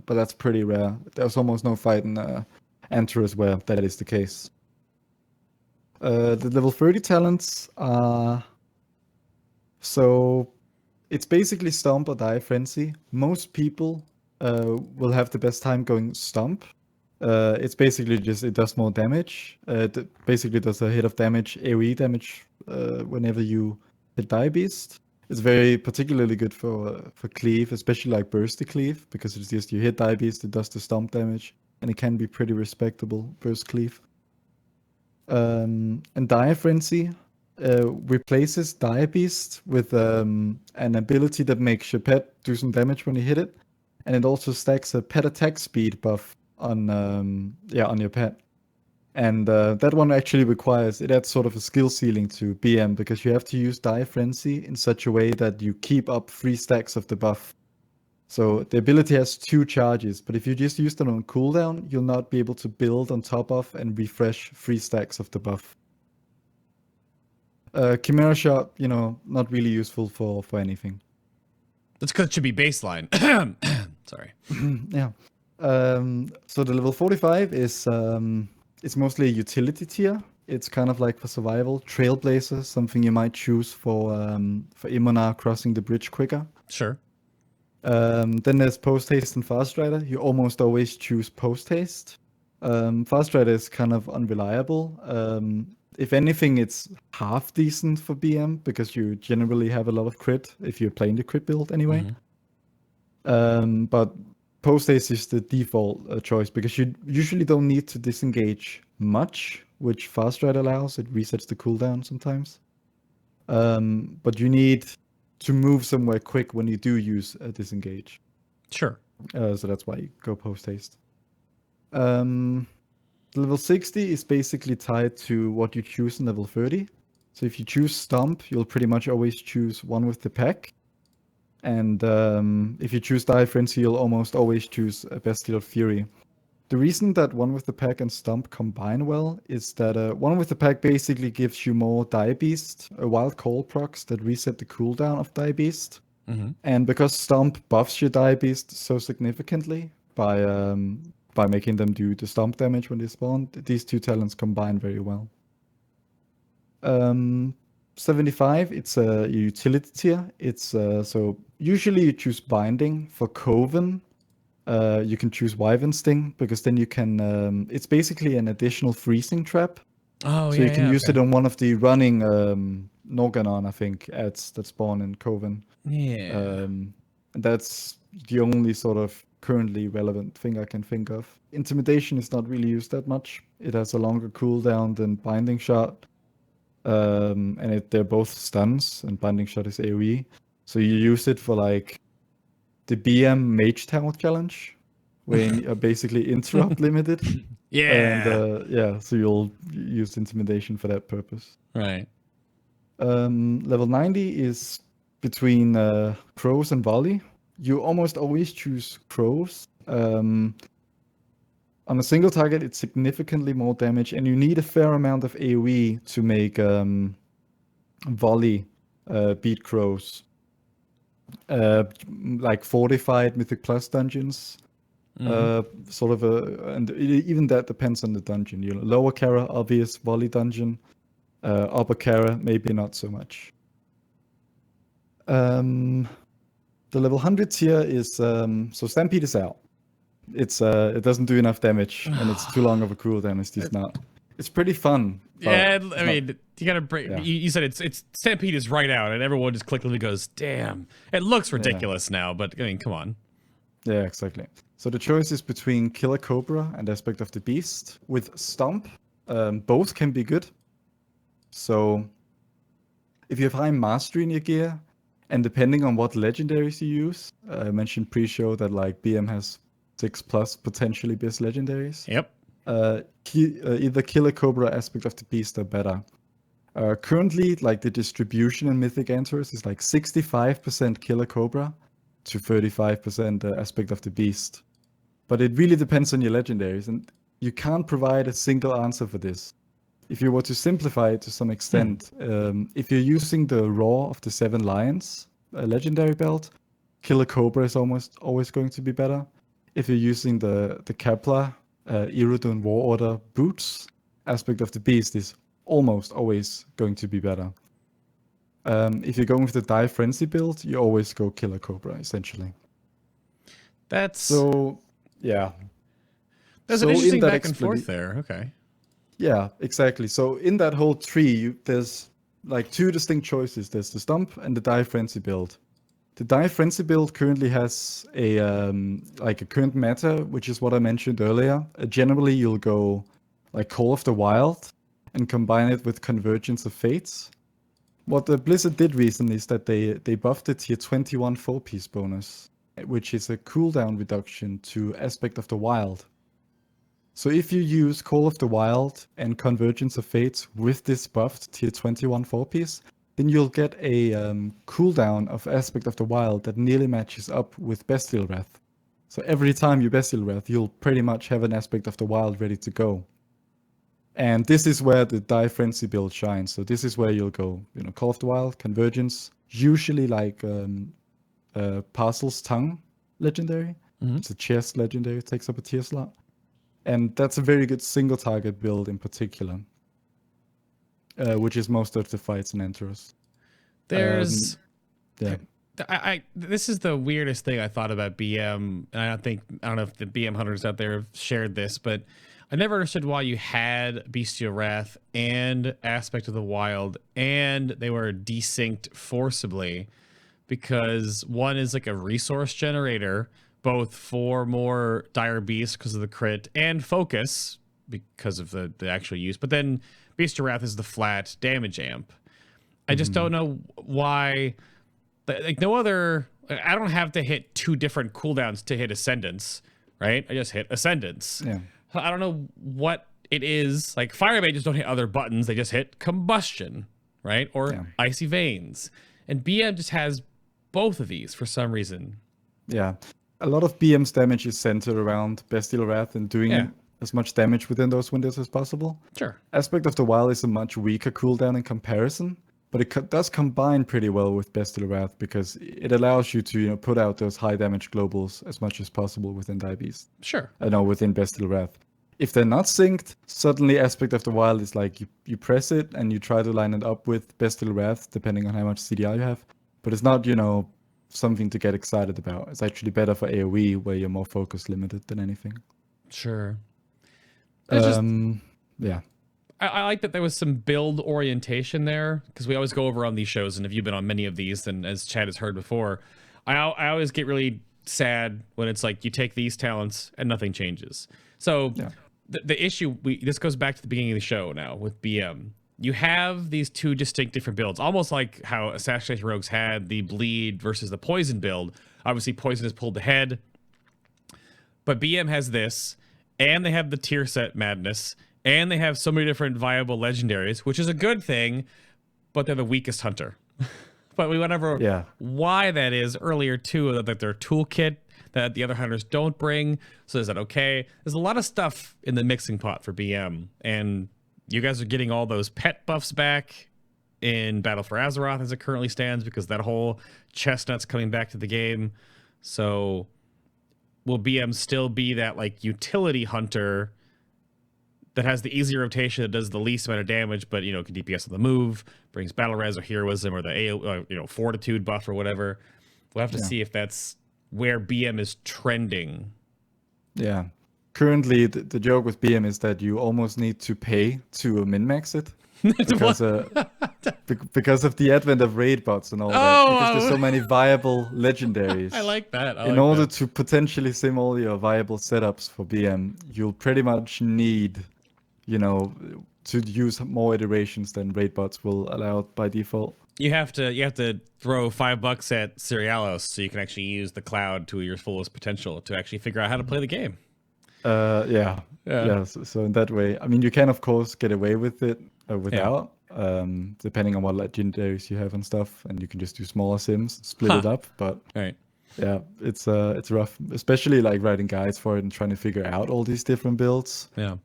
but that's pretty rare. There's almost no fight in Antares where that is the case. The level 30 talents are... So it's basically Stomp or Die Frenzy. Most people will have the best time going Stomp. It's basically just, it does more damage. It basically does a hit of damage, AoE damage, whenever you hit Die Beast. It's very particularly good for cleave, especially like bursty cleave, because it's just you hit Die Beast, it does the stomp damage, and it can be pretty respectable burst cleave. And Die Frenzy replaces Die Beast with an ability that makes your pet do some damage when you hit it, and it also stacks a pet attack speed buff on your pet. And that one actually requires, it adds sort of a skill ceiling to BM, because you have to use Die Frenzy in such a way that you keep up 3 stacks of the buff. So the ability has 2 charges, but if you just use them on cooldown, you'll not be able to build on top of and refresh 3 stacks of the buff. Chimera Shot, not really useful for anything. That's because it should be baseline. Sorry. Yeah. So the level 45 is... it's mostly a utility tier. It's kind of like for survival. Trailblazer, something you might choose for Immonar crossing the bridge quicker. Sure. Then there's Post Haste and Fast Rider. You almost always choose Post Haste. Fast Rider is kind of unreliable. If anything, it's half decent for BM, because you generally have a lot of crit if you're playing the crit build anyway. Mm-hmm. But Post Haste is the default choice, because you usually don't need to disengage much, which Fast Ride allows. It resets the cooldown sometimes. But you need to move somewhere quick when you do use a disengage. Sure. So that's why you go Post Haste. Level 60 is basically tied to what you choose in level 30. So if you choose Stomp, you'll pretty much always choose one with the pack. And if you choose Die Frenzy, you'll almost always choose a Bestial Fury. The reason that one with the pack and Stomp combine well is that one with the pack basically gives you more Die Beast, Wild Call procs that reset the cooldown of Die Beast. Mm-hmm. And because Stomp buffs your Die Beast so significantly by making them do the Stomp damage when they spawn, these 2 talents combine very well. 75, it's a utility tier. It's so usually you choose Binding. For Coven, you can choose Wyvern Sting, because then you can. It's basically an additional freezing trap. Oh, so yeah. you can use it on one of the running Norganon, I think, ads that spawn in Coven. Yeah. And that's the only sort of currently relevant thing I can think of. Intimidation is not really used that much. It has a longer cooldown than Binding Shot. And they're both stuns, and Binding Shot is AoE. So you use it for like the BM Mage Tower challenge, where you are basically interrupt limited. Yeah. And so you'll use Intimidation for that purpose. Right. Level 90 is between Crows and Volley. You almost always choose Crows. On a single target, it's significantly more damage, and you need a fair amount of AoE to make volley beat crows. Like fortified Mythic Plus dungeons. Sort of and even that depends on the dungeon. You know, lower Kara, obvious volley dungeon. Upper Kara, maybe not so much. The level 100 tier is so Stampede is out. It doesn't do enough damage, and it's too long of a cooldown. It's just not. It's pretty fun. Yeah, I mean, you gotta break. Yeah. You said it's Stampede is right out, and everyone just quickly goes, "Damn, it looks ridiculous now." But I mean, come on. Yeah, exactly. So the choice is between Killer Cobra and Aspect of the Beast. With Stomp, both can be good. So if you have high mastery in your gear, and depending on what legendaries you use, I mentioned pre-show that like BM has 6+ potentially best legendaries. Yep. Either Killer Cobra or Aspect of the Beast are better. Currently, like the distribution in Mythic Enters is like 65% Killer Cobra to 35% Aspect of the Beast. But it really depends on your legendaries, and you can't provide a single answer for this. If you were to simplify it to some extent, if you're using the Raw of the Seven Lions legendary belt, Killer Cobra is almost always going to be better. If you're using the Kepler Iridun War Order boots, Aspect of the Beast is almost always going to be better. If you're going with the Die Frenzy build, you always go Killer Cobra, essentially. That's So, yeah. There's So an in interesting that back and forth there. Okay. Yeah, exactly. So in that whole tree, there's like two distinct choices. There's the Stump and the Die Frenzy build. The Die Frenzy build currently has a like a current meta, which is what I mentioned earlier. Generally, you'll go like Call of the Wild and combine it with Convergence of Fates. What the Blizzard did recently is that they buffed it to your 21 4-piece bonus, which is a cooldown reduction to Aspect of the Wild. So if you use Call of the Wild and Convergence of Fates with this buffed tier 21 4-piece, then you'll get a cooldown of Aspect of the Wild that nearly matches up with Bestial Wrath. So every time you Bestial Wrath, you'll pretty much have an Aspect of the Wild ready to go. And this is where the Die Frenzy build shines. So this is where you'll go, you know, Call of the Wild, Convergence, usually like Parcel's Tongue legendary. It's a chest legendary, it takes up a tier slot. And that's a very good single target build in particular, which is most of the fights in Enteros. There's Yeah. This is the weirdest thing I thought about BM, and I don't know if the BM hunters out there have shared this, but I never understood why you had Bestial Wrath and Aspect of the Wild, and they were desynced forcibly, because one is like a resource generator, both for more Dire Beast because of the crit, and focus because of the actual use. But then Bestial Wrath is the flat damage amp. I just don't know why. Like no other. I don't have to hit 2 different cooldowns to hit Ascendance, right? I just hit Ascendance. Yeah. I don't know what it is. Like Fire Mages don't hit other buttons; they just hit Combustion, right? Or Icy Veins. And BM just has both of these for some reason. Yeah. A lot of BM's damage is centered around Bestial Wrath and doing as much damage within those windows as possible. Sure. Aspect of the Wild is a much weaker cooldown in comparison, but it does combine pretty well with Bestial Wrath because it allows you to, you know, put out those high damage globals as much as possible within Die Beast. Sure. Within Bestial Wrath. If they're not synced, suddenly Aspect of the Wild is like you press it and you try to line it up with Bestial Wrath, depending on how much CDI you have. But it's not, you know, something to get excited about. It's actually better for AoE, where you're more focus limited than anything. Sure. Yeah. I like that there was some build orientation there, because we always go over on these shows, and if you've been on many of these, then as Chad has heard before, I always get really sad when it's like you take these talents and nothing changes. So the issue, this goes back to the beginning of the show now with BM. You have these 2 distinct different builds, almost like how Assassination Rogues had the bleed versus the poison build. Obviously, poison has pulled ahead, but BM has this, and they have the tier set madness, and they have so many different viable legendaries, which is a good thing, but they're the weakest hunter. But we went over why that is earlier too, that their toolkit, that the other hunters don't bring. So is that okay? There's a lot of stuff in the mixing pot for BM, and you guys are getting all those pet buffs back in Battle for Azeroth as it currently stands, because that whole chestnut's coming back to the game. So will BM still be that like utility hunter that has the easy rotation, that does the least amount of damage, but can DPS on the move, brings battle res or heroism or the fortitude buff or whatever? We'll have to see if that's where BM is trending. Yeah. Currently, the joke with BM is that you almost need to pay to min-max it. Because of the advent of raid bots and all that. Because there's so many viable legendaries. I like that. In order to potentially sim all your viable setups for BM, you'll pretty much need, to use more iterations than raid bots will allow by default. You have to throw $5 at Cerealos so you can actually use the cloud to your fullest potential to actually figure out how to play the game. Yeah. So in that way, I mean, you can of course get away with it without, depending on what legendaries you have and stuff, and you can just do smaller sims, split it up. But yeah, it's rough, especially like writing guides for it and trying to figure out all these different builds. Yeah.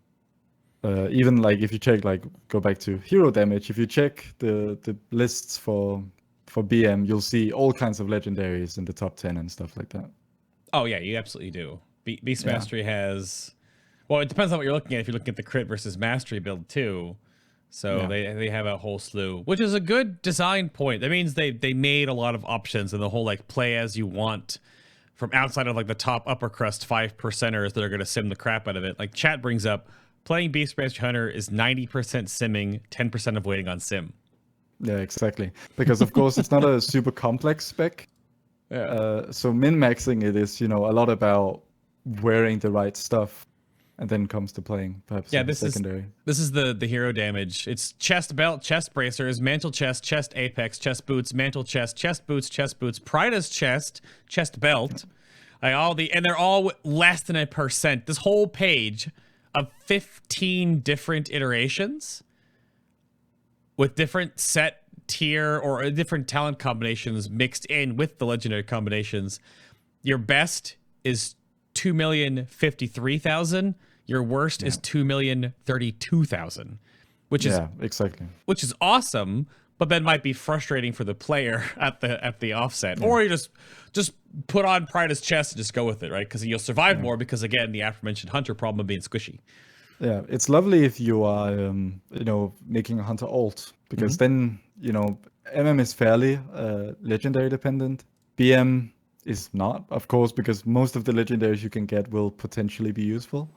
Even like if you check, like go back to hero damage, if you check the lists for BM, you'll see all kinds of legendaries in the top 10 and stuff like that. Oh yeah, you absolutely do. Beast Mastery has, well, it depends on what you're looking at. If you're looking at the crit versus mastery build too, so they have a whole slew, which is a good design point. That means they made a lot of options, and the whole like play as you want from outside of like the top upper crust 5%ers that are going to sim the crap out of it. Like chat brings up, playing Beast Mastery Hunter is 90% simming, 10% of waiting on sim. Yeah, exactly. Because of course it's not a super complex spec. So min-maxing it is, a lot about wearing the right stuff, and then comes to playing perhaps secondary. This is the hero damage. It's chest belt, chest bracers, mantle chest, chest apex, chest boots, mantle chest boots, Prida's chest belt. And they're all less than 1%. This whole page of 15 different iterations with different set tier or different talent combinations mixed in with the legendary combinations. Your best is 2,053,000. Your worst is 2,032,000, which is exactly, which is awesome, but then might be frustrating for the player at the offset. Or you just put on Prida's chest and just go with it, right? Because you'll survive more, because again, the aforementioned hunter problem of being squishy. Yeah, it's lovely if you are making a hunter alt, because then MM is fairly legendary dependent. BM is not, of course, because most of the legendaries you can get will potentially be useful.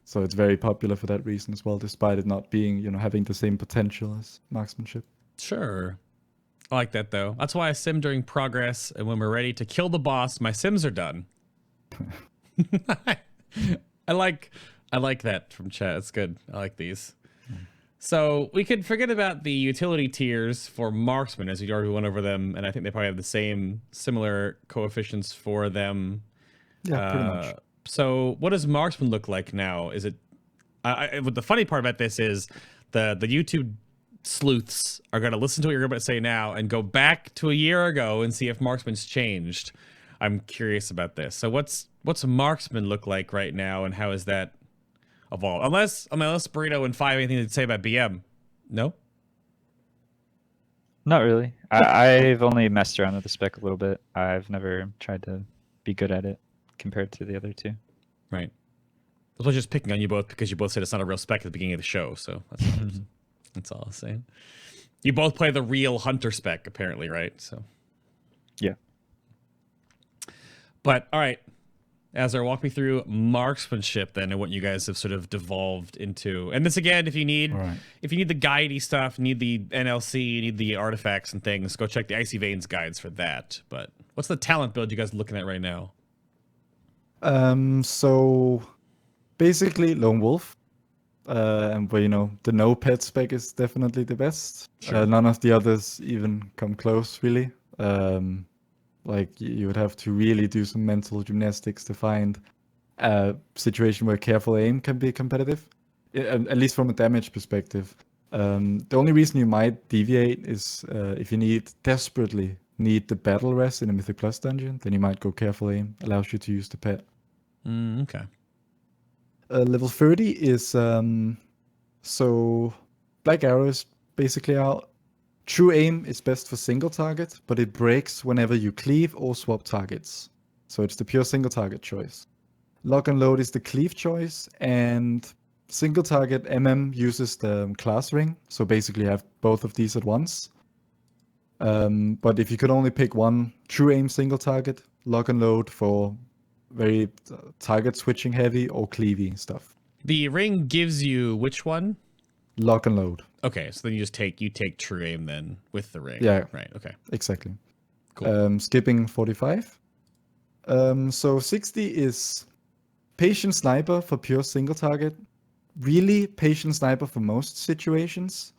So it's very popular for that reason as well, despite it not being, having the same potential as marksmanship. Sure. I like that, though. That's why I sim during progress, and when we're ready to kill the boss, my sims are done. I like that from chat. It's good. I like these. So we could forget about the utility tiers for marksman, as we already went over them, and I think they probably have the similar coefficients for them. Yeah, pretty much. So what does marksman look like now? Is it? What the funny part about this is the YouTube sleuths are going to listen to what you're about to say now and go back to a year ago and see if marksman's changed. I'm curious about this. So what's marksman look like right now, and how is that evolved? Unless Burrito and Phi have anything to say about BM. No? Not really. I've only messed around with the spec a little bit. I've never tried to be good at it compared to the other two. Right. I was just picking on you both because you both said it's not a real spec at the beginning of the show, so that's all I was saying. You both play the real hunter spec, apparently, right? So yeah. But all right, Azar, walk me through marksmanship then, and what you guys have sort of devolved into. And this again, if you need the guidey stuff, need the NLC, you need the artifacts and things, go check the Icy Veins guides for that. But what's the talent build you guys are looking at right now? So basically Lone Wolf. And the no pet spec is definitely the best. Sure. None of the others even come close, really. Like you would have to really do some mental gymnastics to find a situation where careful aim can be competitive, at least from a damage perspective. The only reason you might deviate is if you need desperately need the battle rest in a Mythic Plus dungeon, then you might go careful aim. Allows you to use the pet. Okay. Level 30 is so Black Arrow is basically out. True aim is best for single target, but it breaks whenever you cleave or swap targets. So it's the pure single target choice. Lock and load is the cleave choice, and single target uses the class ring. So basically you have both of these at once. But if you could only pick one, true aim single target, lock and load for very target switching heavy or cleavy stuff. The ring gives you which one? Lock and load. Okay, so then you take true aim then with the ring. Yeah. Right. Okay. Exactly. Cool. Skipping 45. So 60 is patient sniper for pure single target. Really patient sniper for most situations.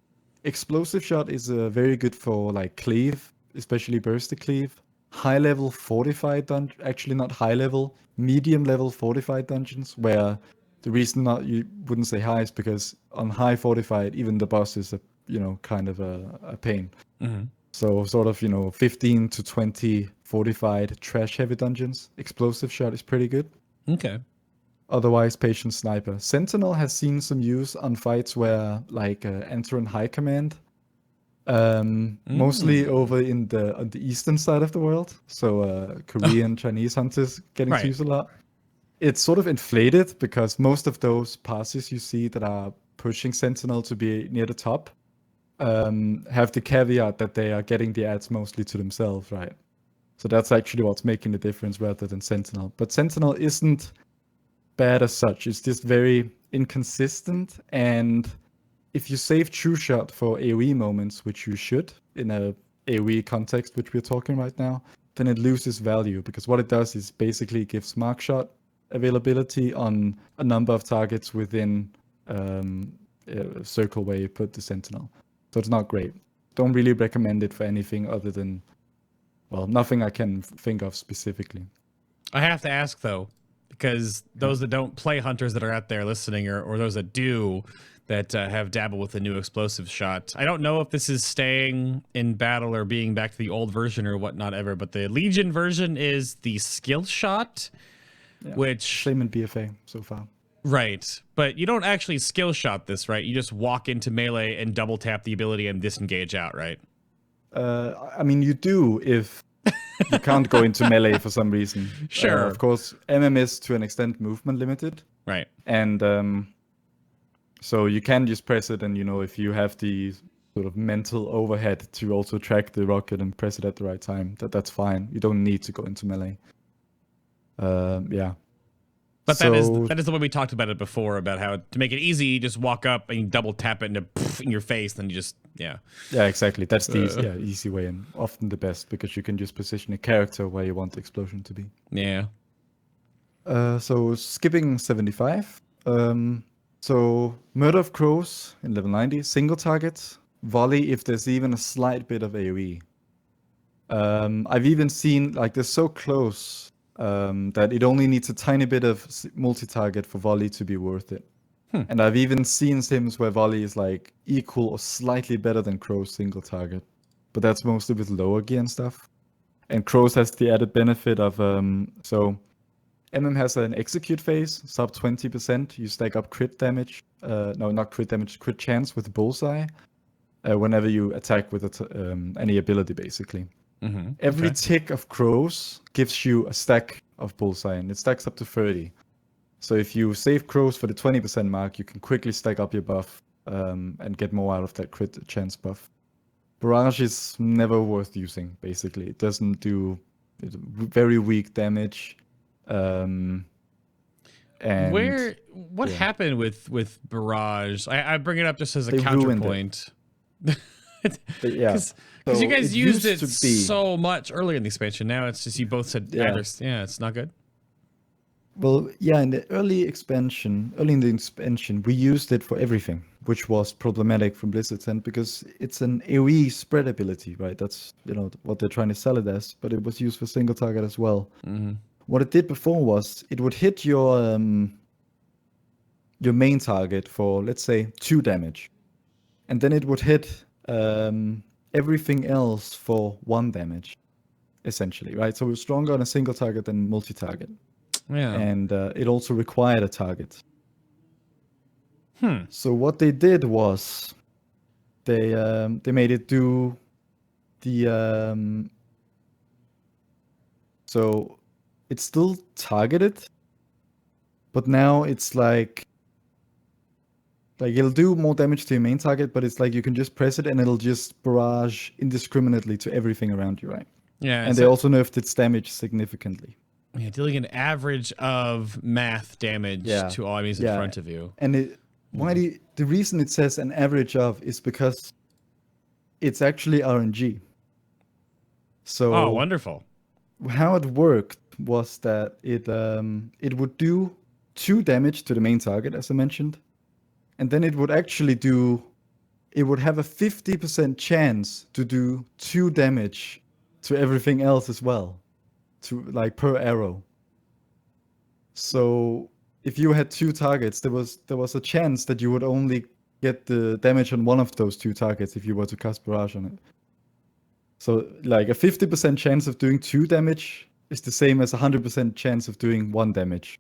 Explosive shot is very good for like cleave, especially bursted cleave. High level fortified dungeon, actually not high level, medium level fortified dungeons, where the reason not you wouldn't say high is because on high fortified, even the boss is kind of a pain. Mm-hmm. So sort of 15 to 20 fortified trash heavy dungeons. Explosive shot is pretty good. Okay. Otherwise, patient sniper. Sentinel has seen some use on fights where like enter in high command. Mostly over on the eastern side of the world. So Korean, Chinese hunters getting to use a lot. It's sort of inflated because most of those passes you see that are pushing Sentinel to be near the top have the caveat that they are getting the ads mostly to themselves, right? So that's actually what's making the difference rather than Sentinel. But Sentinel isn't bad as such. It's just very inconsistent, and if you save True Shot for AoE moments, which you should in a AoE context, which we're talking right now, then it loses value, because what it does is basically gives Mark Shot availability on a number of targets within a circle where you put the Sentinel. So it's not great. Don't really recommend it for anything other than, well, nothing I can think of specifically. I have to ask though, because those that don't play hunters that are out there listening, or those that do, that have dabbled with the new explosive shot. I don't know if this is staying in battle or being back to the old version or whatnot ever, but the Legion version is the skill shot, which... Same in BFA so far. Right, but you don't actually skill shot this, right? You just walk into melee and double tap the ability and disengage out, right? I mean, you do if you can't go into melee for some reason. Sure. Of course, MM is to an extent movement limited. Right. And so you can just press it, and if you have the sort of mental overhead to also track the rocket and press it at the right time, that's fine. You don't need to go into melee. Yeah. But that is the way we talked about it before, about how to make it easy, you just walk up and you double tap it in your face, then you just, Yeah, exactly. That's the easy way, and often the best, because you can just position a character where you want the explosion to be. Yeah. So skipping 75. So Murder of Crows in level 90, single target, volley if there's even a slight bit of AoE. I've even seen, like, they're so close that it only needs a tiny bit of multi-target for volley to be worth it. And I've even seen sims where volley is like equal or slightly better than Crow's single target, but that's mostly with lower gear and stuff. And Crow's has the added benefit of so MM has an execute phase, sub 20%. You stack up crit damage, no, not crit damage, crit chance with bullseye whenever you attack with any ability, basically. Mm-hmm. Every tick of Crows gives you a stack of bullseye, and it stacks up to 30. So if you save Crows for the 20% mark, you can quickly stack up your buff and get more out of that crit chance buff. Barrage is never worth using, basically. It doesn't do very weak damage. And what happened with Barrage? I bring it up just as a they counterpoint. Because you guys used it so much earlier in the expansion. Now it's just, you both said it's not good. Well, yeah, in the early in the expansion, we used it for everything, which was problematic from Blizzard's end, because it's an AoE spread ability, right? That's what they're trying to sell it as, but it was used for single target as well. Mm-hmm. What it did before was it would hit your main target for, let's say, 2 damage, and then it would hit everything else for 1 damage. essentially, right? So it was stronger on a single target than multi-target. Yeah. And it also required a target. Hmm. So what they did was they made it do the so it's still targeted, but now it's like it'll do more damage to your main target, but it's like you can just press it and it'll just barrage indiscriminately to everything around you, right? Yeah. And they also nerfed its damage significantly. Yeah, dealing an average of math damage to all enemies in front of you. And the reason it says an average of is because it's actually RNG. So Oh, wonderful. how it worked was that it would do 2 damage to the main target, as I mentioned, and then it would have a 50% chance to do 2 damage to everything else as well, to like per arrow. So if you had 2 targets, there was a chance that you would only get the damage on one of those 2 targets if you were to cast barrage on it. So like a 50% chance of doing 2 damage is the same as a 100% chance of doing 1 damage.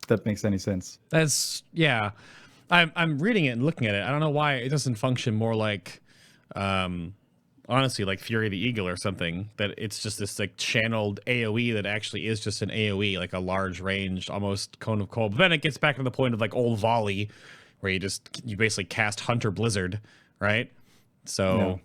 If that makes any sense. That's yeah. I'm reading it and looking at it. I don't know why it doesn't function more like honestly like Fury the Eagle or something, that it's just this like channeled AoE that actually is just an AoE, like a large range, almost cone of cold. But then it gets back to the point of like old volley where you basically cast Hunter Blizzard, right? So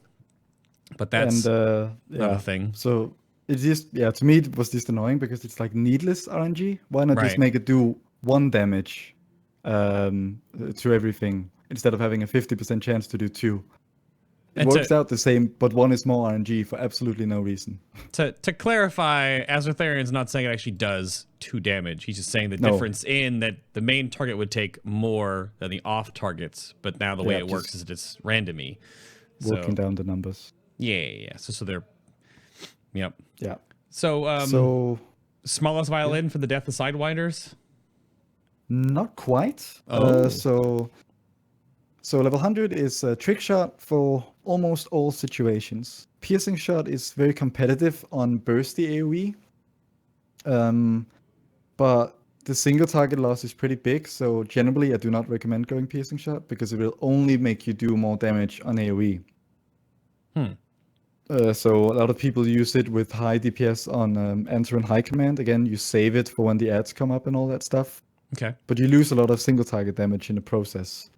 but that's not a thing. So it just to me it was just annoying because it's like needless RNG. Why not just Right. make it do 1 damage to everything instead of having a 50% chance to do 2? It And works out the same, but 1 is more RNG for absolutely no reason. To clarify, Azortharion's not saying it actually does 2 damage. He's just saying the difference in that the main target would take more than the off targets, but now the way it works is it's randomy. Working down the numbers. Yeah. So they're yep. Yeah. So smallest violin for the Death of Sidewinders? Not quite. Oh. So level 100 is a trick shot for almost all situations. Piercing shot is very competitive on bursty AoE. But the single target loss is pretty big, so generally I do not recommend going piercing shot because it will only make you do more damage on AoE. So a lot of people use it with high DPS on enter and high command. Again, you save it for when the ads come up and all that stuff. Okay. But you lose a lot of single target damage in the process.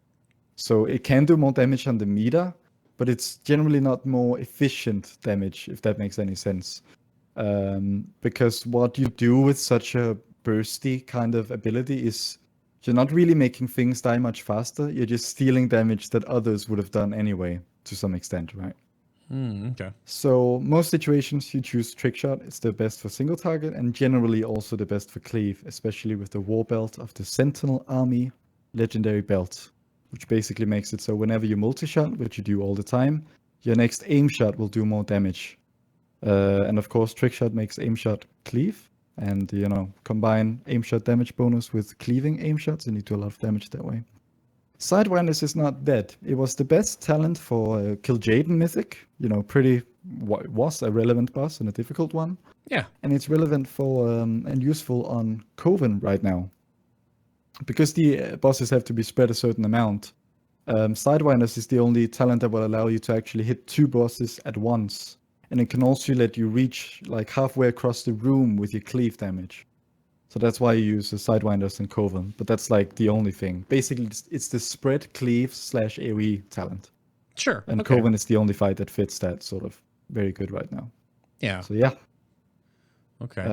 So it can do more damage on the meter, but it's generally not more efficient damage, if that makes any sense. Because what you do with such a bursty kind of ability is you're not really making things die much faster. You're just stealing damage that others would have done anyway, to some extent, right? Okay. So most situations you choose trick shot. It's the best for single target and generally also the best for cleave, especially with the war belt of the Sentinel Army legendary belt, which basically makes it so whenever you multi-shot, which you do all the time, your next aim shot will do more damage. And of course, trick shot makes aim shot cleave, and combine aim shot damage bonus with cleaving aim shots, and you do a lot of damage that way. Sidewinders is not dead. It was the best talent for Kil'jaeden Mythic. Was a relevant boss and a difficult one. Yeah. And it's relevant for and useful on Coven right now. Because the bosses have to be spread a certain amount, Sidewinders is the only talent that will allow you to actually hit 2 bosses at once. And it can also let you reach like halfway across the room with your cleave damage. So that's why you use the Sidewinders and Coven. But that's like the only thing. Basically, it's the spread cleave / AoE talent. Sure. And okay. Coven is the only fight that fits that sort of very good right now. Yeah. So yeah. Okay.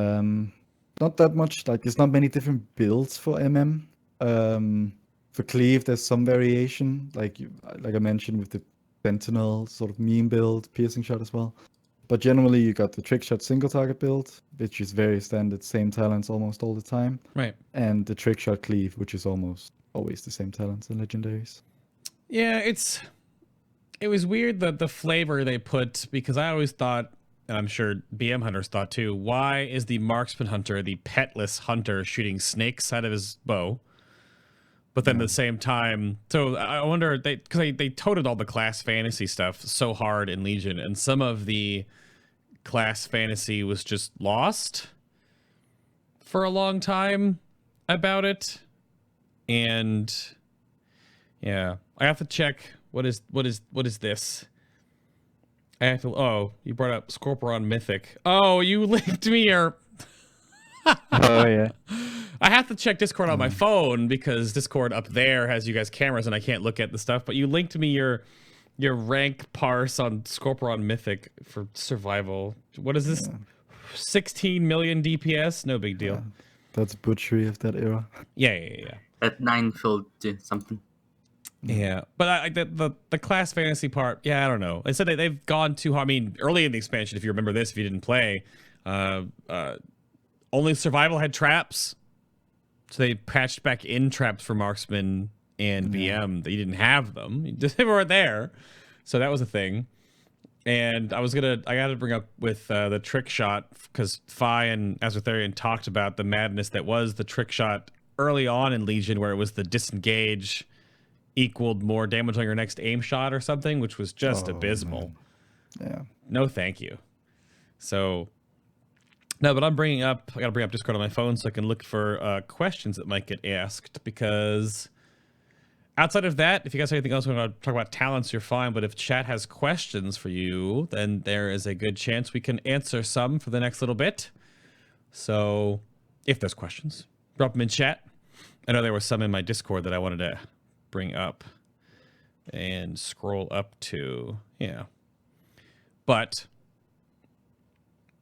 Not that much. Like there's not many different builds for MM. For cleave, there's some variation. Like I mentioned with the Sentinel sort of meme build, piercing shot as well. But generally, you got the trick shot single target build, which is very standard, same talents almost all the time. Right. And the trick shot cleave, which is almost always the same talents and legendaries. Yeah, it was weird the flavor they put, because I always thought, and I'm sure BM hunters thought too, why is the marksman hunter the petless hunter shooting snakes out of his bow? But then at the same time, so I wonder, because they toted all the class fantasy stuff so hard in Legion, and some of the class fantasy was just lost for a long time about it. And yeah, I have to check what is this? I have to. Oh, you brought up Scorpion Mythic. Oh, you linked me your. Oh yeah. I have to check Discord on my phone because Discord up there has you guys cameras and I can't look at the stuff. But you linked me your rank parse on Scorpion Mythic for survival. What is this? 16 million DPS? No big deal. That's butchery of that era. Yeah. At 9 filled something. Yeah, but the class fantasy part, yeah, I don't know. They said they've gone too hard. I mean, early in the expansion, if you remember this, if you didn't play, only survival had traps, so they patched back in traps for marksman and VM. They didn't have them; they weren't there, so that was a thing. And I got to bring up with the trick shot because Phi and Azortharion talked about the madness that was the trick shot early on in Legion, where it was the disengage equaled more damage on your next aim shot or something, which was just abysmal. Man. Yeah. No, thank you. So, no, but I got to bring up Discord on my phone so I can look for questions that might get asked, because outside of that, if you guys have anything else we want to talk about talents, you're fine. But if chat has questions for you, then there is a good chance we can answer some for the next little bit. So if there's questions, drop them in chat. I know there were some in my Discord that I wanted to bring up and scroll up to. Yeah. But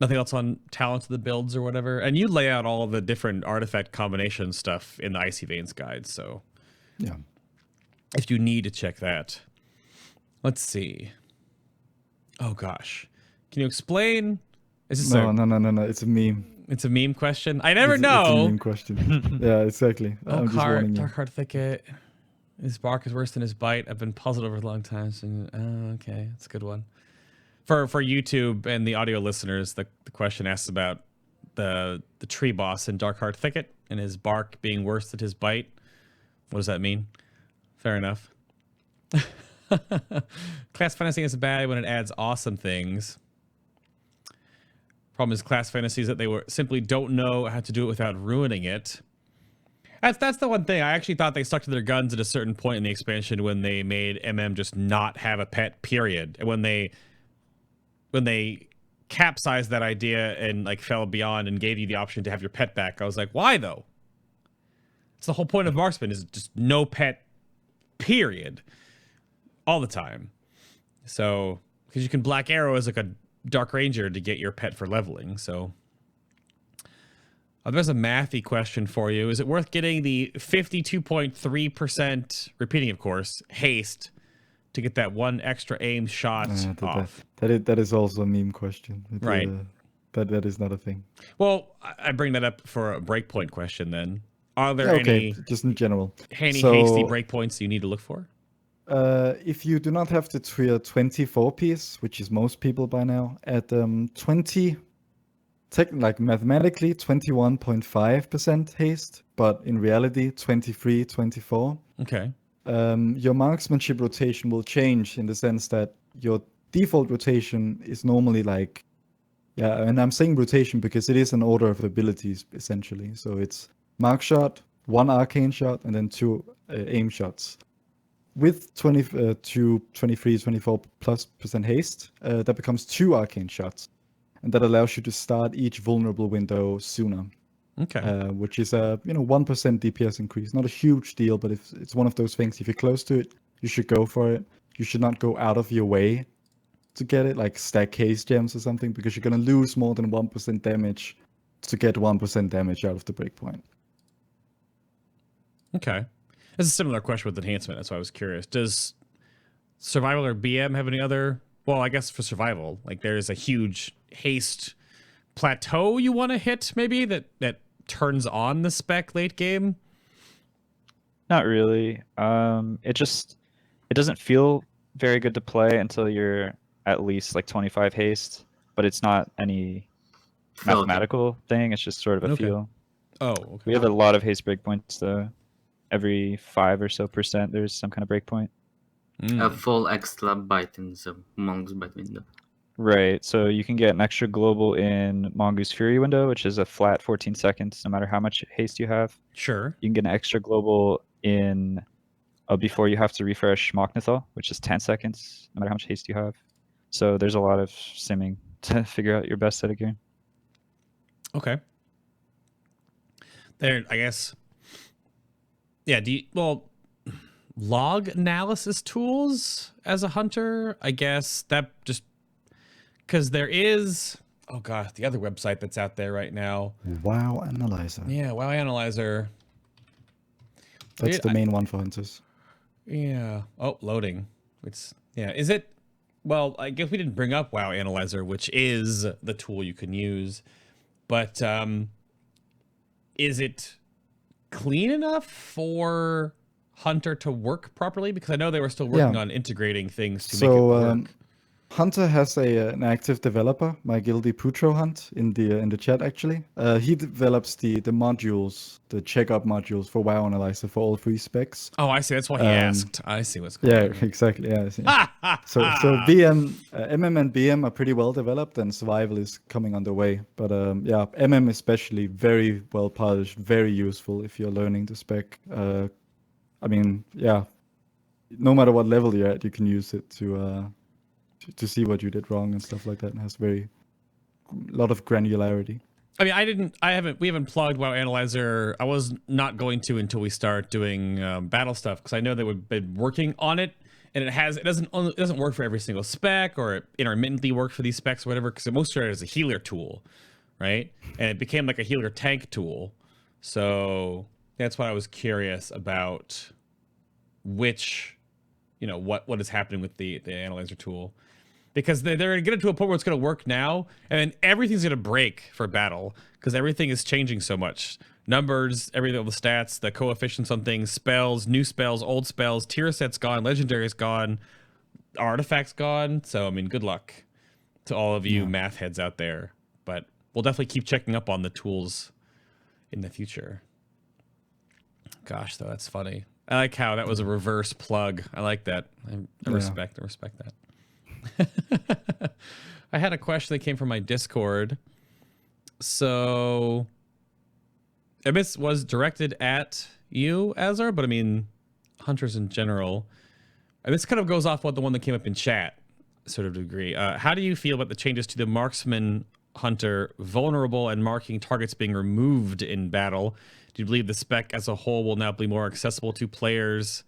nothing else on talents of the builds or whatever. And you lay out all of the different artifact combination stuff in the Icy Veins guide. So Yeah. if you need to check that. Let's see. Oh gosh. Can you explain? Is this No. It's a meme. It's a meme question? I never It's know. a meme question. Yeah, exactly. I'm just warning you. Dark Heart Thicket. His bark is worse than his bite. I've been puzzled over a long time. So, okay, that's a good one. For YouTube and the audio listeners, the question asks about the tree boss in Dark Heart Thicket and his bark being worse than his bite. What does that mean? Fair enough. Class fantasy is bad when it adds awesome things. Problem is class fantasies that they simply don't know how to do it without ruining it. That's the one thing. I actually thought they stuck to their guns at a certain point in the expansion when they made MM just not have a pet, period. And when they capsized that idea and like fell beyond and gave you the option to have your pet back, I was like, why though? It's the whole point of marksman is just no pet, period, all the time. So because you can black arrow as like a dark ranger to get your pet for leveling. So there's a mathy question for you. Is it worth getting the 52.3%, repeating of course, haste to get that one extra aim shot off? That is also a meme question. Right. That is not a thing. Well, I bring that up for a breakpoint question then. Are there any just in general hasty breakpoints you need to look for? If you do not have the tier 24 piece, which is most people by now, at 20, like mathematically 21.5% haste, but in reality 23, 24. Okay. Your marksmanship rotation will change in the sense that your default rotation is normally like, and I'm saying rotation because it is an order of abilities essentially. So it's mark shot, 1 arcane shot, and then 2 aim shots. With 23, 24+% haste, that becomes 2 arcane shots. And that allows you to start each vulnerable window sooner. Okay. Which is a 1% DPS increase. Not a huge deal, but if it's one of those things, if you're close to it, you should go for it. You should not go out of your way to get it, like stack haste gems or something, because you're gonna lose more than 1% damage to get 1% damage out of the breakpoint. Okay. It's a similar question with enhancement. That's why I was curious. Does survival or BM have any other? Well, I guess for survival, like there's a huge haste plateau you want to hit, maybe that turns on the spec late game. Not really. It doesn't feel very good to play until you're at least like 25 haste, but it's not any mathematical thing. It's just sort of a feel. Oh, okay. We have a lot of haste breakpoints though. Every 5 or so %, there's some kind of breakpoint. A full extra bite in the Monk's bite window. Right. So you can get an extra global in Mongoose Fury window, which is a flat 14 seconds, no matter how much haste you have. Sure. You can get an extra global in before you have to refresh Mochnithal, which is 10 seconds, no matter how much haste you have. So there's a lot of simming to figure out your best set of gear. Okay. There, I guess. Yeah. Log analysis tools as a hunter? I guess that just because there is. Oh god, the other website that's out there right now. WoW Analyzer. Yeah, WoW Analyzer. That's the main one for hunters. Yeah. Oh, loading. Is it? Well, I guess we didn't bring up WoW Analyzer, which is the tool you can use. But is it clean enough for Hunter to work properly? Because I know they were still working on integrating things to make it work. Hunter has an active developer, my guildie Putro Hunt, in the chat actually. He develops the modules, the checkup modules for WoW Analyzer for all 3 specs. Oh, I see. That's why he asked. I see what's going on. Yeah, exactly. Yeah. So BM, MM and BM are pretty well developed, and survival is coming on the way. But MM especially very well polished, very useful if you're learning the spec. No matter what level you're at, you can use it to see what you did wrong and stuff like that, and has a lot of granularity. I mean, we haven't plugged WoW Analyzer. I was not going to until we start doing battle stuff, because I know that we've been working on it, and it doesn't work for every single spec, or it intermittently works for these specs or whatever, because it most started as a healer tool, right? And it became like a healer tank tool. So that's why I was curious about what is happening with the Analyzer tool. Because they're going to get it to a point where it's going to work now, and then everything's going to break for battle, because everything is changing so much. Numbers, everything, the stats, the coefficients on things, spells, new spells, old spells, tier set's gone, legendary's gone, artifacts gone. So, I mean, good luck to all of you math heads out there. But we'll definitely keep checking up on the tools in the future. Gosh, though, that's funny. I like how that was a reverse plug. I like that. I respect that. I had a question that came from my Discord. So this was directed at you, Azar, but I mean hunters in general. And this kind of goes off what the one that came up in chat, sort of degree. How do you feel about the changes to the marksman hunter vulnerable and marking targets being removed in battle? Do you believe the spec as a whole will now be more accessible to players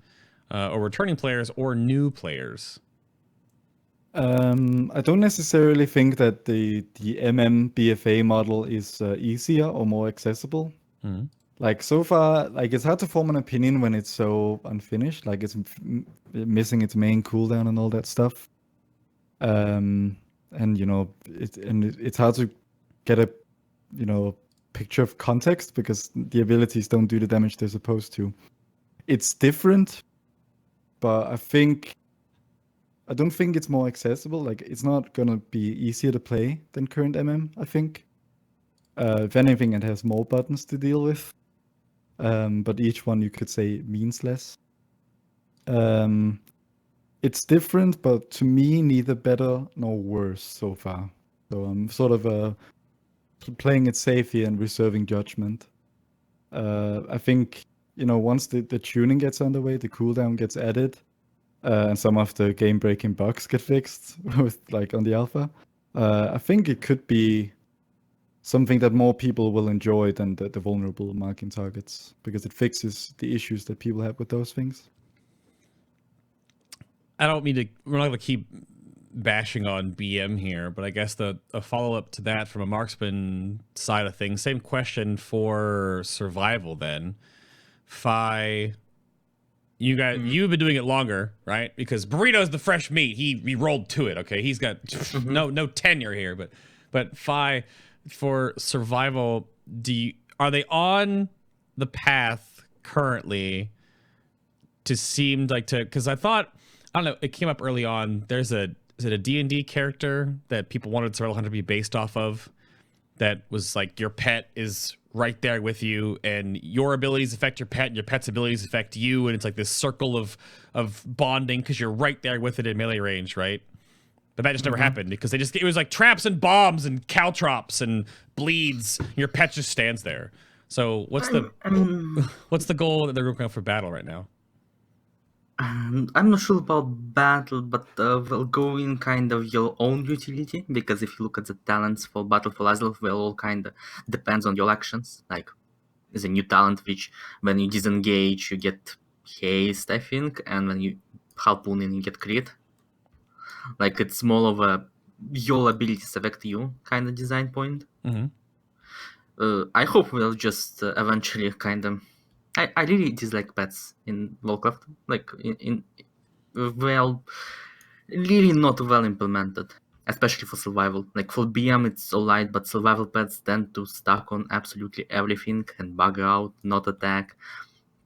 or returning players or new players? I don't necessarily think that the MM BFA model is easier or more accessible. Mm-hmm. Like so far, like it's hard to form an opinion when it's so unfinished. Like it's missing its main cooldown and all that stuff. And it's hard to get a picture of context because the abilities don't do the damage they're supposed to. It's different, but I don't think it's more accessible. Like, it's not gonna be easier to play than current MM, I think. If anything, it has more buttons to deal with. But each one, you could say, means less. It's different, but to me, neither better nor worse so far. So I'm sort of playing it safe here and reserving judgment. I think, once the tuning gets underway, the cooldown gets added, and some of the game-breaking bugs get fixed with on the alpha. I think it could be something that more people will enjoy than the vulnerable marking targets, because it fixes the issues that people have with those things. I don't mean to. We're not going to keep bashing on BM here, but I guess a follow-up to that from a marksman side of things. Same question for survival then. Phi. You've been doing it longer, right? Because Burritoj's the fresh meat. He rolled to it. Okay, he's got no tenure here. But Phi, for survival, are they on the path currently to seem like to? Because I don't know. It came up early on. Is it a D&D character that people wanted Survival Hunter to be based off of? That was like your pet is right there with you, and your abilities affect your pet, and your pet's abilities affect you, and it's like this circle of bonding because you're right there with it in melee range, right? But that just never happened because it was like traps and bombs and caltrops and bleeds. Your pet just stands there. So what's the goal that they're working on for battle right now? I'm not sure about battle, but we'll go in kind of your own utility, because if you look at the talents for Battle for Azeroth, well, all kind of depends on your actions. Like, there's a new talent which, when you disengage, you get haste, I think, and when you harpoon in, you get crit. Like, it's more of a your abilities affect you kind of design point. I hope we'll just eventually kind of. I really dislike pets in Warcraft. Like well, really not well implemented, especially for survival. Like for BM, it's alright, but survival pets tend to stuck on absolutely everything and bug out, not attack,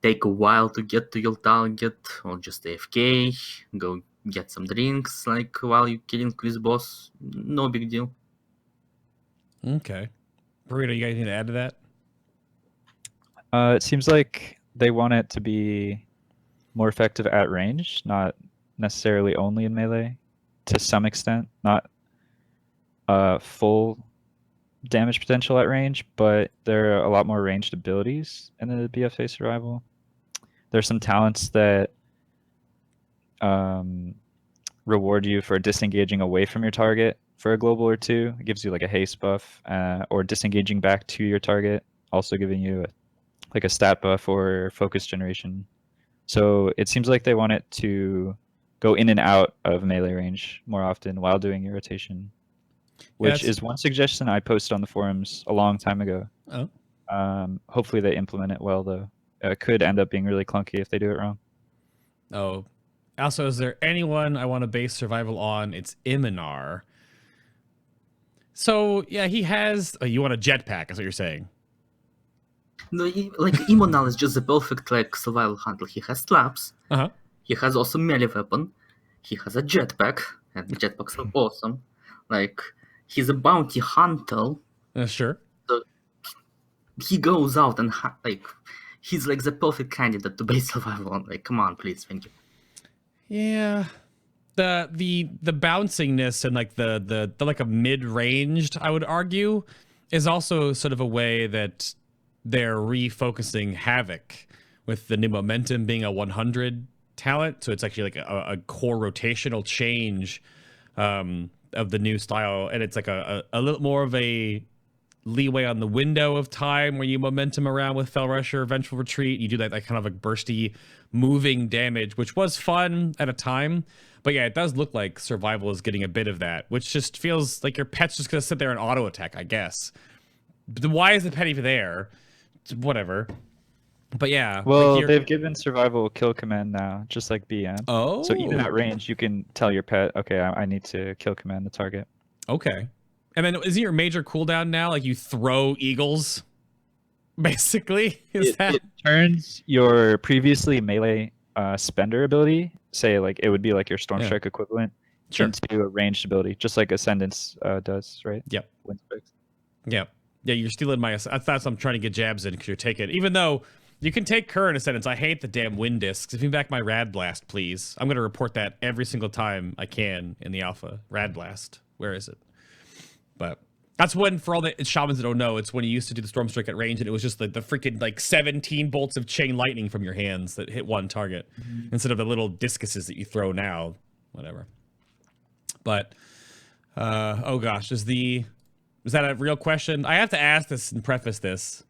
take a while to get to your target, or just AFK, go get some drinks, like while you're killing quiz boss. No big deal. Okay. Burrito, you got anything to add to that? It seems like they want it to be more effective at range, not necessarily only in melee, to some extent, not full damage potential at range, but there are a lot more ranged abilities in the BFA survival. There's some talents that reward you for disengaging away from your target for a global or two. It gives you like a haste buff, or disengaging back to your target, also giving you like a stat buff or focus generation. So it seems like they want it to go in and out of melee range more often while doing your rotation, which is one suggestion I posted on the forums a long time ago. Hopefully they implement it well, though. It could end up being really clunky if they do it wrong. Oh, also, is there anyone I want to base survival on? It's Iminar. So yeah, he has. Oh, you want a jetpack? Is what you're saying? No, like Imonal is just the perfect like survival hunter. He has traps. He has also melee weapon. He has a jetpack, and jetpacks are awesome. Like, he's a bounty hunter. Sure. So he goes out and like, he's like the perfect candidate to base survival on. Like, come on, please, thank you. Yeah. The bouncingness and like the like a mid-ranged, I would argue, is also sort of a way that they're refocusing Havoc with the new momentum being a 100 talent. So it's actually like a core rotational change of the new style. And it's like a little more of a leeway on the window of time where you momentum around with Fell Rusher, Vengeful Retreat. You do that kind of like bursty moving damage, which was fun at a time. But yeah, it does look like survival is getting a bit of that, which just feels like your pet's just going to sit there and auto attack, I guess. But why is the pet even there? Whatever. But yeah. Well, like they've given survival kill command now, just like BM. Oh. So even at range, you can tell your pet, okay, I need to kill command the target. Okay. And then isn't your major cooldown now like you throw eagles? Basically? It turns your previously melee spender ability, say like it would be like your Storm Strike equivalent, into a ranged ability, just like Ascendance does, right? Yep. Yep. Yeah, you're stealing my... I thought I'm trying to get jabs in because you're taking... Even though you can take current Ascendance, I hate the damn wind discs. Give me back my Rad Blast, please. I'm going to report that every single time I can in the alpha. Rad Blast. Where is it? But that's when, for all the shamans that don't know, it's when you used to do the Storm Strike at range, and it was just the freaking like 17 bolts of chain lightning from your hands that hit one target, instead of the little discuses that you throw now. Whatever. But, oh gosh, is that a real question? I have to ask this and preface this.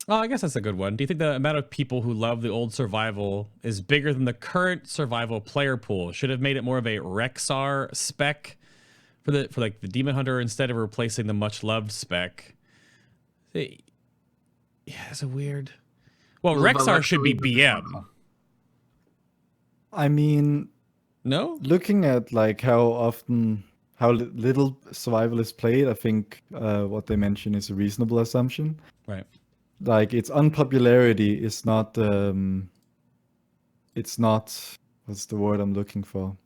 Oh, I guess that's a good one. Do you think the amount of people who love the old survival is bigger than the current survival player pool? Should have made it more of a Rexar spec for like the Demon Hunter instead of replacing the much loved spec. Yeah, it's a weird. Well, Rexar should be BM. I mean, no. Looking at like how little survival is played, I think what they mention is a reasonable assumption. Right. Like its unpopularity is not. It's not. What's the word I'm looking for?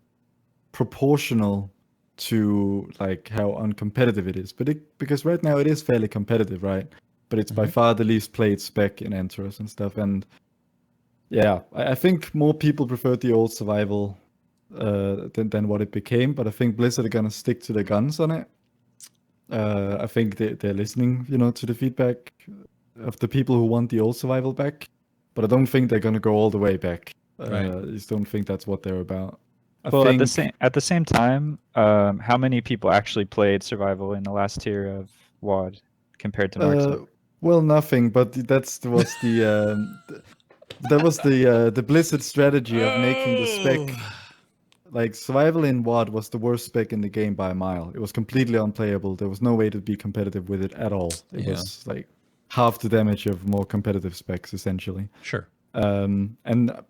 Proportional to like how uncompetitive it is, because right now it is fairly competitive, right? But it's by far the least played spec in Enteros and stuff. And yeah, I think more people prefer the old survival than what it became. But I think Blizzard are gonna stick to the guns on it. I think they're listening, to the feedback of the people who want the old survival back. But I don't think they're gonna go all the way back. Right. I just don't think that's what they're about. Well, at the same time, how many people actually played survival in the last tier of WoD compared to Marks? Well, nothing. But that was the Blizzard strategy of making the spec. Like, survival in WoD was the worst spec in the game by a mile. It was completely unplayable. There was no way to be competitive with it at all. It was like half the damage of more competitive specs, essentially. Sure. And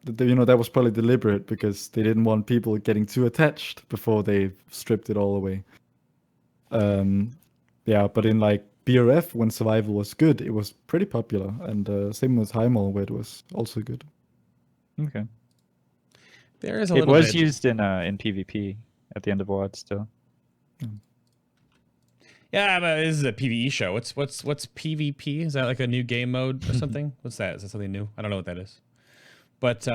that was probably deliberate because they didn't want people getting too attached before they stripped it all away. But in like BRF, when survival was good, it was pretty popular, and same with Highmall, where it was also good. Okay. There is a It little was bit. used in PvP at the end of WoD still. Yeah, but this is a PvE show. What's PvP? Is that like a new game mode or something? What's that? Is that something new? I don't know what that is. But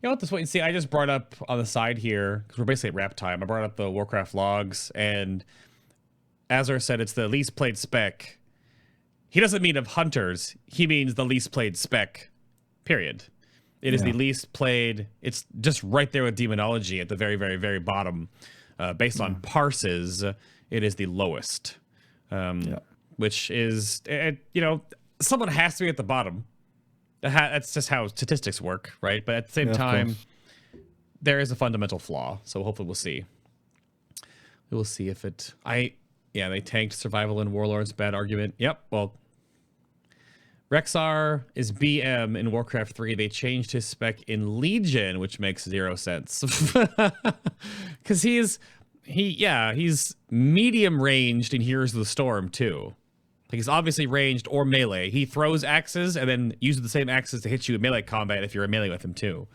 let's wait and see. I just brought up on the side here because we're basically at wrap time. I brought up the Warcraft logs, and Azor said it's the least played spec. He doesn't mean of hunters. He means the least played spec. Period. It is the least played. It's just right there with demonology at the very, very, very bottom. Based on parses, it is the lowest. Which is, someone has to be at the bottom. That's just how statistics work, right? But at the same time, there is a fundamental flaw. So hopefully we'll see. We will see if it... they tanked survival and warlords. Bad argument. Yep, well... Rexar is BM in Warcraft 3. They changed his spec in Legion, which makes 0 sense. Because he's medium ranged in Heroes of the Storm, too. Like, he's obviously ranged or melee. He throws axes and then uses the same axes to hit you in melee combat if you're in melee with him, too.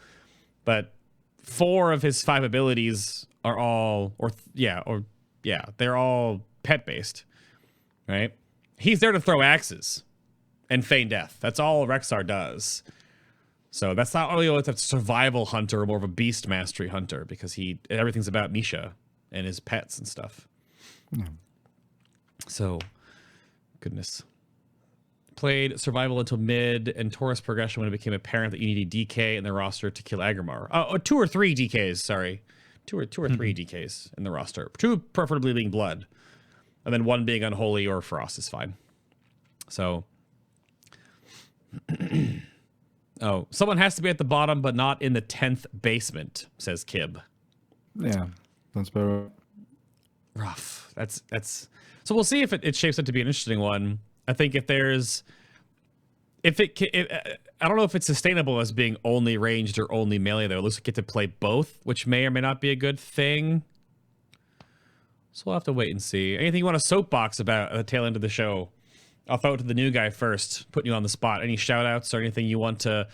But 4 of his 5 abilities are all... they're all pet-based, right? He's there to throw axes and feign death. That's all Rexar does. So that's not really a survival hunter, more of a beast mastery hunter, because everything's about Misha and his pets and stuff. So, goodness. Played survival until mid and Taurus progression when it became apparent that you needed DK in the roster to kill Agrimar. 2 or 3 DKs, sorry. 2 or 3 DKs in the roster. 2 preferably being blood. And then 1 being unholy or frost is fine. So... someone has to be at the bottom, but not in the 10th basement, says Kib. Yeah, that's better. Rough. That's. So we'll see if it shapes up to be an interesting one. I think I don't know if it's sustainable as being only ranged or only melee, though. It looks like you get to play both, which may or may not be a good thing. So we'll have to wait and see. Anything you want to soapbox about at the tail end of the show? I'll throw it to the new guy first, putting you on the spot. Any shout-outs or anything you want to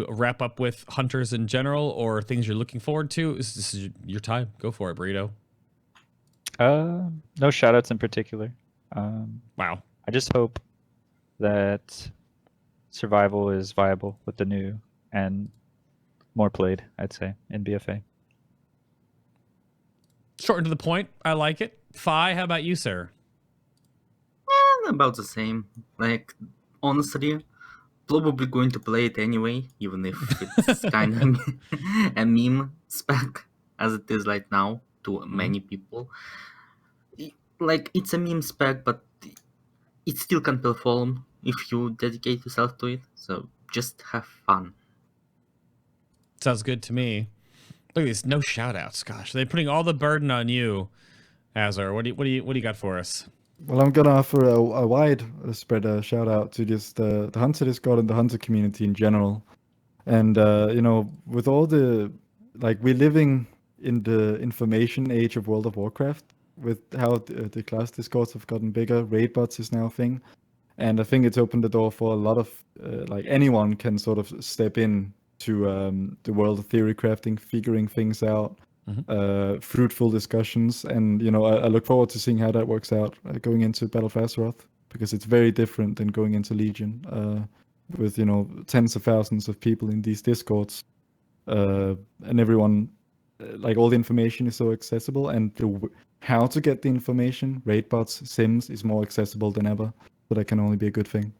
wrap up with hunters in general, or things you're looking forward to? This is your time. Go for it, Burrito. No shout-outs in particular. Wow. I just hope that survival is viable with the new and more played, I'd say, in BFA. Short and to the point. I like it. Phi, how about you, sir? About the same. Like, honestly, probably going to play it anyway, even if it's kind of a meme spec as it is right now to many people. Like, it's a meme spec, but it still can perform if you dedicate yourself to it. So just have fun. Sounds good to me. Look at these, no shout outs. Gosh, they're putting all the burden on you, Azor. What do you got for us? Well, I'm gonna offer a wide spread shout out to just the Hunter Discord and the Hunter community in general. And with all we're living in the information age of World of Warcraft, with how the class discords have gotten bigger. Raid bots is now a thing, and I think it's opened the door for a lot of anyone can sort of step in to the world of theory crafting, figuring things out. Fruitful discussions, and I look forward to seeing how that works out going into Battle for Azeroth, because it's very different than going into Legion with tens of thousands of people in these discords. and everyone, like all the information is so accessible, and how to get the information, raid bots, sims, is more accessible than ever. So that can only be a good thing.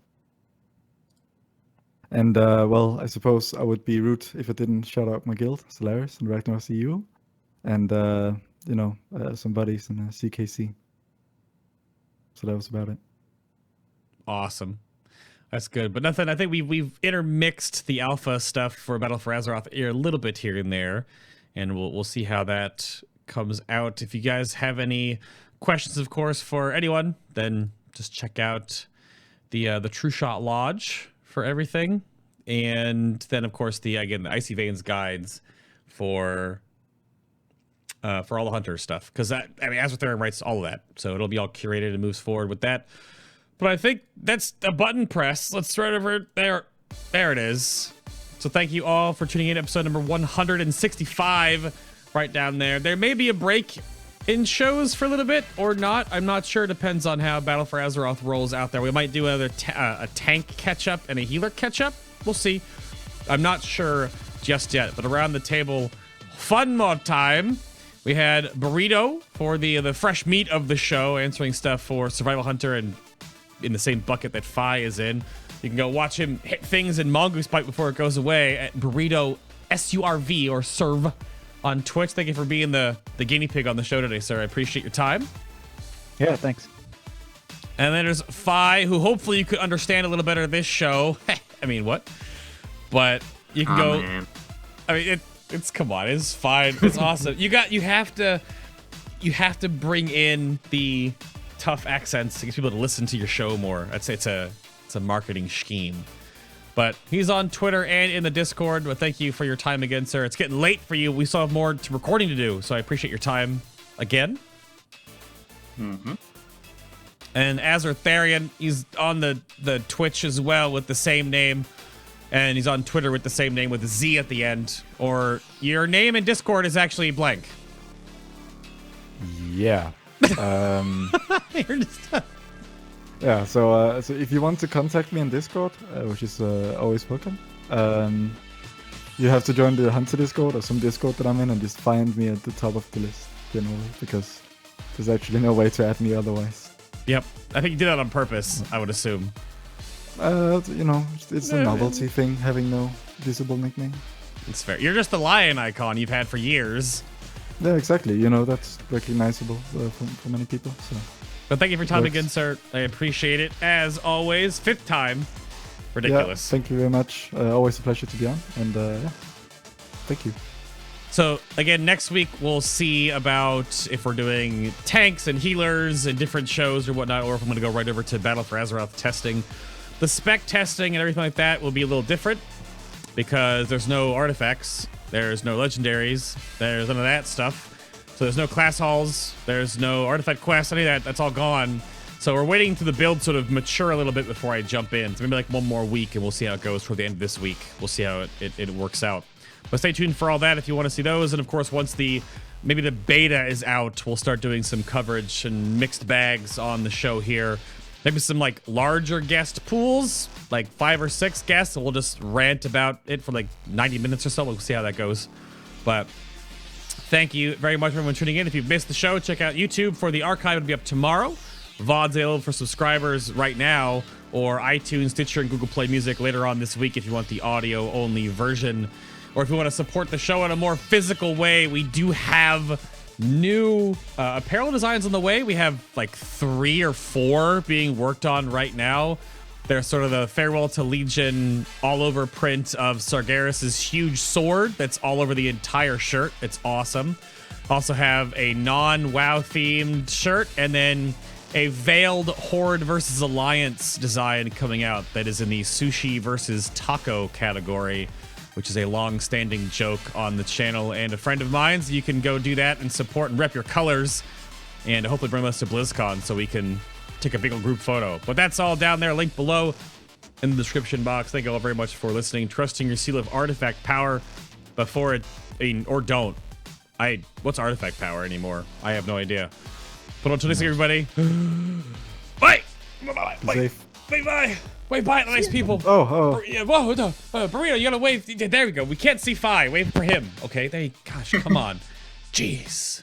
And well, I suppose I would be rude if I didn't shout out my guild, Solaris and Ragnar CU, and you know, some buddies in CKC. So that was about it. Awesome. That's good. But nothing, I think we've intermixed the alpha stuff for Battle for Azeroth a little bit here and there, and we'll see how that comes out. If you guys have any questions, of course, for anyone, then just check out the True Shot Lodge for everything, and then of course the Icy Veins guides for all the hunter stuff, because I mean Azortharion writes all of that, so it'll be all curated and moves forward with that. But I think that's a button press. Let's throw it over there. There it is. So thank you all for tuning in. Episode number 165, right down there. There may be a break in shows for a little bit or not. I'm not sure. Depends on how Battle for Azeroth rolls out there. We might do another a tank catch-up and a healer catch-up. We'll see. I'm not sure just yet. But around the table, fun mod time. We had Burrito for the fresh meat of the show, answering stuff for Survival Hunter and in the same bucket that Phi is in. You can go watch him hit things in Mongoose Bite before it goes away at Burrito SURV or Serve on Twitch. Thank you for being the guinea pig on the show today, sir. I appreciate your time. Yeah, thanks. And then there's Phi, who hopefully you could understand a little better this show. I mean, what? But you can go. Man. I mean, it's come on, it's fine. It's awesome. You have to bring in the tough accents to get people to listen to your show more. I'd say it's a marketing scheme. But he's on Twitter and in the Discord. But thank you for your time again, sir. It's getting late for you. We still have more recording to do, so I appreciate your time again. Mm-hmm. And Azortharion, he's on the Twitch as well with the same name. And he's on Twitter with the same name with a Z at the end. Or your name in Discord is actually blank. Yeah. You're just... Yeah, so if you want to contact me on Discord, which is always welcome, you have to join the Hunter Discord or some Discord that I'm in and just find me at the top of the list generally, because there's actually no way to add me otherwise. Yep. I think you did that on purpose, I would assume. You know, it's a novelty thing, having no visible nickname. It's fair. You're just the lion icon you've had for years. Yeah, exactly. You know, that's recognizable for many people. So. But thank you for your time again, sir. I appreciate it. As always, 5th time. Ridiculous. Yeah, thank you very much. Always a pleasure to be on. And yeah, thank you. So again, next week we'll see about if we're doing tanks and healers and different shows or whatnot, or if I'm going to go right over to Battle for Azeroth testing. The spec testing and everything like that will be a little different because there's no artifacts, there's no legendaries, there's none of that stuff. So there's no class halls, there's no artifact quests, any of that, that's all gone. So we're waiting to the build sort of mature a little bit before I jump in. So maybe like one more week and we'll see how it goes toward the end of this week. We'll see how it works out. But stay tuned for all that if you want to see those. And of course, once maybe the beta is out, we'll start doing some coverage and mixed bags on the show here. Maybe some like larger guest pools, like 5 or 6 guests, and we'll just rant about it for like 90 minutes or so. We'll see how that goes. But thank you very much for everyone tuning in. If you've missed the show, check out YouTube for the archive. It'll be up tomorrow. VOD's available for subscribers right now, or iTunes, Stitcher, and Google Play Music later on this week if you want the audio-only version. Or if you want to support the show in a more physical way, we do have new apparel designs on the way. We have like 3 or 4 being worked on right now. There's sort of the Farewell to Legion all-over print of Sargeras's huge sword that's all over the entire shirt. It's awesome. Also have a non-WoW themed shirt, and then a veiled Horde versus Alliance design coming out that is in the sushi versus taco category, which is a long-standing joke on the channel and a friend of mine's. You can go do that and support and rep your colors and hopefully bring us to BlizzCon so we can take a big old group photo. But that's all down there, linked below in the description box. Thank you all very much for listening. Trusting your seal of artifact power before it, or don't. What's artifact power anymore? I have no idea. But until next week, everybody. Bye! Bye-bye. Be safe. Wave bye. Wave bye to the nice people. Oh. Yeah, whoa, Burrito, you gotta wave. There we go. We can't see Phi. Wave for him. Okay, there you, gosh, come on. Jeez.